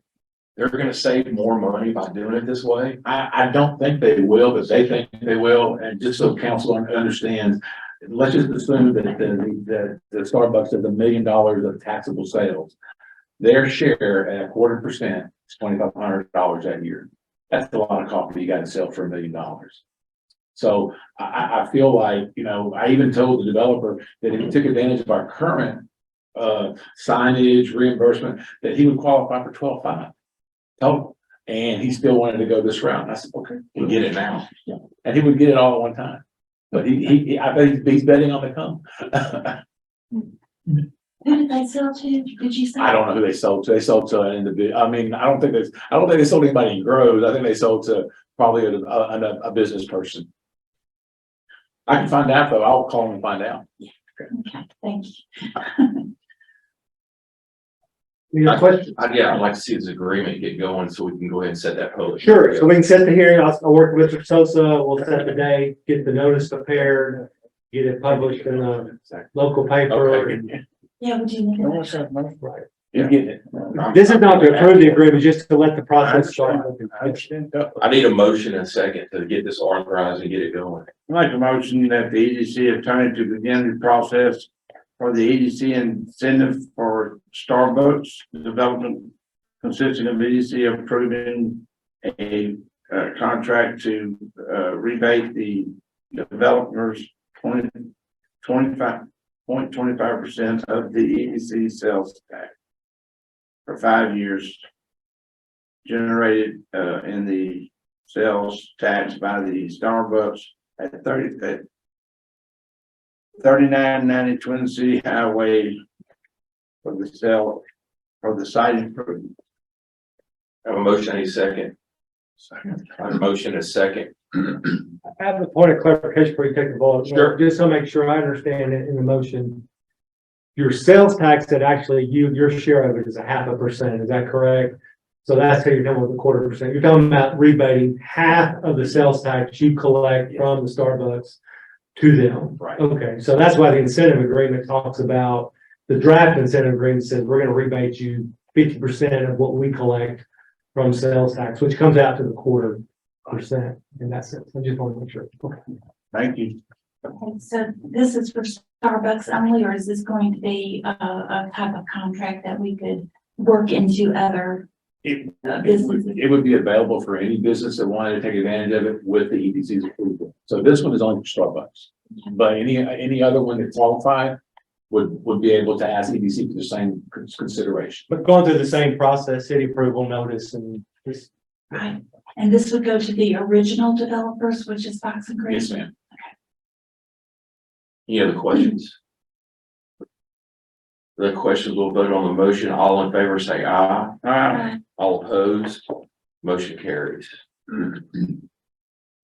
They're gonna save more money by doing it this way. I don't think they will, but they think they will. And just so council understands, let's just assume that the Starbucks has $1 million of taxable sales. Their share at 0.25% is $2,500 that year. That's a lot of coffee you gotta sell for $1 million. So I feel like, you know, I even told the developer that if he took advantage of our current signage reimbursement, that he would qualify for 12.5 total. And he still wanted to go this route. And I said, okay, We get it now. and he would get it all at one time. But I bet he's betting on the come. Who did they sell to? Did you say? I don't know who they sold to. They sold to an individual. I mean, I don't think they sold anybody in Groves. I think they sold to probably a business person. I can find out though. I'll call them and find out. Okay, thank you. You got a question? Yeah, I'd like to see this agreement get going so we can go ahead and set that public. Sure, so we can set the hearing, I'll work with Mr. Sosa, we'll set the date, get the notice prepared, get it published in the local paper. Okay. Yeah, would you need a Right. You're getting it. This is not to approve the agreement, just to let the process start. I need a motion and a second to get this authorized and get it going. Make a motion that the EDC attorney to begin the process for the EDC incentive for Starbucks development consisting of EDC approving a contract to rebate the developers 25.25% of the EDC sales tax for 5 years generated in the sales tax by the Starbucks at 3990 Twin City Highway for the site improvement. I have a motion, I need a second. I have a motion, and a second. I have a point of clarification before you take the vote. Sure. Just to make sure I understand it in the motion. Your sales tax that actually your share of it is 0.5%, is that correct? So that's how you're coming with 0.25%. You're talking about rebating half of the sales tax you collect from the Starbucks to them. Right. Okay, so that's why the incentive agreement talks about, the draft incentive agreement says we're gonna rebate you 50% of what we collect from sales tax, which comes out to the 0.25% in that sense. I just want to make sure. Okay. Thank you. Okay, so this is for Starbucks only, or is this going to be a type of contract that we could work into other businesses? It would be available for any business that wanted to take advantage of it with the EDC's approval. So this one is only for Starbucks. But any other one that qualified would be able to ask EDC for the same consideration. But going through the same process, city approval notice and this. Right, and this would go to the original developers, which is Fox and Green? Yes, ma'am. Any other questions? The questions will vote on the motion. All in favor, say aye. All opposed, motion carries.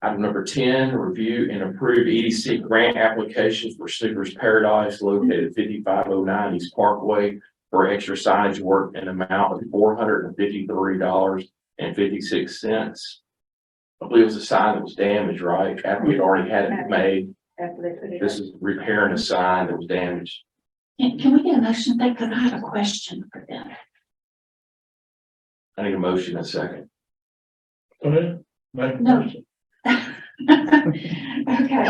Item number 10, review and approve EDC grant applications for Snickers Paradise located 5509 East Parkway for extra signage work in amount of $453.56. I believe it was a sign that was damaged, right? After we'd already had it made. This is repairing a sign that was damaged. Can we get a motion there? Because I have a question for them. I need a motion in a second. No. Okay. I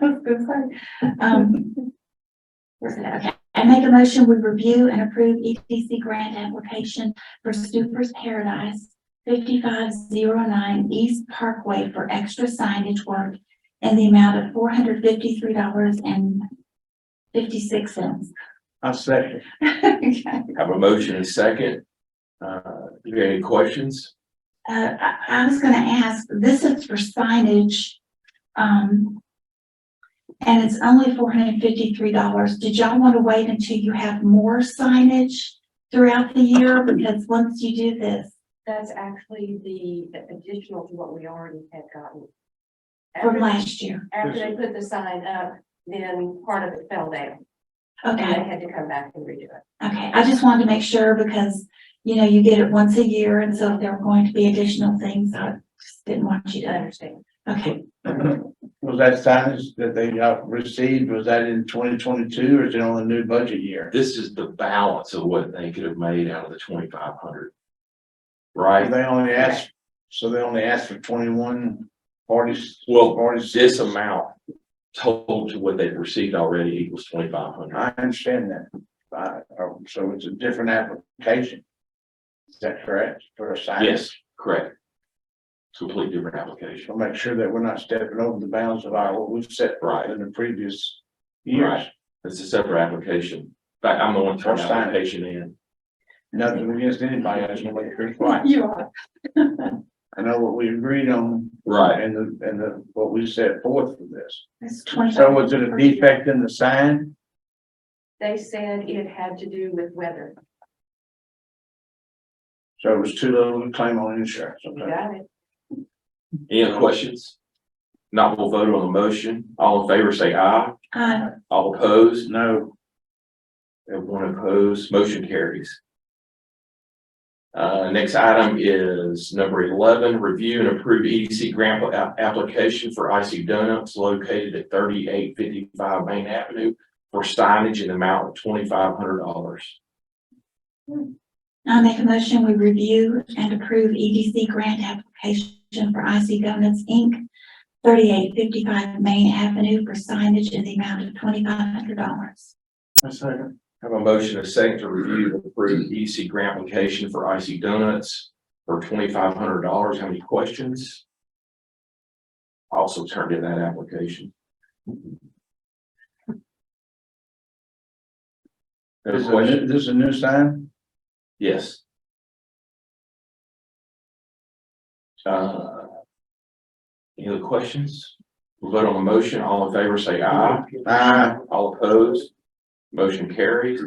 was gonna say, where's it at? Okay. I make a motion, we review and approve EDC grant application for Snoopers Paradise, 5509 East Parkway for extra signage work in the amount of $453.56. I second. Okay. Have a motion and a second. Do you have any questions? I was gonna ask, this is for signage. And it's only $453. Did y'all want to wait until you have more signage throughout the year? Because once you do this, That's actually the additional to what we already had gotten. from last year, After they put the sign up, then part of it fell down. And they okay, had to come back and redo it. okay, I just wanted to make sure because, you know, you get it once a year, and so if there were going to be additional things, I just didn't want you I to, understand. okay. Was that signage that they received, was that in 2022 or is it on the new budget year? This is the balance of what they could have made out of the 2,500. Right? They only asked, so they only asked for 21 parties. Well, parties. this amount total to what they've received already equals 2,500. I understand that. So it's a different application. Is that correct? For a sign? Yes, correct. Completely different application. So make sure that we're not stepping over the bounds of what we've set right in the previous years. Right. It's a separate application. In fact, I'm the one turning the First time. application in. Nothing against anybody, I just want to make sure it's right. You are. I know what we agreed on. Right. And what we set forth for this. It's 25. So was it a defect in the sign? They said it had to do with weather. So it was too little to claim on insurance, You okay? got it. Any other questions? Not, we'll vote on the motion. All in favor, say aye. All opposed? No, Everyone opposed, motion carries. Next item is number 11, review and approve EDC grant application for Icy Donuts located at 3855 Main Avenue for signage in the amount of $2,500. I make a motion, we review and approve EDC grant application for Icy Donuts, Inc., 3855 Main Avenue for signage in the amount of $2,500. A second. Have a motion, a second to review and approve EDC grant application for Icy Donuts for $2,500. How many questions? I also turned in that application. this is a new sign? Yes. Any other questions? We'll vote on the motion. All in favor, say aye. Aye. All opposed? Motion carries.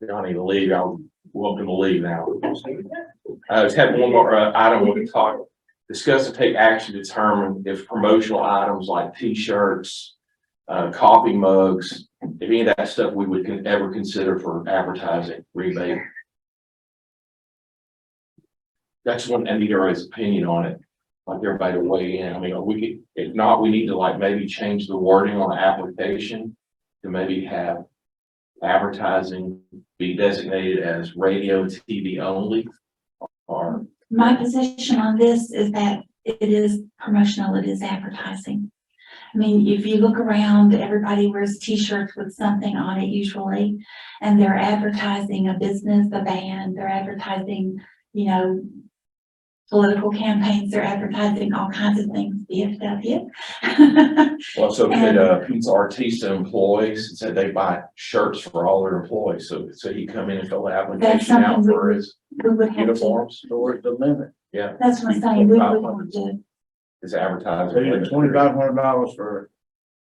Y'all need to leave. Y'all welcome to leave now. Just have one more item we can talk. Discuss and take action to determine if promotional items like T-shirts, coffee mugs, if any of that stuff we would ever consider for advertising rebate. That's one Anita's opinion on it. Like everybody to weigh in. I mean, we could, if not, we need to like maybe change the wording on the application to maybe have advertising be designated as radio, TV only. Or My position on this is that it is promotional, it is advertising. I mean, if you look around, everybody wears T-shirts with something on it usually, and they're advertising a business, a band, they're advertising, you know, political campaigns, they're advertising all kinds of things, BFW. well, so could Pizza Artista employees said they buy shirts for all their employees. So he come in and fill the application out something for his We would have to, uniforms. Towards the limit. Yeah, that's what I'm saying, we would have to, his So you advertising. get $2,500 for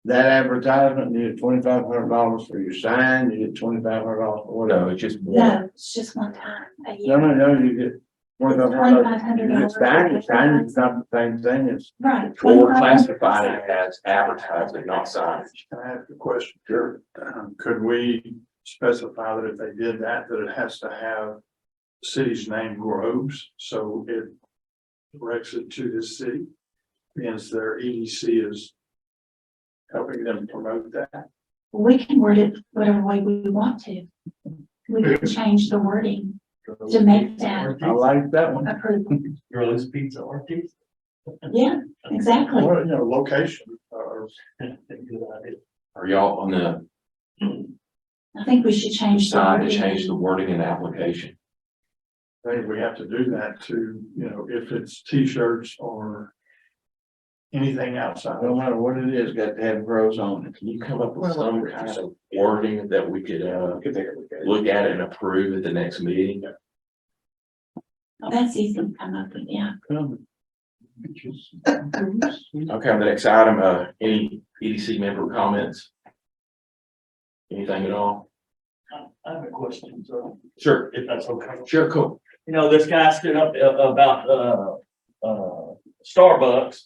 that advertisement, you get $2,500 for your sign, you get $2,500 for whatever. No, it's just one. no, it's just one time a year. No, you get $2,500. $2,500. Sign is not the same thing as. Right. Well, we're $2,500. classifying it as advertising, not signage. Can I ask a question? Sure. Could we specify that if they did that, that it has to have the city's name Groves, so it directs it to this city? Means their EDC is helping them promote that. We can word it whatever way we want to. We can change the wording to make that I like that one. approval. Girls Pizza Artist. Yeah, exactly. Or, location, Are y'all on the I think we should change the side to wording. change the wording in the application? I think we have to do that to, if it's T-shirts or anything outside. No matter what it is, got to have Groves on it. Can you come up with some kind of wording that we could look at it and approve at the next meeting? Oh, that's easy to come up with, yeah. Okay, on the next item, any EDC member comments? Anything at all? I have a question, so Sure. if that's okay. Sure, cool. You know, this guy stood up about, Starbucks.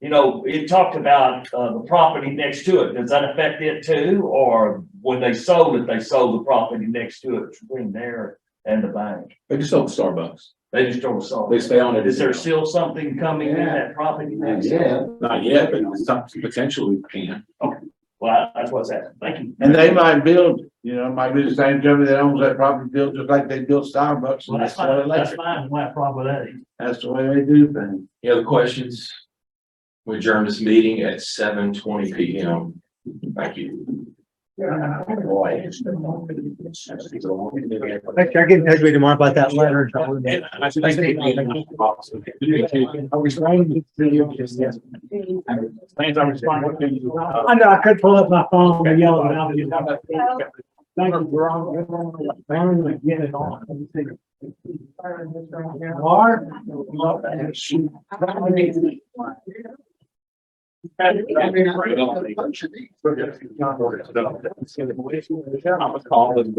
You know, it talked about, the property next to it. Does that affect it too? Or when they sold it, they sold the property next to it between there and the bank? They just sold Starbucks. They just don't sell. They stay on it. Is there still something coming in that property next to it? Not yet, but some potentially can. Well, that's what's happening. Thank you. And they might build, you know, it might be the same company that owns that property, built just like they built Starbucks. Well, and that's that's what fine. That's electric. fine. No problem with that. That's the way they do things. Any other questions? We adjourn this meeting at 7:20 PM. Thank you. Thanks, I get in touch with you more about that letter. I know, I could pull up my phone and yell it out. Thank you, we're get it on. I'm gonna call them.